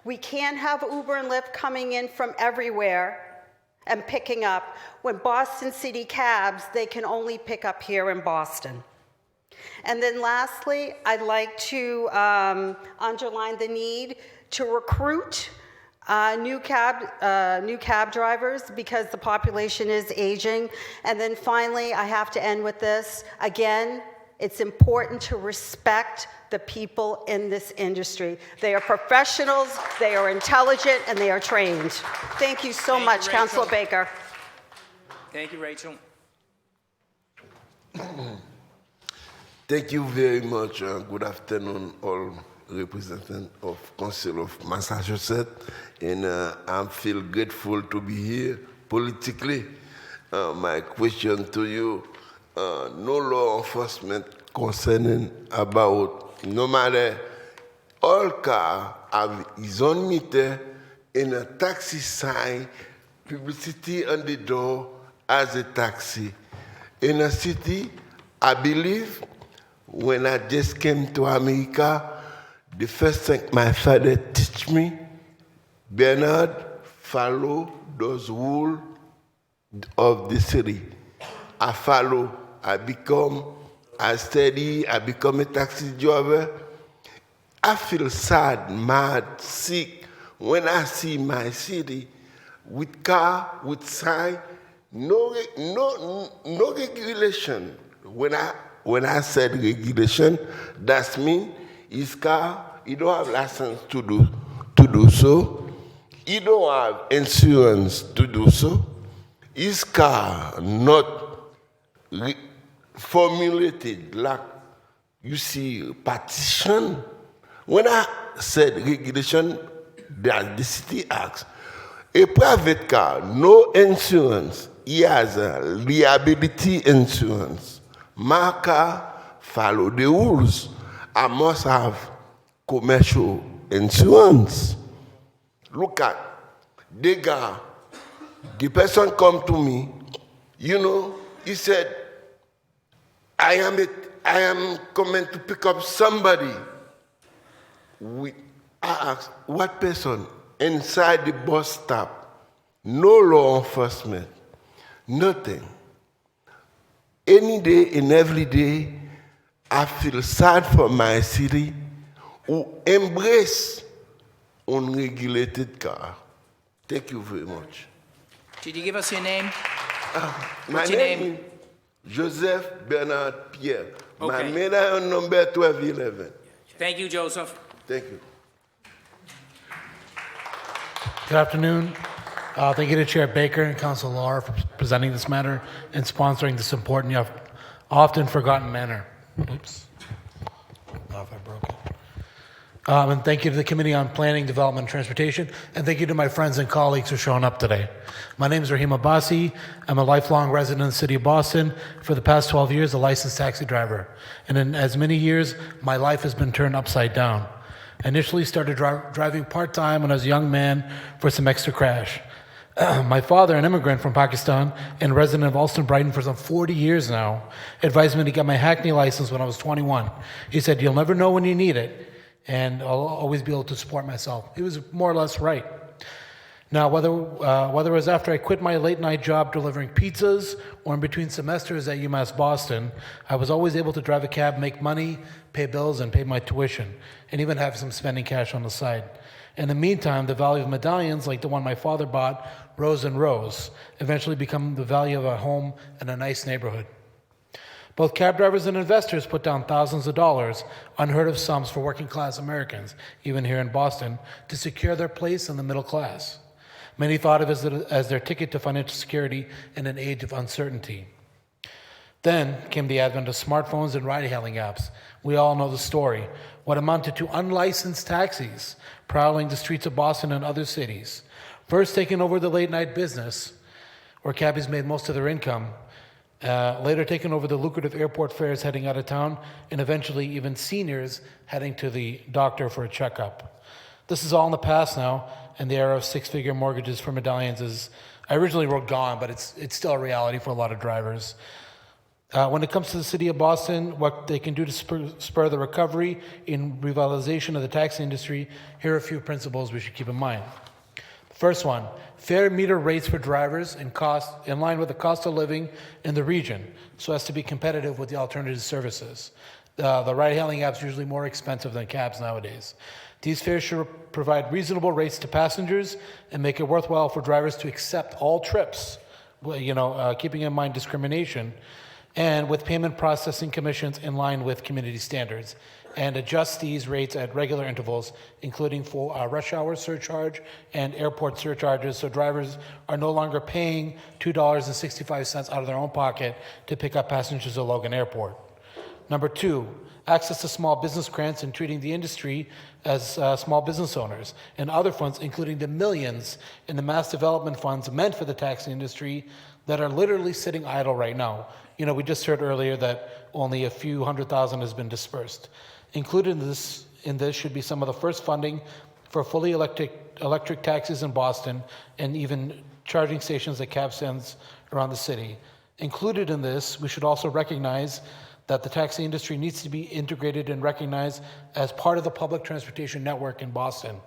We can't have Uber and Lyft coming in from everywhere and picking up. When Boston City cabs, they can only pick up here in Boston. And then lastly, I'd like to underline the need to recruit new cab drivers because the population is aging. And then finally, I have to end with this. Again, it's important to respect the people in this industry. They are professionals, they are intelligent, and they are trained. Thank you so much, Councilor Baker. Thank you, Rachel. Thank you very much. Good afternoon, all representatives of Council of Massachusetts. And I feel grateful to be here politically. My question to you, no law enforcement concerning about no matter all car have his own meter and a taxi sign, publicity on the door as a taxi. In a city, I believe, when I just came to America, the first thing my father taught me, Bernard, follow those rules of the city. I follow, I study, I become a taxi driver. I feel sad, mad, sick when I see my city with car, with sign, no regulation. When I said regulation, that means his car, he don't have license to do so. He don't have insurance to do so. His car not formulated like you see partition. When I said regulation, the city asks, A private car, no insurance. He has a liability insurance. My car follow the rules. I must have commercial insurance. Look at the guy. The person come to me, he said, I am coming to pick up somebody. I asked, what person? Inside the bus stop. No law enforcement. Nothing. Any day and every day, I feel sad for my city who embrace unregulated car. Thank you very much. Did you give us your name? My What's your name? is Joseph Bernard Pierre. My Okay. medallion number 1211. Thank you, Joseph. Thank you. Good afternoon. Thank you to Chair Baker and Council Laura for presenting this matter and sponsoring this important yet often forgotten matter. Oops. I don't know if I broke it. And thank you to the Committee on Planning, Development, and Transportation, and thank you to my friends and colleagues who are showing up today. My name is Rahim Abbasi. I'm a lifelong resident of the city of Boston. For the past 12 years, a licensed taxi driver. And in as many years, my life has been turned upside down. I initially started driving part-time when I was a young man for some extra cash. My father, an immigrant from Pakistan and resident of Alston Brighton for some 40 years now, advised me to get my Hackney license when I was 21. He said, "You'll never know when you need it, and I'll always be able to support myself." He was more or less right. Now, whether it was after I quit my late-night job delivering pizzas or in between semesters at UMass Boston, I was always able to drive a cab, make money, pay bills, and pay my tuition, and even have some spending cash on the side. In the meantime, the value of medallions, like the one my father bought, rose and rose, eventually become the value of a home in a nice neighborhood. Both cab drivers and investors put down thousands of dollars, unheard of sums for working class Americans, even here in Boston, to secure their place in the middle class. Many thought of it as their ticket to financial security in an age of uncertainty. Then came the advent of smartphones and ride-hailing apps. We all know the story. What amounted to unlicensed taxis prowling the streets of Boston and other cities. First taking over the late-night business, where cabbies made most of their income. Later taking over the lucrative airport fares heading out of town, and eventually even seniors heading to the doctor for a checkup. This is all in the past now, and the era of six-figure mortgages for medallions is, I originally wrote gone, but it's still a reality for a lot of drivers. When it comes to the city of Boston, what they can do to spur the recovery in revitalization of the taxi industry, here are a few principles we should keep in mind. First one, fair meter rates for drivers in line with the cost of living in the region, so as to be competitive with the alternative services. The ride-hailing apps are usually more expensive than cabs nowadays. These fares should provide reasonable rates to passengers and make it worthwhile for drivers to accept all trips, keeping in mind discrimination, and with payment processing commissions in line with community standards, and adjust these rates at regular intervals, including for rush hour surcharge and airport surcharges, so drivers are no longer paying $2.65 out of their own pocket to pick up passengers at Logan Airport. Number two, access to small business grants and treating the industry as small business owners, and other funds, including the millions in the mass development funds meant for the taxi industry that are literally sitting idle right now. We just heard earlier that only a few $100,000 has been dispersed. Included in this should be some of the first funding for fully electric taxis in Boston, and even charging stations at cab stands around the city. Included in this, we should also recognize that the taxi industry needs to be integrated and recognized as part of the public transportation network in Boston.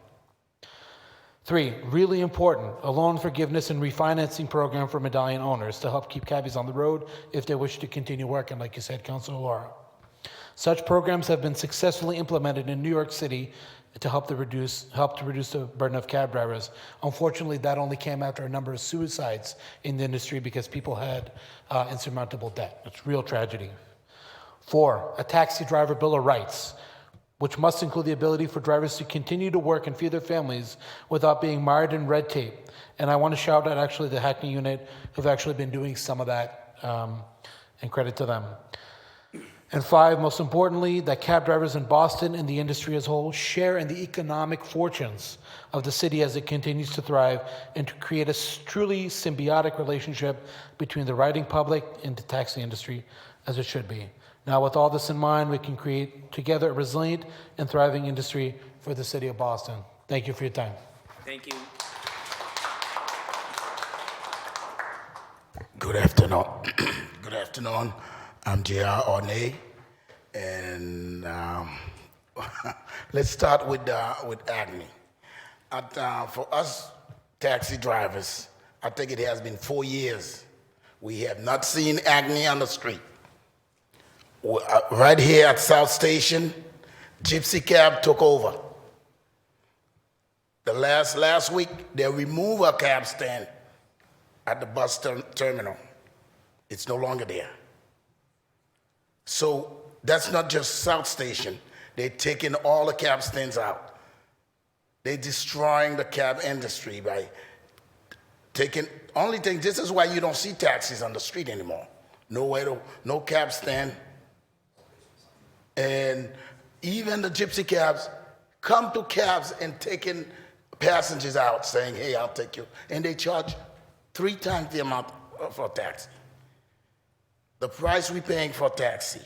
Three, really important, a loan forgiveness and refinancing program for medallion owners to help keep cabbies on the road if they wish to continue working, like you said, Councilor Laura. Such programs have been successfully implemented in New York City to help to reduce the burden of cab drivers. Unfortunately, that only came after a number of suicides in the industry because people had insurmountable debt. It's real tragedy. Four, a taxi driver bill of rights, which must include the ability for drivers to continue to work and feed their families without being mired in red tape. And I want to shout out actually the Hackney unit who've actually been doing some of that, and credit to them. And 5, most importantly, that cab drivers in Boston and the industry as a whole share in the economic fortunes of the city as it continues to thrive and to create a truly symbiotic relationship between the riding public and the taxi industry, as it should be. Now, with all this in mind, we can create together a resilient and thriving industry for the city of Boston. Thank you for your time. Thank you. Good afternoon. Good afternoon. I'm J.R. Ornay, and let's start with Agni. For us taxi drivers, I think it has been 4 years. We have not seen Agni on the street. Right here at South Station, Gypsy Cab took over. The last week, they removed a cab stand at the bus terminal. It's no longer there. So that's not just South Station. They're taking all the cab stands out. They're destroying the cab industry by taking, only thing, this is why you don't see taxis on the street anymore. No cab stand. And even the gypsy cabs come to cabs and taking passengers out saying, hey, I'll take you. And they charge 3 times the amount for taxi. The price we're paying for taxi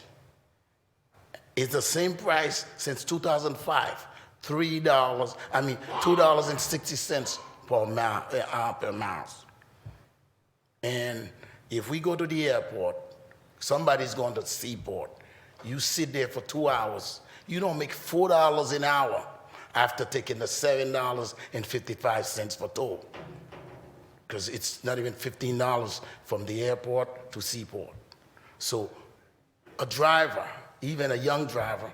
is the same price since 2005, $2.60 per mile. And if we go to the airport, somebody's going to Seaport, you sit there for 2 hours, you don't make $4 an hour after taking the $7.55 for toll. Because it's not even $15 from the airport to Seaport. So a driver, even a young driver,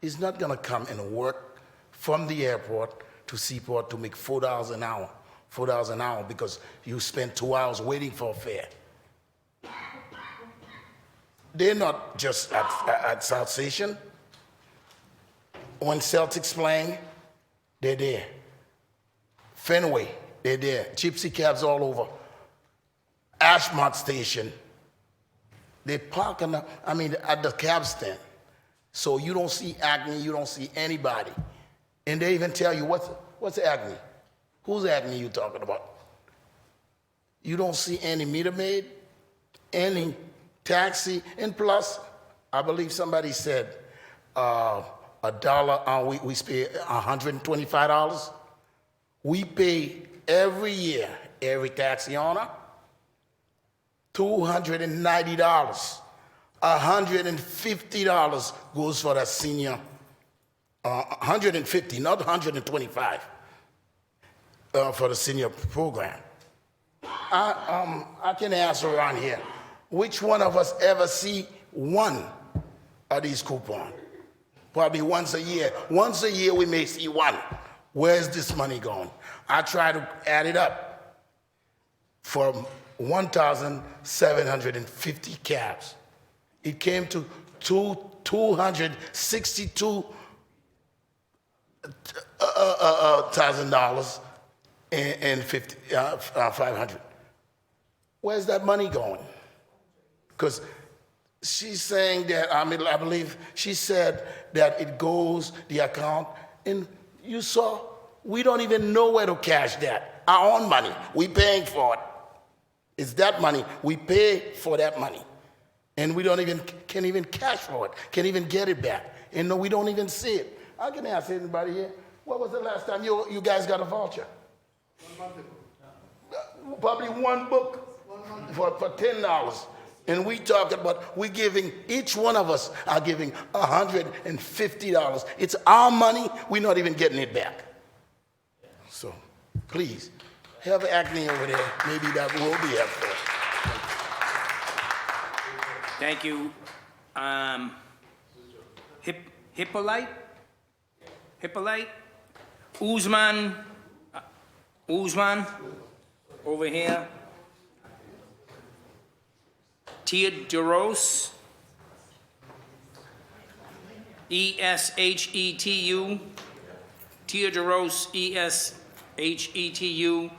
is not gonna come and work from the airport to Seaport to make $4 an hour, because you spend 2 hours waiting for a fare. They're not just at South Station. When Celtics playing, they're there. Fenway, they're there. Gypsy cabs all over. Ashmont Station, they park at the cab stand. So you don't see Agni, you don't see anybody. And they even tell you, what's Agni? Who's Agni you talking about? You don't see any meter maid, any taxi, and plus, I believe somebody said $1, we pay $125. We pay every year, every taxi owner, $290. $150 goes for that senior, 150, not 125, for the senior program. I can ask around here, which one of us ever see one of these coupons? Probably once a year. Once a year we may see one. Where's this money going? I try to add it up from 1,750 cabs. It came to $262,000 and 500. Where's that money going? Because she's saying that, I believe she said that it goes, the account, and you saw, we don't even know where to cash that. Our own money, we paying for it. It's that money, we pay for that money. And we can't even cash for it, can't even get it back. And no, we don't even see it. I can ask anybody here, what was the last time you guys got a voucher? 1 month ago. Probably one book for $10. And we talk about, we're giving, each one of us are giving $150. It's our money, we're not even getting it back. So, please, have Agni over there, maybe that will be helpful. Thank you. Hippolyte? Uzman, over here. Teodoros, E-S-H-E-T-U, Teodoros, E-S-H-E-T-U,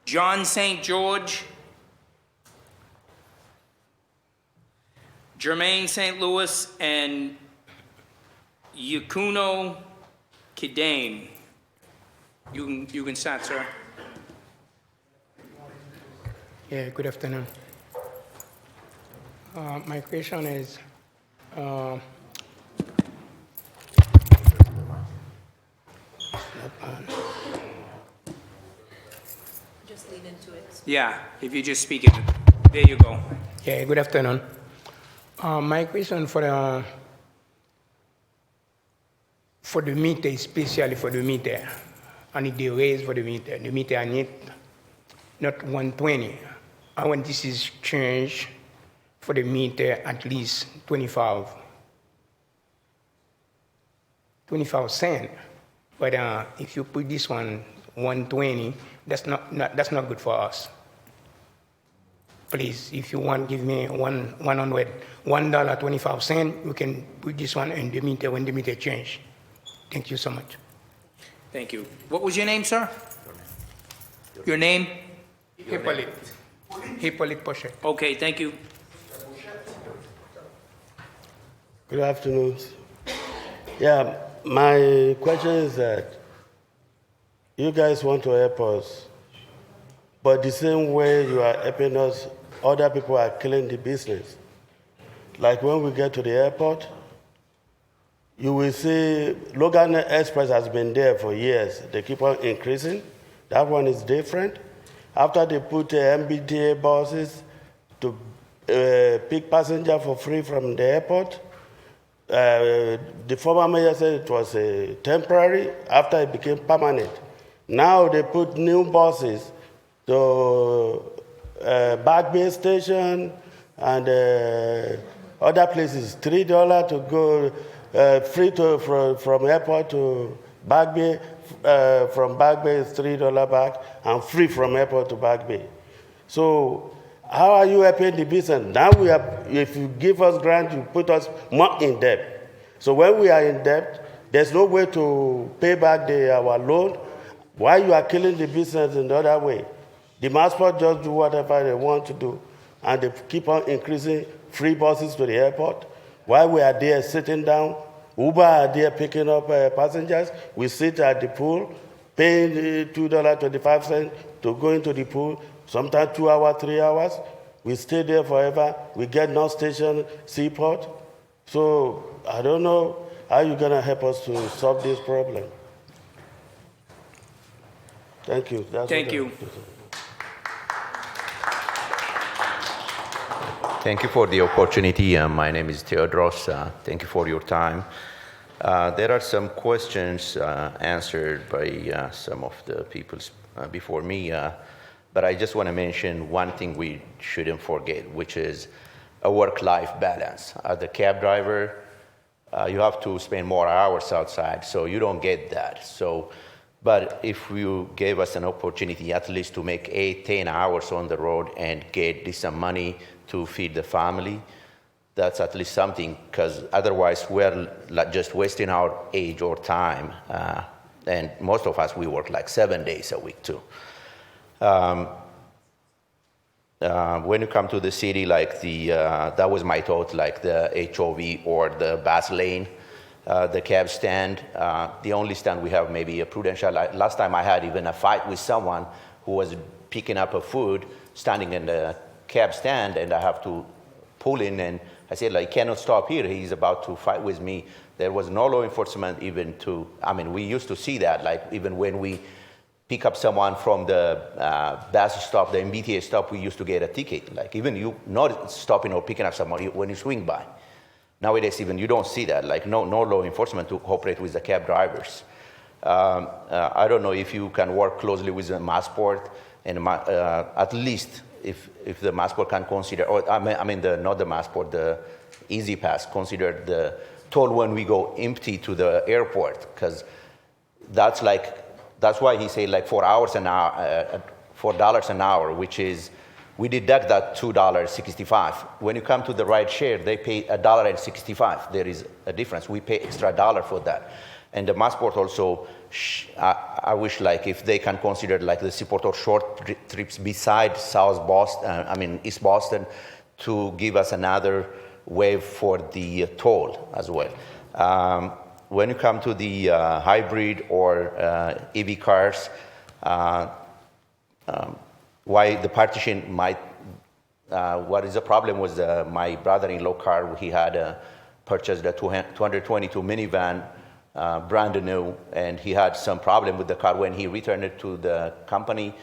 John St. George, Jermaine St. Louis and Yakuno Kidane. You can start, sir. Yeah, good afternoon. My question is, Just lean into it. Yeah, if you just speak it. There you go. yeah, good afternoon. My question for the meter, especially for the meter, I need the raise for the meter. The meter I need not 120. I want this is changed for the meter at least 25 cents. But if you put this one 120, that's not good for us. Please, if you want, give me $1.25. We can put this one in the meter when the meter change. Thank you so much. Thank you. What was your name, sir? Your name? Hippolyte Pochet. Okay, thank you. Good afternoon. Yeah, my question is that you guys want to help us, but the same way you are helping us, other people are killing the business. Like when we get to the airport, you will see Logan Express has been there for years. They keep on increasing. That one is different. After they put MBTA buses to pick passengers for free from the airport, the former mayor said it was temporary after it became permanent. Now they put new buses to Back Bay Station and other places, $3 to go, free from airport to Back Bay, from Back Bay is $3 back, and free from airport to Back Bay. So how are you helping the business? Now if you give us grant, you put us more in debt. So when we are in debt, there's no way to pay back our loan. Why you are killing the business in the other way? The Massport just do whatever they want to do, and they keep on increasing free buses to the airport. While we are there sitting down, Uber are there picking up passengers. We sit at the pool, paying $2.25 to go into the pool, sometimes 2 hours, 3 hours. We stay there forever. We get no station seaport. So I don't know how you're going to help us to solve this problem. Thank you. Thank you. Thank you for the opportunity. My name is Theodros. Thank you for your time. There are some questions answered by some of the people before me, but I just want to mention one thing we shouldn't forget, which is a work-life balance. As a cab driver, you have to spend more hours outside, so you don't get that. But if you gave us an opportunity at least to make 8-10 hours on the road and get decent money to feed the family, that's at least something, because otherwise we're just wasting our age or time. And most of us, we work like 7 days a week too. When you come to the city, like that was my thought, like the HOV or the bus lane, the cab stand, the only stand we have maybe a Prudential. Last time I had even a fight with someone who was picking up a food, standing in the cab stand, and I have to pull in, and I said, like, cannot stop here. He's about to fight with me. There was no law enforcement even to, we used to see that, like even when we pick up someone from the bus stop, the MBTA stop, we used to get a ticket. Like even you not stopping or picking up someone when you swing by. Nowadays, even you don't see that, like no law enforcement to cooperate with the cab drivers. I don't know if you can work closely with the Massport, and at least if the Massport can consider, or not the Massport, the Easy Pass, consider the toll when we go empty to the airport, because that's why he said like $4 an hour, which is, we deduct that $2.65. When you come to the ride share, they pay $1.65. There is a difference. We pay extra $1 for that. And the Massport also, I wish like if they can consider like the Seaport or short trips beside East Boston, to give us another waive for the toll as well. When you come to the hybrid or EV cars, why the partition might, what is the problem was my brother-in-law car, he had purchased a 222 minivan, brand new, and he had some problem with the car. When he returned it to the company,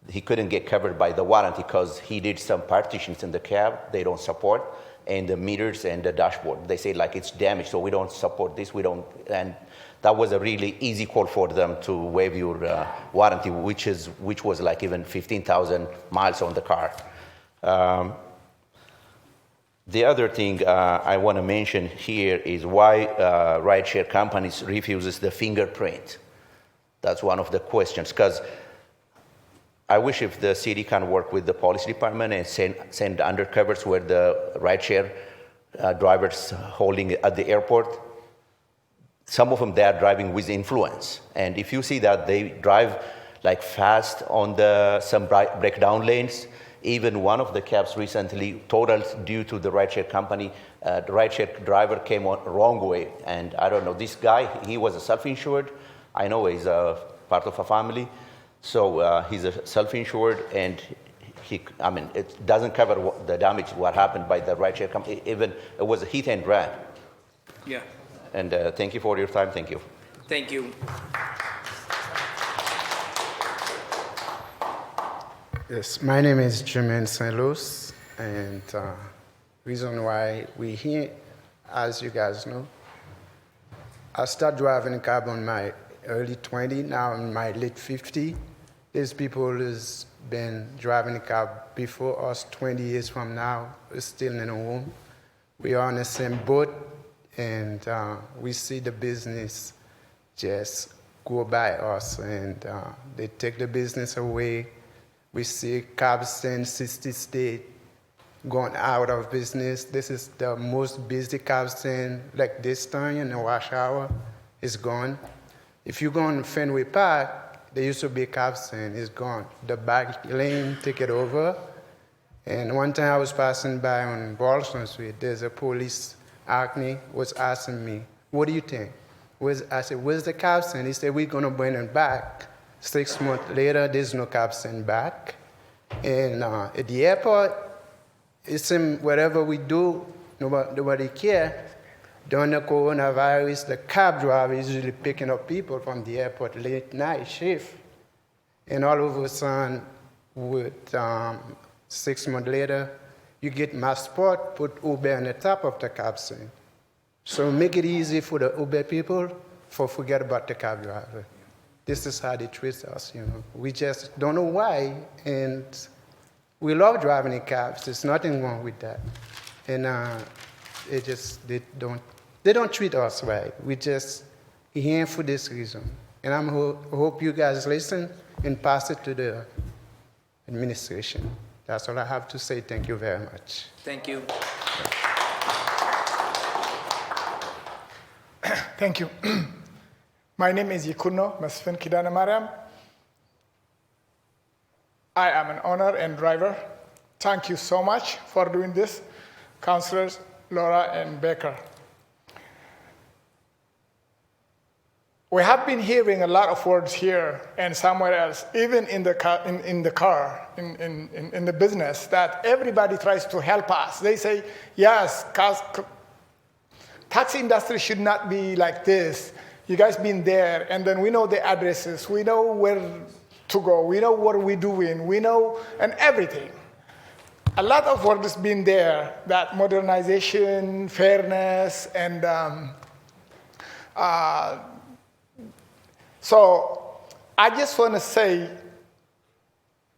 he couldn't get covered by the warranty because he did some partitions in the cab they don't support, and the meters and the dashboard. They say like it's damaged, so we don't support this, we don't, and that was a really easy call for them to waive your warranty, which was like even 15,000 miles on the car. The other thing I want to mention here is why rideshare companies refuses the fingerprint. That's one of the questions, because I wish if the city can work with the police department and send undercovers where the rideshare drivers holding at the airport. Some of them, they are driving with influence. And if you see that they drive like fast on some breakdown lanes, even one of the cabs recently totaled due to the rideshare company. The rideshare driver came on wrong way. And I don't know, this guy, he was a self-insured. I know he's a part of a family. So he's a self-insured, and it doesn't cover the damage, what happened by the rideshare company. Even it was a hit and run. Yeah. And thank you for your time. Thank you. Thank you. Yes, my name is Jermaine St. Louis, and reason why we're here, as you guys know, I started driving a cab on my early 20, now in my late 50. These people who's been driving a cab before us 20 years from now, we're still in a home. We are on the same boat, and we see the business just go by us, and they take the business away. We see cabs in 60 states going out of business. This is the most busy cab stand, like this time in the rush hour, is gone. If you go on Fenway Park, there used to be a cab stand, it's gone. The back lane take it over. And one time I was passing by on Boston Street, there's a police acne was asking me, what do you think? I said, where's the cab stand? He said, we're gonna bring it back. 6 months later, there's no cab stand back. And at the airport, it seems whatever we do, nobody care. During the coronavirus, the cab driver is usually picking up people from the airport late night shift. And all of a sudden, with 6 months later, you get Massport, put Uber on the top of the cab stand. So make it easy for the Uber people, forget about the cab driver. This is how they treat us, you know. We just don't know why, and we love driving in cabs. There's nothing wrong with that. And they don't treat us right. We just here for this reason. And I hope you guys listen and pass it to the administration. That's all I have to say. Thank you very much. Thank you. Thank you. My name is Yikuno Masfin Kidana Mariam. I am an owner and driver. Thank you so much for doing this, Councilors Laura and Baker. We have been hearing a lot of words here and somewhere else, even in the car, in the business, that everybody tries to help us. They say, yes, taxi industry should not be like this. You guys been there, and then we know the addresses, we know where to go, we know what we're doing, we know, and everything. A lot of work has been there, that modernization, fairness, and so I just want to say,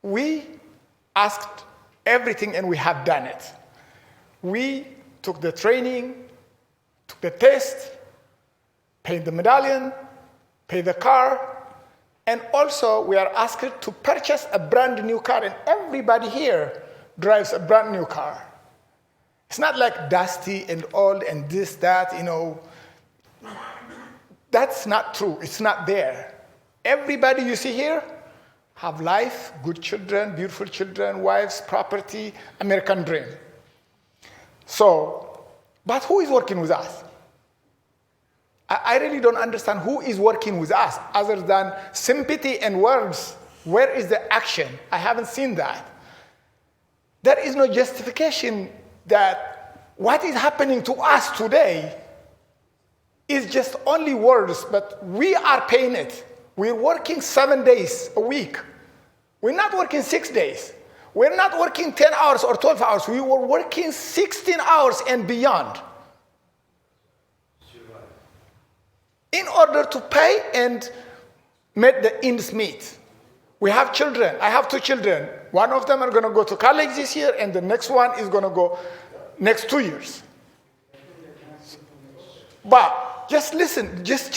we asked everything and we have done it. We took the training, took the test, paid the medallion, paid the car, and also we are asked to purchase a brand new car, and everybody here drives a brand new car. It's not like dusty and old and this, that, you know. That's not true. It's not there. Everybody you see here have life, good children, beautiful children, wives, property, American dream. So But who is working with us? I really don't understand who is working with us other than sympathy and words. Where is the action? I haven't seen that. There is no justification that what is happening to us today is just only words, but we are paying it. We're working 7 days a week. We're not working 6 days. We're not working 10 hours or 12 hours. We were working 16 hours and beyond in order to pay and make the ends meet. We have children. I have 2 children. One of them are going to go to college this year, and the next one is going to go next 2 years. But just listen, just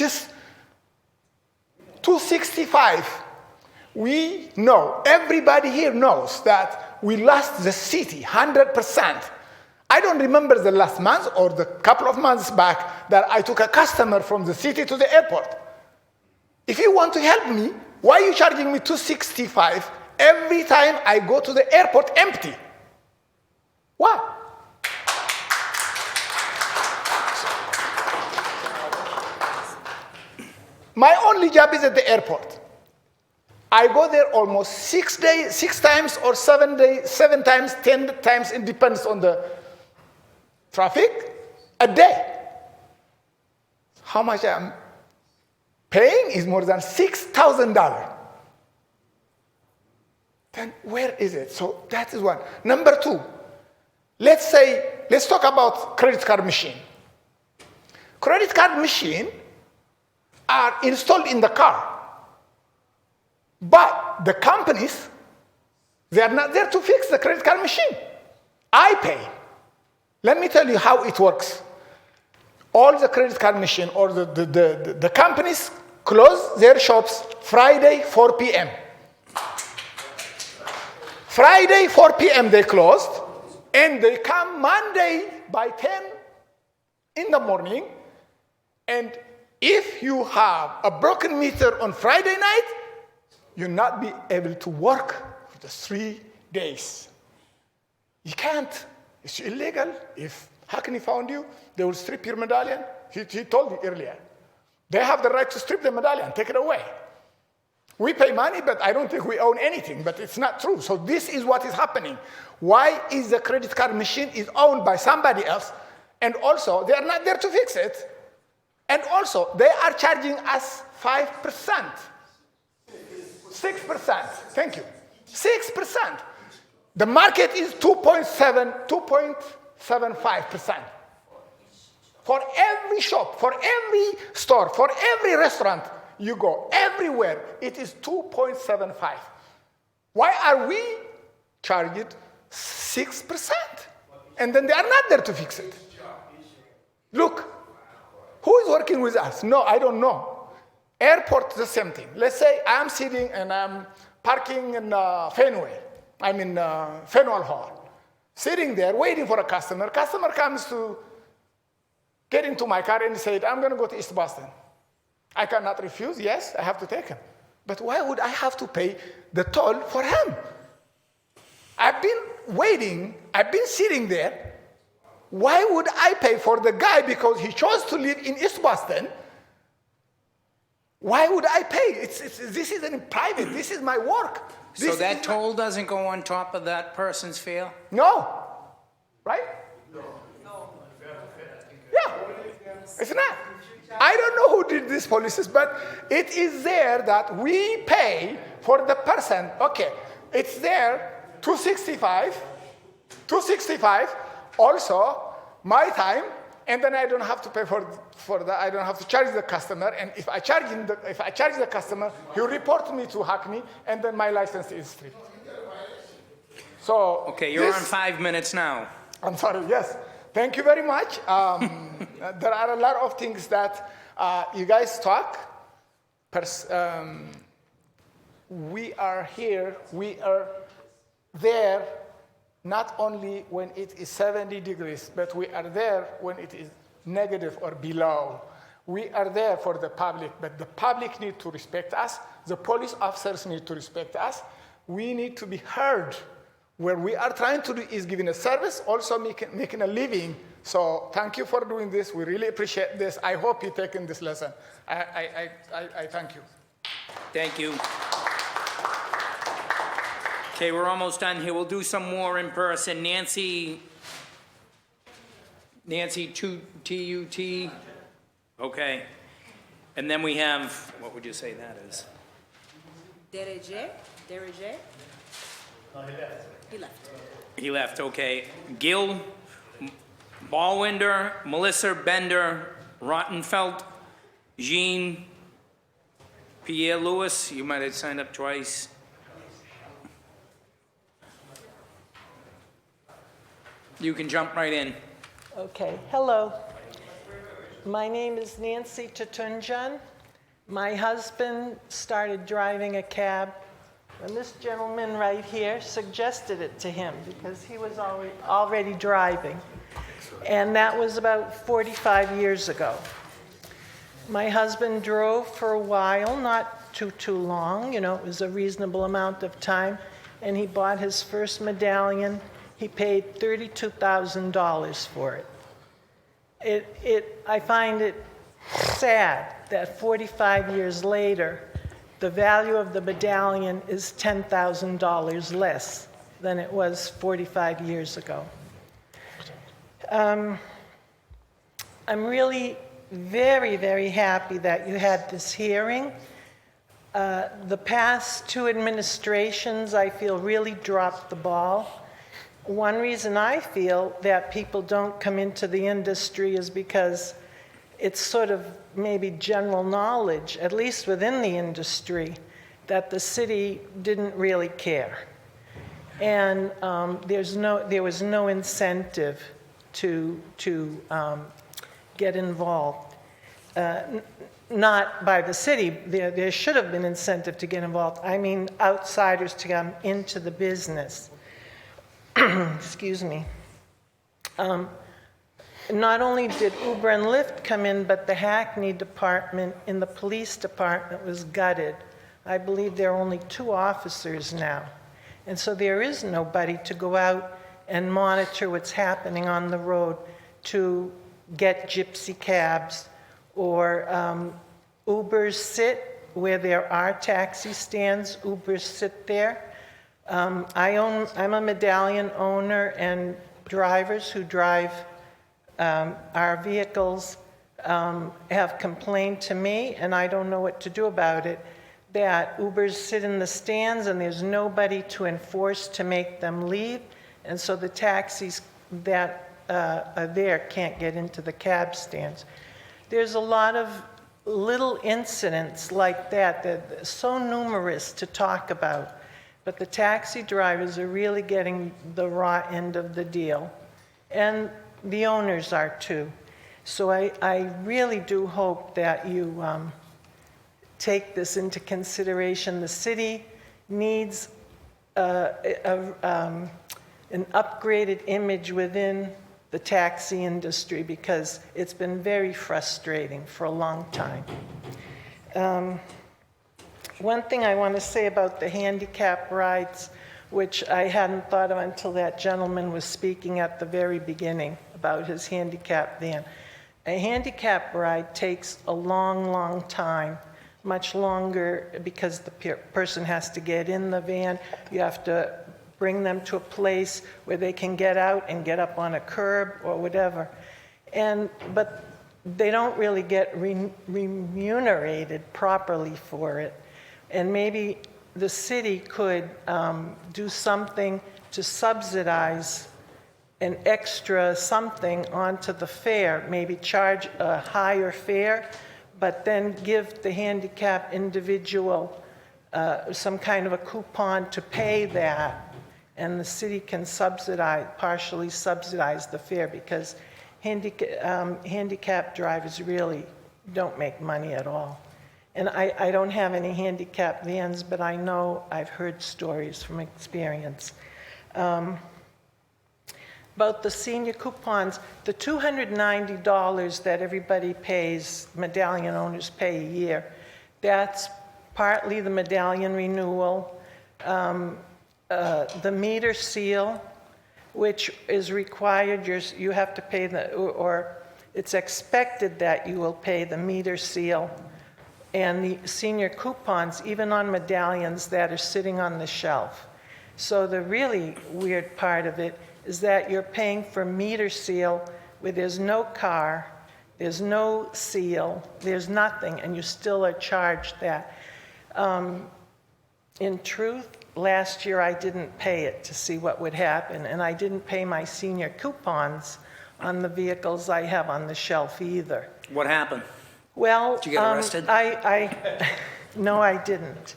265. We know, everybody here knows that we lost the city 100%. I don't remember the last month or the couple of months back that I took a customer from the city to the airport. If you want to help me, why are you charging me $265 every time I go to the airport empty? Why? My only job is at the airport. I go there almost 6 times or 7 times, 10 times, it depends on the traffic, a day. How much I'm paying is more than $6,000. Then where is it? So that is one. Number 2, let's talk about credit card machine. Credit card machine are installed in the car. But the companies, they are not there to fix the credit card machine. I pay. Let me tell you how it works. All the credit card machine or the companies close their shops Friday, 4 p.m. Friday, 4 p.m. they closed, and they come Monday by 10 in the morning, and if you have a broken meter on Friday night, you'll not be able to work for the 3 days. You can't. It's illegal. If Hackney found you, they will strip your medallion. He told you earlier. They have the right to strip the medallion, take it away. We pay money, but I don't think we own anything, but it's not true. So this is what is happening. Why is the credit card machine is owned by somebody else, and also they are not there to fix it, and also they are charging us 5%. 6%. Thank you. 6%. The market is 2.75%. For every shop, for every store, for every restaurant you go, everywhere, it is 2.75. Why are we charged 6%? And then they are not there to fix it. Look, who is working with us? No, I don't know. Airport, the same thing. Let's say I'm sitting and I'm parking in Fenway. I'm in Faneuil Hall. Sitting there, waiting for a customer. Customer comes to get into my car and said, I'm going to go to East Boston. I cannot refuse. Yes, I have to take him. But why would I have to pay the toll for him? I've been waiting. I've been sitting there. Why would I pay for the guy because he chose to live in East Boston? Why would I pay? This isn't private. This is my work. So that toll doesn't go on top of that person's fare? No. Right? No. Yeah. It's not. I don't know who did these policies, but it is there that we pay for the person. Okay. It's there, $265. Also, my time, and then I don't have to pay for that. I don't have to charge the customer. And if I charge the customer, he'll report me to Hackney, and then my license is stripped. So okay, you're on 5 minutes now. I'm sorry. Yes. Thank you very much. There are a lot of things that you guys talk. We are here. We are there. Not only when it is 70 degrees, but we are there when it is negative or below. We are there for the public, but the public need to respect us. The police officers need to respect us. We need to be heard. Where we are trying to do is giving a service, also making a living. So thank you for doing this. We really appreciate this. I hope you're taking this lesson. I thank you. Thank you. Okay, we're almost done here. We'll do some more in person. Nancy T-U-T. Okay. And then we have, what would you say that is? Derege? No, he left. He left. He left, okay. Gil Ballwinder, Melissa Bender, Rottenfeld, Jean, Pierre Lewis, you might have signed up twice. You can jump right in. Okay, hello. My name is Nancy Tatunjan. My husband started driving a cab when this gentleman right here suggested it to him because he was already driving. And that was about 45 years ago. My husband drove for a while, not too long, you know, it was a reasonable amount of time, and he bought his first medallion. He paid $32,000 for it. I find it sad that 45 years later, the value of the medallion is $10,000 less than it was 45 years ago. I'm really very, very happy that you had this hearing. The past two administrations, I feel, really dropped the ball. One reason I feel that people don't come into the industry is because it's sort of maybe general knowledge, at least within the industry, that the city didn't really care. And there was no incentive to get involved. Not by the city. There should have been incentive to get involved. I mean, outsiders to come into the business. Excuse me. Not only did Uber and Lyft come in, but the Hackney department in the police department was gutted. I believe there are only 2 officers now. And so there is nobody to go out and monitor what's happening on the road to get gypsy cabs or Ubers sit where there are taxi stands. Ubers sit there. I'm a medallion owner, and drivers who drive our vehicles have complained to me, and I don't know what to do about it, that Ubers sit in the stands and there's nobody to enforce to make them leave, and so the taxis that are there can't get into the cab stands. There's a lot of little incidents like that that are so numerous to talk about, but the taxi drivers are really getting the raw end of the deal, and the owners are too. So I really do hope that you take this into consideration. The city needs an upgraded image within the taxi industry because it's been very frustrating for a long time. One thing I want to say about the handicap rides, which I hadn't thought of until that gentleman was speaking at the very beginning about his handicap van. A handicap ride takes a long, long time, much longer because the person has to get in the van. You have to bring them to a place where they can get out and get up on a curb or whatever. But they don't really get remunerated properly for it. And maybe the city could do something to subsidize an extra something onto the fare, maybe charge a higher fare, but then give the handicapped individual some kind of a coupon to pay that, and the city can partially subsidize the fare, because handicapped drivers really don't make money at all. And I don't have any handicapped vans, but I know I've heard stories from experience. About the senior coupons, the $290 that everybody pays, medallion owners pay a year, that's partly the medallion renewal. the meter seal, which is required, you have to pay or it's expected that you will pay the meter seal and the senior coupons, even on medallions that are sitting on the shelf. So the really weird part of it is that you're paying for meter seal where there's no car, there's no seal, there's nothing, and you still are charged that. In truth, last year I didn't pay it to see what would happen, and I didn't pay my senior coupons on the vehicles I have on the shelf either. What happened? Well, Did you get arrested? No, I didn't.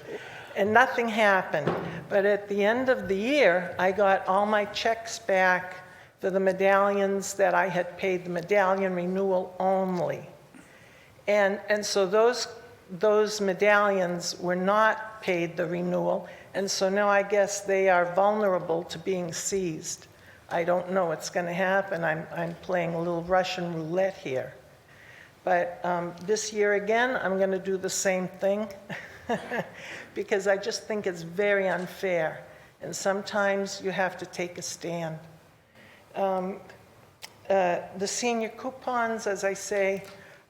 And nothing happened. But at the end of the year, I got all my checks back for the medallions that I had paid the medallion renewal only. And so those medallions were not paid the renewal, and so now I guess they are vulnerable to being seized. I don't know what's going to happen. I'm playing a little Russian roulette here. But this year again, I'm going to do the same thing because I just think it's very unfair. And sometimes you have to take a stand. The senior coupons, as I say,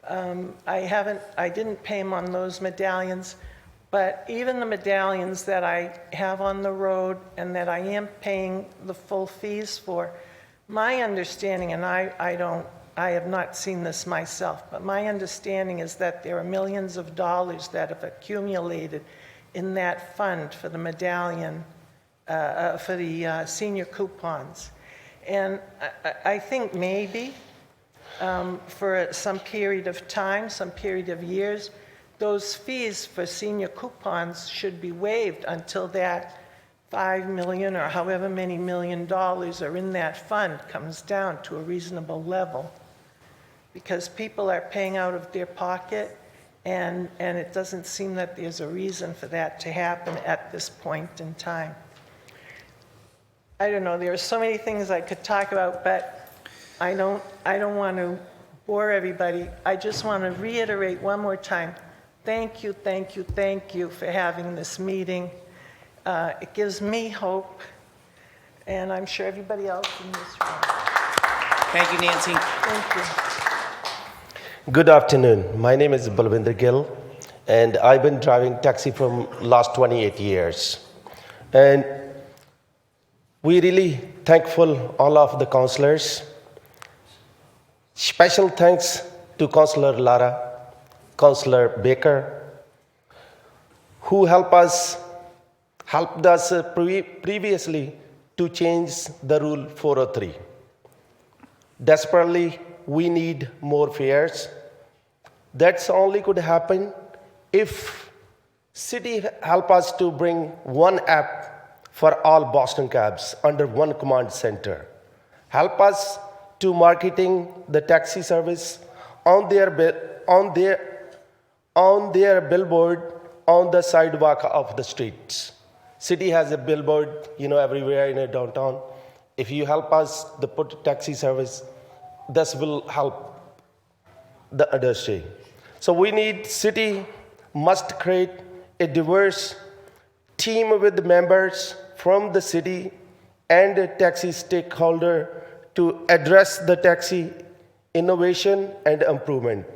I didn't pay them on those medallions, but even the medallions that I have on the road and that I am paying the full fees for, my understanding, and I have not seen this myself, but my understanding is that there are millions of dollars that have accumulated in that fund for the medallion, for the senior coupons. And I think maybe for some period of time, some period of years, those fees for senior coupons should be waived until that $5 million or however many $1 million are in that fund comes down to a reasonable level. Because people are paying out of their pocket, and it doesn't seem that there's a reason for that to happen at this point in time. I don't know, there are so many things I could talk about, but I don't want to bore everybody. I just want to reiterate one more time. Thank you, thank you, thank you for having this meeting. It gives me hope, and I'm sure everybody else in this room. Thank you, Nancy. Thank you. Good afternoon. My name is Balwinder Gill, and I've been driving taxi from last 28 years. And we really thankful all of the councillors. Special thanks to Councillor Lara, Councillor Baker, who helped us previously to change the rule 403. Desperately, we need more fares. That's only could happen if city help us to bring one app for all Boston cabs under one command center. Help us to marketing the taxi service on their billboard on the sidewalk of the streets. City has a billboard, everywhere in a downtown. If you help us to put taxi service, this will help the industry. So we need city must create a diverse team with members from the city and a taxi stakeholder to address the taxi innovation and improvement.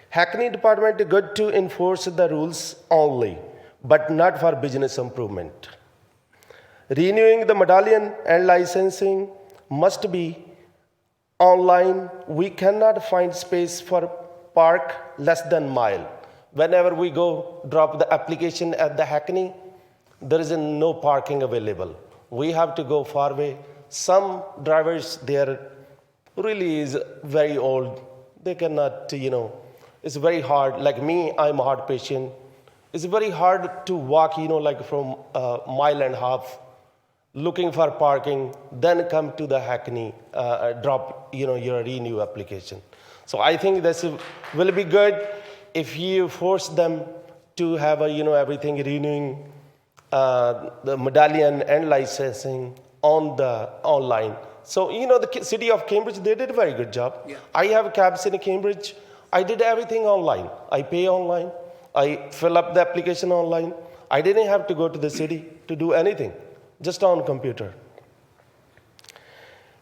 Hackney department is good to enforce the rules only, but not for business improvement. Renewing the medallion and licensing must be online. We cannot find space for park less than mile. Whenever we go drop the application at the Hackney, there is no parking available. We have to go far away. Some drivers there really is very old. They cannot, it's very hard. Like me, I'm a heart patient. It's very hard to walk, like from a mile and a half, looking for parking, then come to the Hackney, drop, your renew application. So I think this will be good if you force them to have everything renewing the medallion and licensing on the online. So, the city of Cambridge, they did a very good job. Yeah. I have cabs in Cambridge. I did everything online. I pay online. I fill up the application online. I didn't have to go to the city to do anything. just on computer.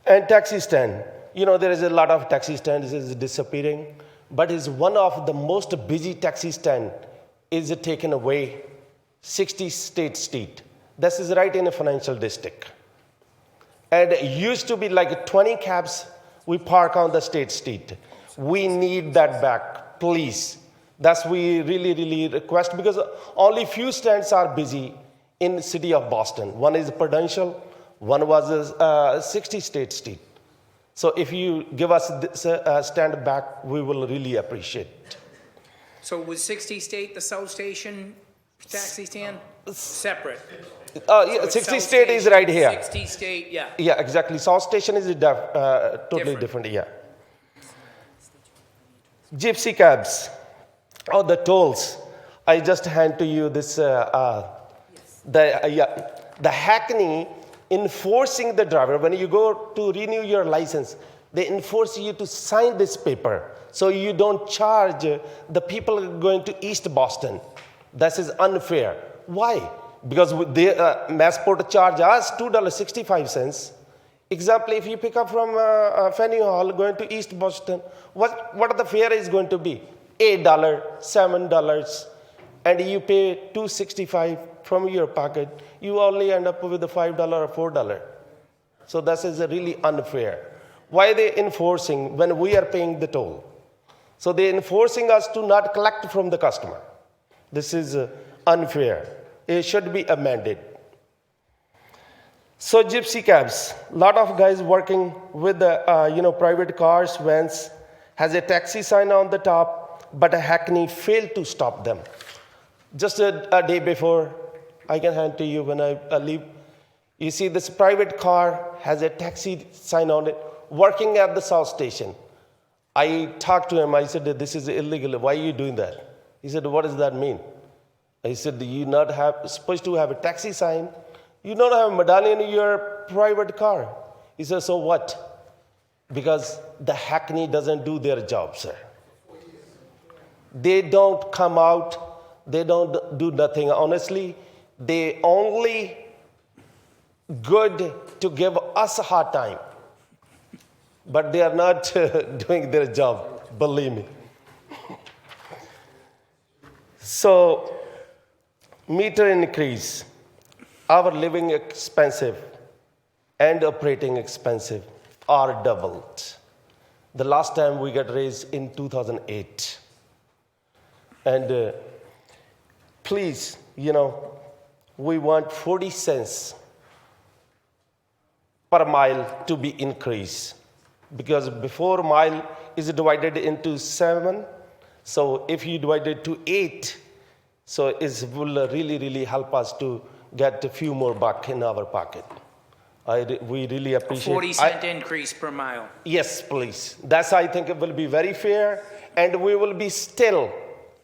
And taxi stand. There is a lot of taxi stands is disappearing, but is one of the most busy taxi stand is taken away, 60 State Street. This is right in a financial district. And it used to be like 20 cabs we park on the State Street. We need that back, please. That's we really, really request, because only few stands are busy in the city of Boston. One is Prudential, one was 60 State Street. So if you give us this stand back, we will really appreciate it. So was 60 State the South Station taxi stand? Separate? Yeah, 60 State is right here. 60 State, yeah. Yeah, exactly. South Station is totally different, yeah. Gypsy cabs, the tolls. I just hand to you this, the Hackney enforcing the driver. When you go to renew your license, they enforce you to sign this paper so you don't charge the people going to East Boston. This is unfair. Why? Because they Massport charge us $2.65. Example, if you pick up from Faneuil Hall going to East Boston, what the fare is going to be? $8, $7, and you pay $2.65 from your pocket. You only end up with a $5 or $4. So this is really unfair. Why are they enforcing when we are paying the toll? So they're enforcing us to not collect from the customer. This is unfair. It should be amended. So gypsy cabs, a lot of guys working with the private cars, vans, has a taxi sign on the top, but a Hackney failed to stop them. Just a day before, I can hand to you when I leave. You see this private car has a taxi sign on it, working at the South Station. I talked to him, I said, this is illegal, why are you doing that? He said, what does that mean? I said, you're not supposed to have a taxi sign. You don't have a medallion in your private car. He said, so what? Because the Hackney doesn't do their job, sir. They don't come out, they don't do nothing. Honestly, they only good to give us a hard time. But they are not doing their job, believe me. So, meter increase. Our living expensive and operating expensive are doubled. The last time we got raised in 2008. And please, we want 40 cents per mile to be increased. Because before mile is divided into 7, so if you divide it to 8, so it will really, really help us to get a few more bucks in our pocket. We really appreciate it. 40-cent increase per mile. Yes, please. That's, I think, it will be very fair, and we will be still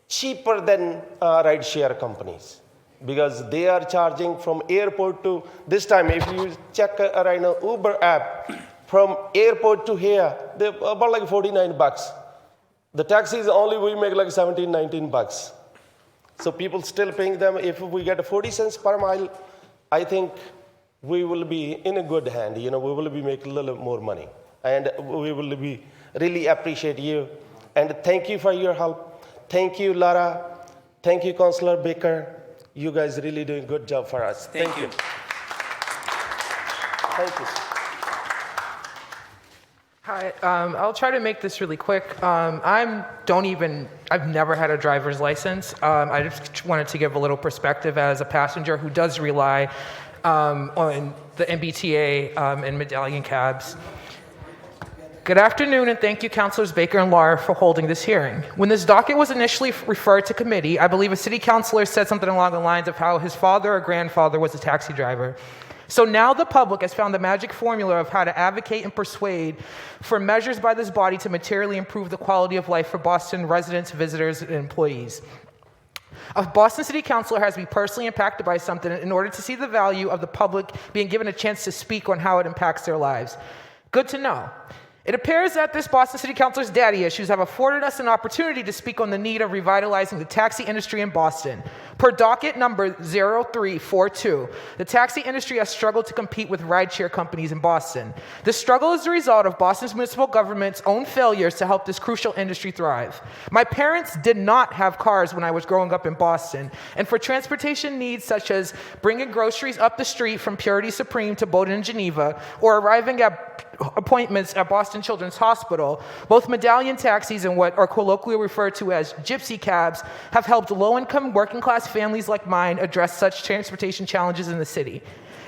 cheaper than ride-share companies, because they are charging from airport to this time. If you check right now Uber app, from airport to here, they're about like $49. The taxis only we make like 17, 19 bucks. So people still paying them. If we get 40 cents per mile, I think we will be in a good hand. We will be making a little more money. And we will be really appreciate you. And thank you for your help. Thank you, Lara. Thank you, Councillor Baker. You guys really doing a good job for us. Thank you. Thank you. Hi, I'll try to make this really quick. I've never had a driver's license. I just wanted to give a little perspective as a passenger who does rely on the MBTA and medallion cabs. Good afternoon, and thank you, Councilors Baker and Lahr, for holding this hearing. When this docket was initially referred to committee, I believe a city councilor said something along the lines of how his father or grandfather was a taxi driver. So now the public has found the magic formula of how to advocate and persuade for measures by this body to materially improve the quality of life for Boston residents, visitors, and employees. A Boston City Councilor has to be personally impacted by something in order to see the value of the public being given a chance to speak on how it impacts their lives. Good to know. It appears that this Boston City Councilor's daddy issues have afforded us an opportunity to speak on the need of revitalizing the taxi industry in Boston. Per docket number 0342, the taxi industry has struggled to compete with rideshare companies in Boston. This struggle is the result of Boston's municipal government's own failures to help this crucial industry thrive. My parents did not have cars when I was growing up in Boston, and for transportation needs such as bringing groceries up the street from Purity Supreme to Bowdoin and Geneva, or arriving at appointments at Boston Children's Hospital, both medallion taxis and what are colloquially referred to as gypsy cabs have helped low-income working-class families like mine address such transportation challenges in the city.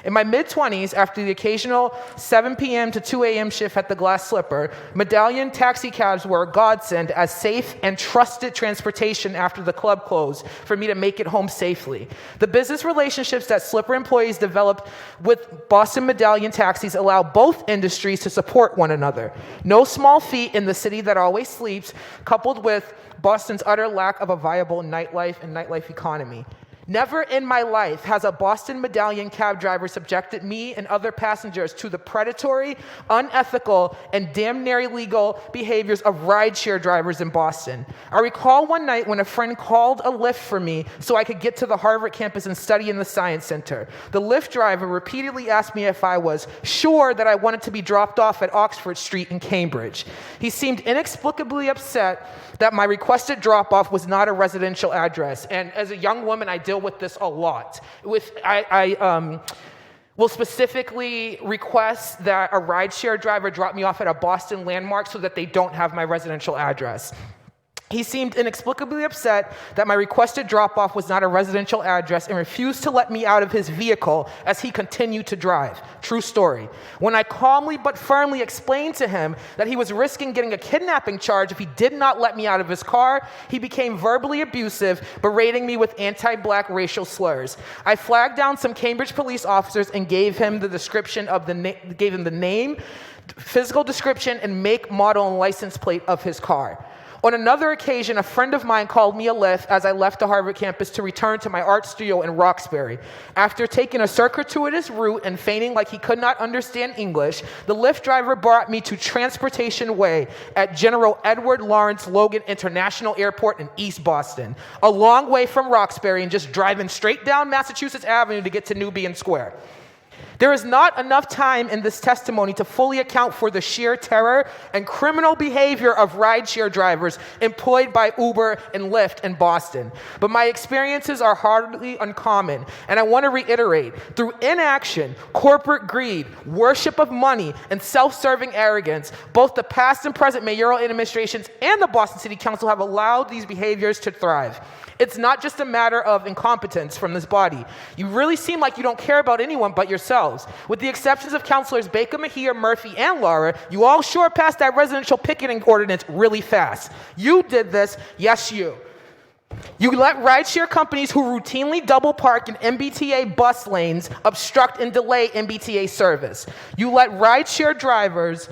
In my mid-20s, after the occasional 7 p.m. to 2 a.m. shift at the Glass Slipper, medallion taxi cabs were a godsend as safe and trusted transportation after the club closed for me to make it home safely. The business relationships that Slipper employees developed with Boston medallion taxis allow both industries to support one another. No small feat in the city that always sleeps, coupled with Boston's utter lack of a viable nightlife and nightlife economy. Never in my life has a Boston medallion cab driver subjected me and other passengers to the predatory, unethical, and damn near illegal behaviors of rideshare drivers in Boston. I recall one night when a friend called a Lyft for me so I could get to the Harvard campus and study in the Science Center. The Lyft driver repeatedly asked me if I was sure that I wanted to be dropped off at Oxford Street in Cambridge. He seemed inexplicably upset that my requested drop-off was not a residential address. And as a young woman, I deal with this a lot. I will specifically request that a rideshare driver drop me off at a Boston landmark so that they don't have my residential address. He seemed inexplicably upset that my requested drop-off was not a residential address and refused to let me out of his vehicle as he continued to drive. True story. When I calmly but firmly explained to him that he was risking getting a kidnapping charge if he did not let me out of his car, he became verbally abusive, berating me with anti-black racial slurs. I flagged down some Cambridge police officers and gave him the name, physical description, and make, model, and license plate of his car. On another occasion, a friend of mine called me a Lyft as I left the Harvard campus to return to my art studio in Roxbury. After taking a circuitous route and feigning like he could not understand English, the Lyft driver brought me to Transportation Way at General Edward Lawrence Logan International Airport in East Boston, a long way from Roxbury and just driving straight down Massachusetts Avenue to get to Nubian Square. There is not enough time in this testimony to fully account for the sheer terror and criminal behavior of rideshare drivers employed by Uber and Lyft in Boston. But my experiences are hardly uncommon, and I want to reiterate, through inaction, corporate greed, worship of money, and self-serving arrogance, both the past and present mayoral administrations and the Boston City Council have allowed these behaviors to thrive. It's not just a matter of incompetence from this body. You really seem like you don't care about anyone but yourselves. With the exceptions of Councilors Baker, Mejia, Murphy, and Lara, you all sure passed that residential picketing ordinance really fast. You did this, yes you. You let rideshare companies who routinely double park in MBTA bus lanes obstruct and delay MBTA service. You let rideshare drivers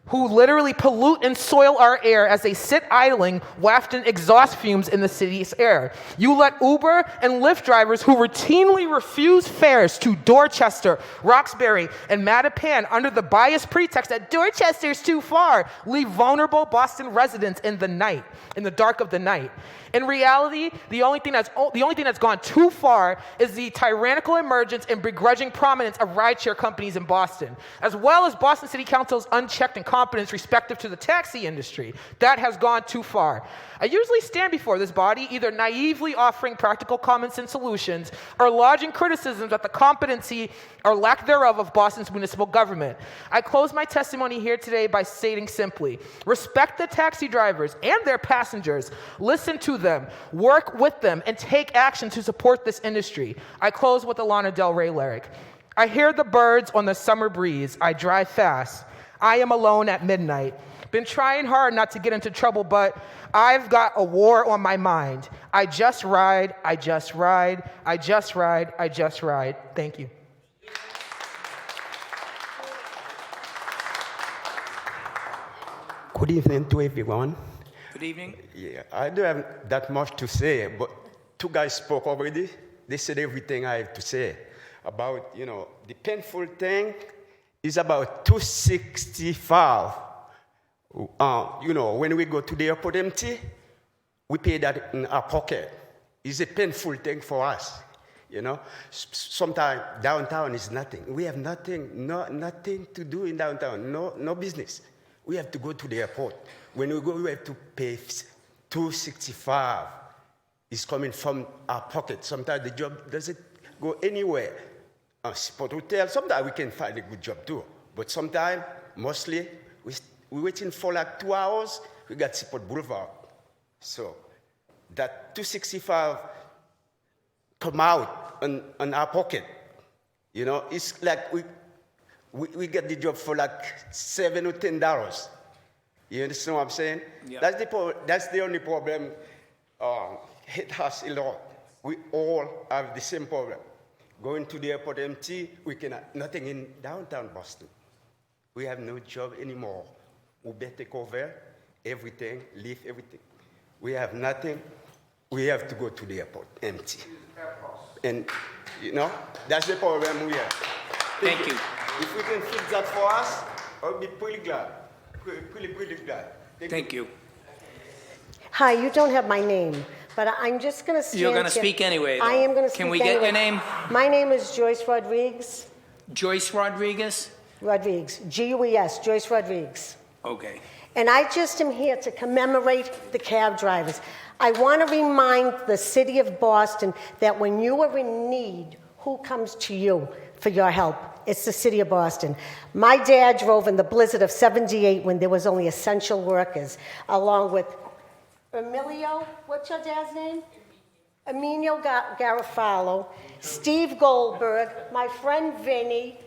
who literally pollute and soil our air as they sit idling, wafting exhaust fumes in the city's air. You let Uber and Lyft drivers who routinely refuse fares to Dorchester, Roxbury, and Mattapan under the biased pretext that Dorchester is too far, leave vulnerable Boston residents in the dark of the night. In reality, the only thing that's gone too far is the tyrannical emergence and begrudging prominence of rideshare companies in Boston, as well as Boston City Council's unchecked incompetence respective to the taxi industry. That has gone too far. I usually stand before this body either naively offering practical common sense solutions or lodging criticisms at the competency or lack thereof of Boston's municipal government. I close my testimony here today by stating simply, respect the taxi drivers and their passengers, listen to them, work with them, and take action to support this industry. I close with the Lana Del Rey lyric. I hear the birds on the summer breeze. I drive fast. I am alone at midnight. Been trying hard not to get into trouble, but I've got a war on my mind. I just ride, I just ride, I just ride, I just ride. Thank you. Good evening to everyone. Good evening. Yeah, I don't have that much to say, but two guys spoke already. They said everything I have to say about, the painful thing is about 265 When we go to the airport empty, we pay that in our pocket. It's a painful thing for us. Sometimes downtown is nothing. We have nothing to do in downtown, no business. We have to go to the airport. When we go, we have to pay $265. It's coming from our pocket. Sometimes the job doesn't go anywhere. Spot hotel, sometimes we can find a good job too. But sometimes, mostly, we're waiting for like 2 hours, we got Seaport Boulevard. So that $265 come out on our pocket. It's like we get the job for like $7 or $10. You understand what I'm saying? Yep. That's the only problem hit us a lot. We all have the same problem. Going to the airport empty, we cannot, nothing in downtown Boston. We have no job anymore. Uber take over everything, leave everything. We have nothing. We have to go to the airport empty. And, that's the problem we have. Thank you. If we can fix that for us, I'll be pretty glad. Pretty glad. Thank you. Hi, you don't have my name, but I'm just going to stand You're going to here. speak anyway, though. I am going to speak Can we anyway. get your name? My name is Joyce Rodriguez. Joyce Rodriguez? Rodriguez, G-U-E-S, Joyce Rodriguez. Okay. And I just am here to commemorate the cab drivers. I want to remind the city of Boston that when you are in need, who comes to you for your help? It's the city of Boston. My dad drove in the blizzard of '78 when there was only essential workers, along with Emilio, what's your dad's name? Emilio Garofalo, Steve Goldberg, my friend Vinny,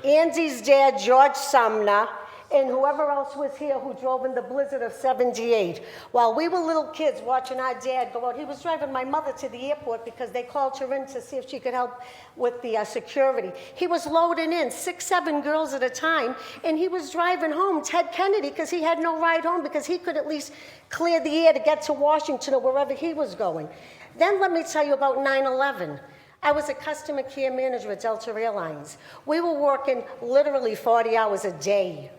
Andy's dad, George Sumner, and whoever else was here who drove in the blizzard of '78. While we were little kids watching our dad go out, he was driving my mother to the airport because they called her in to see if she could help with the security. He was loading in 6, 7 girls at a time, and he was driving home Ted Kennedy because he had no ride home because he could at least clear the air to get to Washington or wherever he was going. Then let me tell you about 9/11. I was a customer care manager at Delta Airlines. We were working literally 40 hours a day.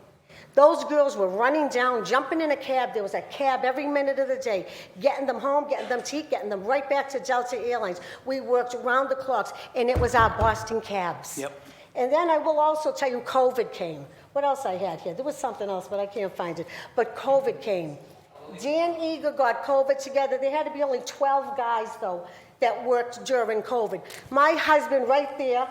Those girls were running down, jumping in a cab. There was a cab every minute of the day, getting them home, getting them to eat, getting them right back to Delta Airlines. We worked around the clocks, and it was our Boston cabs. Yep. And then I will also tell you COVID came. What else I had here? There was something else, but I can't find it. But COVID came. Dan Eager got COVID together. There had to be only 12 guys, though, that worked during COVID. My husband right there,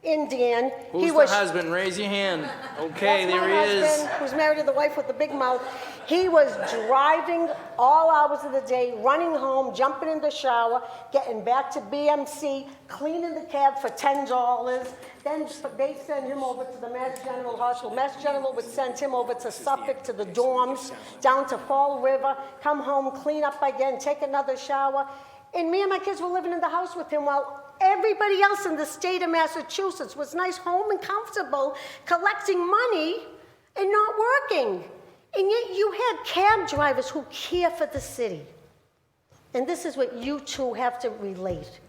Indian. Who's the husband? Raise your hand. Okay, That's there he my is. husband, who's married to the wife with the big mouth. He was driving all hours of the day, running home, jumping in the shower, getting back to BMC, cleaning the cab for $10. Then they send him over to the Mass General Hospital. Mass General would send him over to Suffolk, to the dorms, down to Fall River, come home, clean up again, take another shower. And me and my kids were living in the house with him while everybody else in the state of Massachusetts was nice, home, and comfortable, collecting money and not working. And yet you had cab drivers who care for the city. And this is what you two have to relate.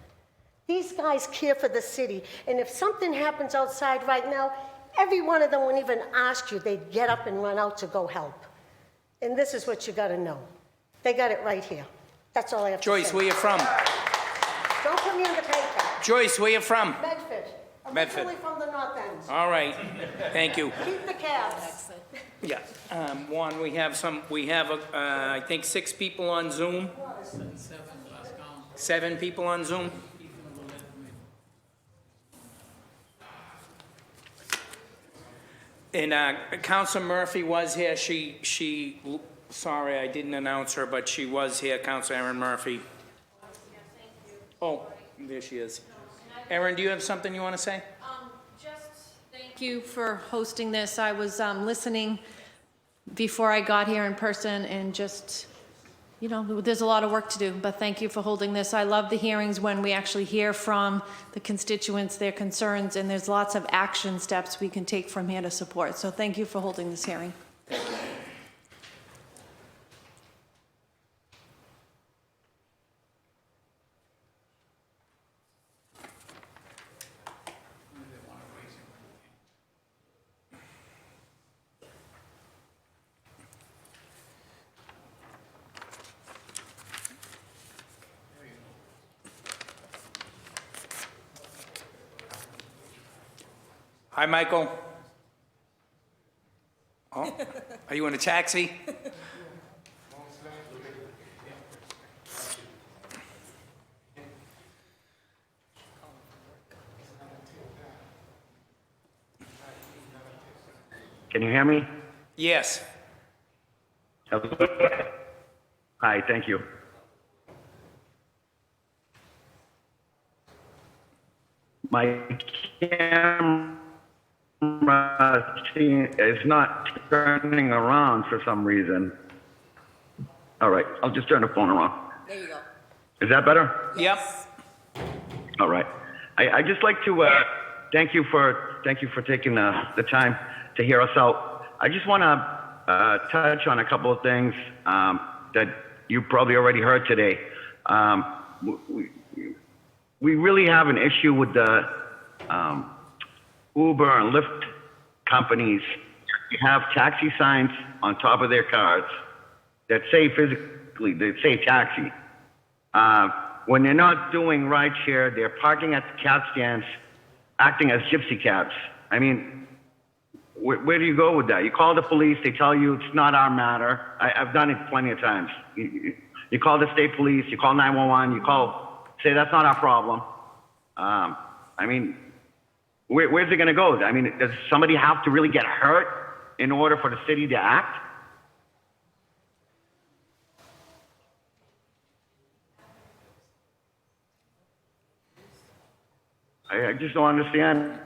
These guys care for the city. And if something happens outside right now, every one of them wouldn't even ask you. They'd get up and run out to go help. And this is what you got to know. They got it right here. That's all I have to say. Joyce, where you from? Don't put me in the paper. Joyce, where you from? Medford. Medford. Originally from the North End. All right. Thank you. Keep the cabs. Yeah. Juan, we have I think 6 people on Zoom. 7 people on Zoom. And Councilor Murphy was here. She, sorry, I didn't announce her, but she was here, Councilor Erin Murphy. Oh, there she is. Erin, do you have something you want to say? Thank you for hosting this. I was listening before I got here in person, and just, there's a lot of work to do, but thank you for holding this. I love the hearings when we actually hear from the constituents, their concerns, and there's lots of action steps we can take from here to support. So thank you for holding this hearing. Hi, Michael. Oh, are you in a taxi? Can you hear me? Yes. Hello? Hi, thank you. My camera is not turning around for some reason. All right, I'll just turn the phone around. There you go. Is that better? Yep. All right. I just like to thank you for taking the time to hear us out. I just want to touch on a couple of things that you probably already heard today. We really have an issue with the Uber and Lyft companies. They have taxi signs on top of their cars that say physically, they say taxi. When they're not doing rideshare, they're parking at the cab stands, acting as gypsy cabs. I mean, where do you go with that? You call the police, they tell you it's not our matter. I've done it plenty of times. You call the state police, you call 911, say that's not our problem. I mean, where's it gonna go? I mean, does somebody have to really get hurt in order for the city to act? I just don't understand.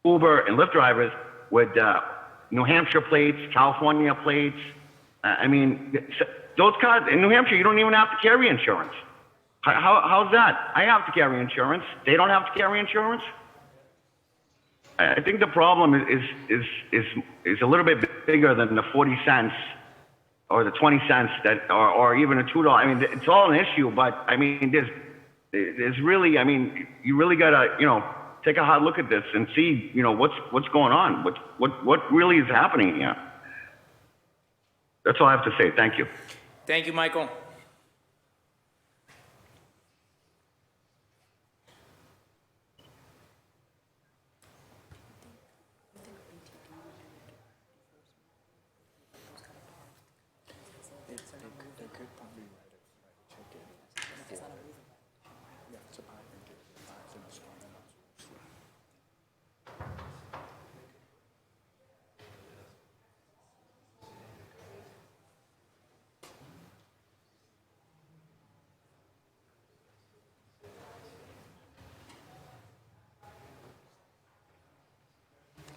Uber and Lyft drivers with New Hampshire plates, California plates. I mean, those cars in New Hampshire, you don't even have to carry insurance. How's that? I have to carry insurance. They don't have to carry insurance. I think the problem is a little bit bigger than the 40 cents or the 20 cents that, or even a $2. I mean, it's all an issue, but I mean, there's really, I mean, you really gotta, take a hard look at this and see, what's going on, what really is happening here. That's all I have to say. Thank you. Thank you, Michael.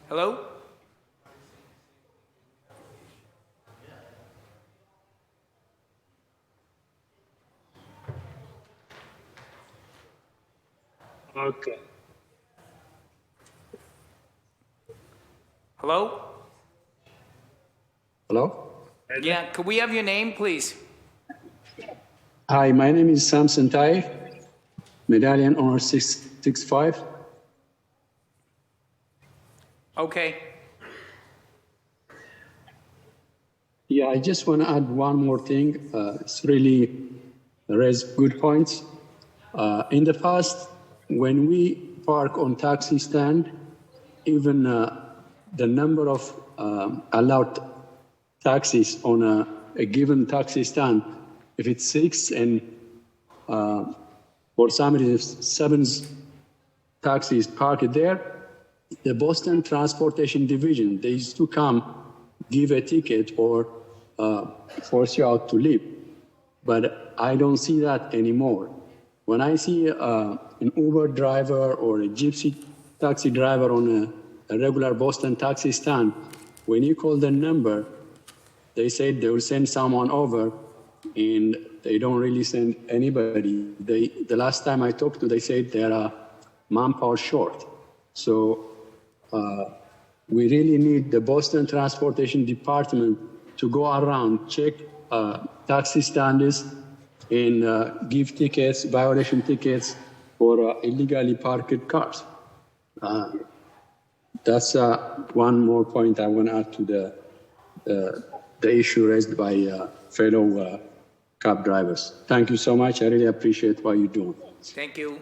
Hello? Okay. Hello? Hello? Yeah, could we have your name, please? Hi, my name is Samson Tai, medallion honor 665. Okay. Yeah, I just want to add one more thing. It's really raised good points. In the past, when we park on taxi stand, even the number of allowed taxis on a given taxi stand, if it's 6 and for some reason 7 taxis parked there, the Boston Transportation Division, they used to come, give a ticket or force you out to leave. But I don't see that anymore. When I see an Uber driver or a gypsy taxi driver on a regular Boston taxi stand, when you call the number, they say they will send someone over, and they don't really send anybody. The last time I talked to, they said they're manpower short. So we really need the Boston Transportation Department to go around, check taxi stands, and give tickets, violation tickets for illegally parked cars. That's one more point I want to add to the issue raised by fellow cab drivers. Thank you so much. I really appreciate what you're doing. Thank you.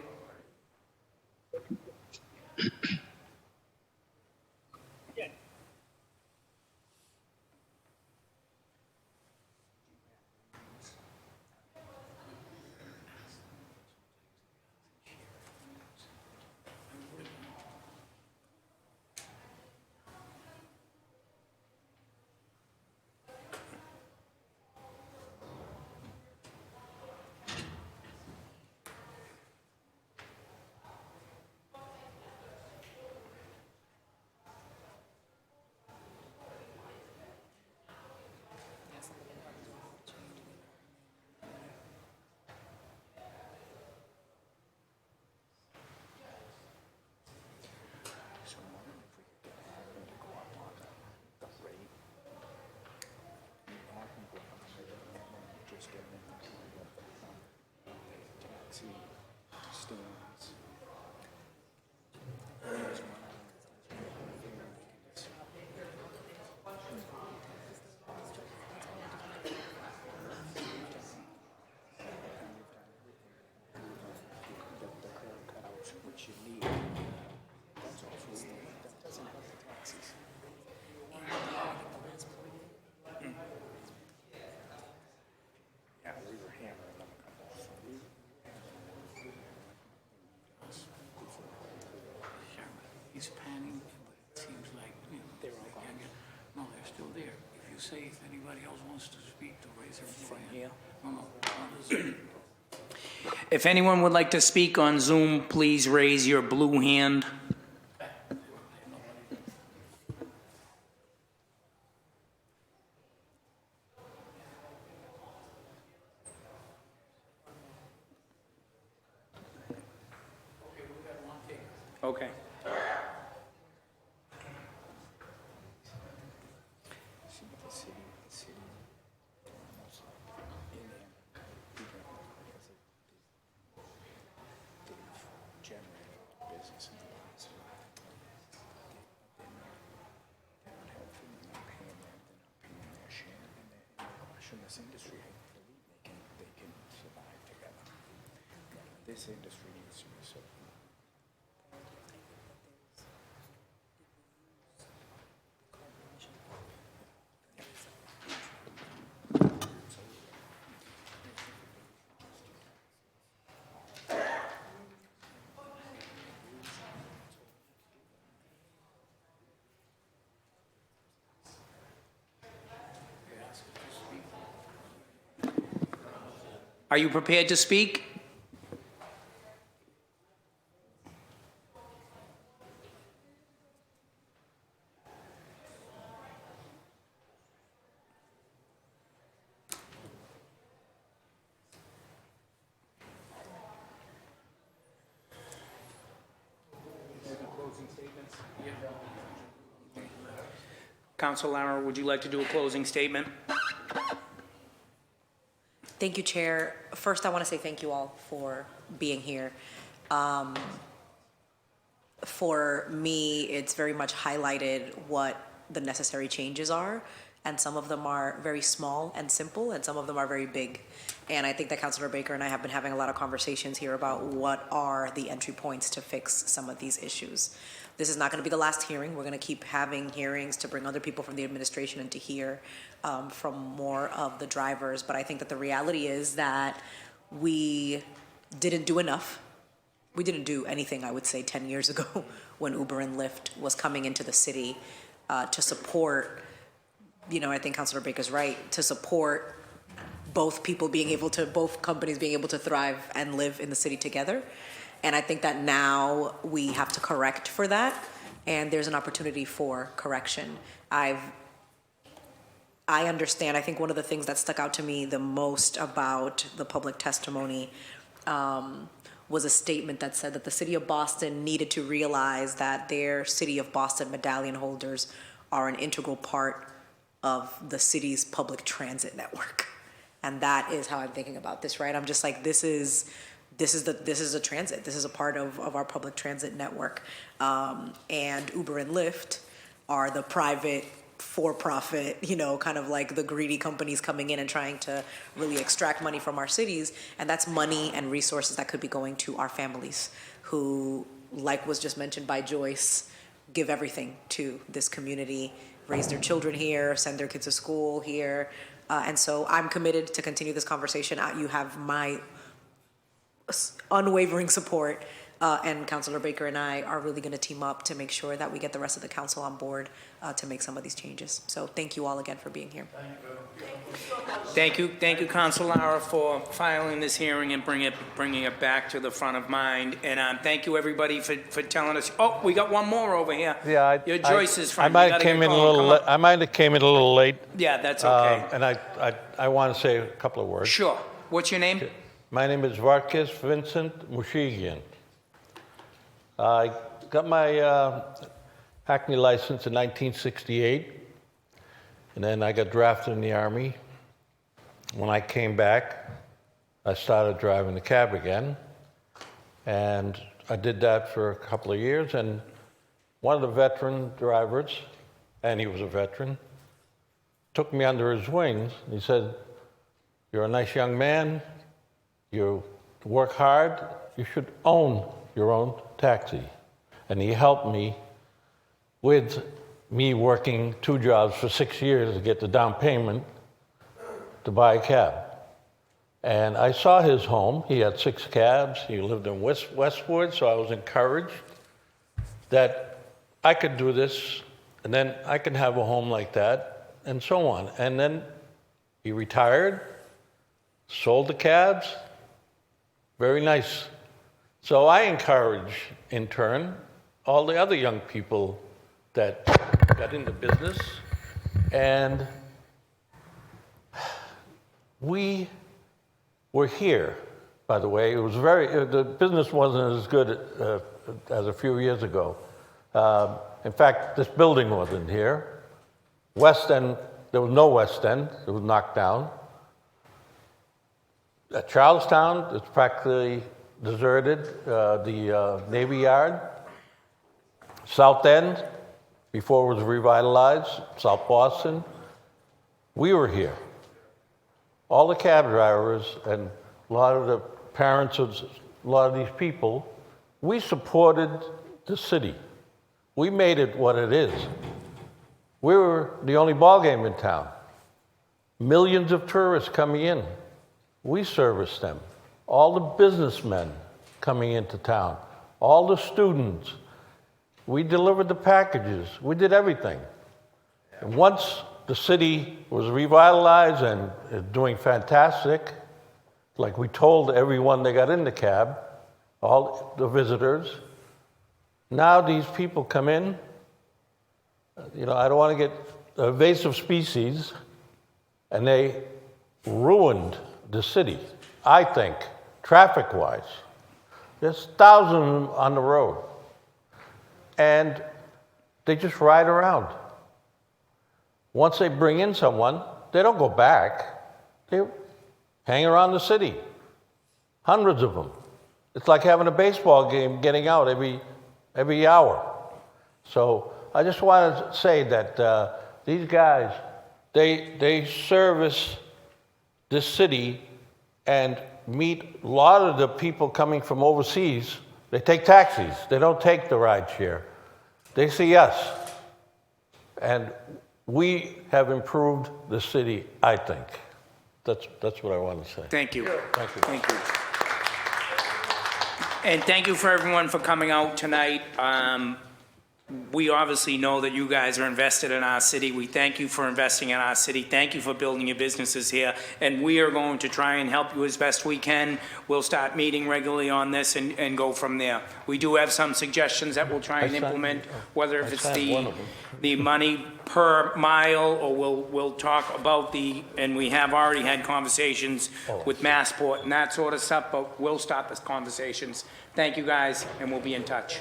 He's panning, but it seems like, they're all gone. No, they're still there. If you say if anybody else wants to speak, to raise their hand. From here? No. If anyone would like to speak on Zoom, please raise your blue hand. Okay. This industry, they can survive together. This industry needs to be so. Are you prepared to speak? Council Lara, would you like to do a closing statement? Thank you, Chair. First, I want to say thank you all for being here. For me, it's very much highlighted what the necessary changes are, and some of them are very small and simple, and some of them are very big. And I think that Councilor Baker and I have been having a lot of conversations here about what are the entry points to fix some of these issues. This is not going to be the last hearing. We're going to keep having hearings to bring other people from the administration and to hear from more of the drivers. But I think that the reality is that we didn't do enough. We didn't do anything, I would say, 10 years ago when Uber and Lyft was coming into the city to support, I think Councilor Baker's right, to support both companies being able to thrive and live in the city together. And I think that now we have to correct for that, and there's an opportunity for correction. I understand, I think one of the things that stuck out to me the most about the public testimony was a statement that said that the city of Boston needed to realize that their City of Boston medallion holders are an integral part of the city's public transit network. And that is how I'm thinking about this, right? I'm just like, this is a transit. This is a part of our public transit network. And Uber and Lyft are the private, for-profit, kind of like the greedy companies coming in and trying to really extract money from our cities. And that's money and resources that could be going to our families who like was just mentioned by Joyce, give everything to this community, raise their children here, send their kids to school here. And so I'm committed to continue this conversation. You have my unwavering support. And Councilor Baker and I are really going to team up to make sure that we get the rest of the council on board to make some of these changes. So thank you all again for being here. Thank you, Councilor Lara, for filing this hearing and bringing it back to the front of mind. And thank you, everybody, for telling us. Oh, we got one more over here. Yeah, Your Joyce's I friend. might have came in a little. I might have came in a little late. Yeah, that's okay. And I want to say a couple of words. Sure. What's your name? My name is Varkis Vincent Mushigian. I got my Hackney license in 1968, and then I got drafted in the Army. When I came back, I started driving the cab again, and I did that for a couple of years, and one of the veteran drivers, and he was a veteran, took me under his wings. He said, "You're a nice young man, you work hard, you should own your own taxi." And he helped me with me working 2 jobs for 6 years to get the down payment to buy a cab. And I saw his home. He had 6 cabs. He lived in Westwood, so I was encouraged that I could do this, and then I can have a home like that, and so on. And then he retired, sold the cabs. Very nice. So I encourage, in turn, all the other young people that got into business, and we were here, by the way. It was the business wasn't as good as a few years ago. In fact, this building wasn't here. West End, there was no West End. It was knocked down. At Charlestown, it's practically deserted, the Navy Yard. South End, before it was revitalized, South Boston, we were here. All the cab drivers and a lot of the parents of a lot of these people, we supported the city. We made it what it is. We were the only ball game in town. Millions of tourists coming in. We serviced them. All the businessmen coming into town. All the students. We delivered the packages. We did everything. And once the city was revitalized and is doing fantastic, like we told everyone that got in the cab, all the visitors, now these people come in. I don't want to get invasive species, and they ruined the city, I think, traffic-wise. There's thousands of them on the road. And they just ride around. Once they bring in someone, they don't go back. They hang around the city. Hundreds of them. It's like having a baseball game getting out every hour. So I just want to say that these guys, they service this city and meet a lot of the people coming from overseas. They take taxis. They don't take the ride share. They see us. And we have improved the city, I think. That's what I want to say. Thank you. Thank you. Thank you. And thank you for everyone for coming out tonight. We obviously know that you guys are invested in our city. We thank you for investing in our city. Thank you for building your businesses here. And we are going to try and help you as best we can. We'll start meeting regularly on this and go from there. We do have some suggestions that we'll try and implement, whether if it's the money per mile, or we'll talk about and we have already had conversations with Massport and that sort of stuff, but we'll start these conversations. Thank you guys, and we'll be in touch.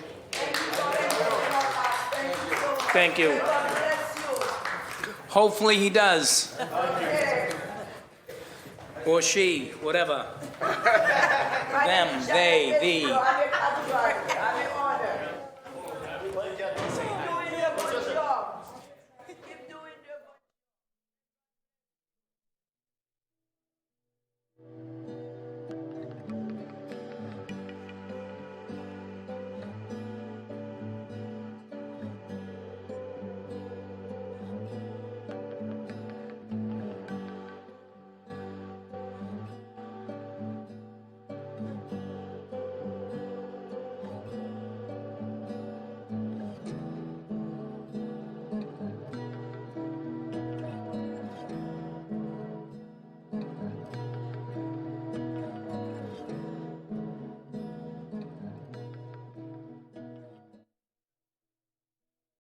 Thank you. Hopefully he does. Or she, whatever. Them, they, thee.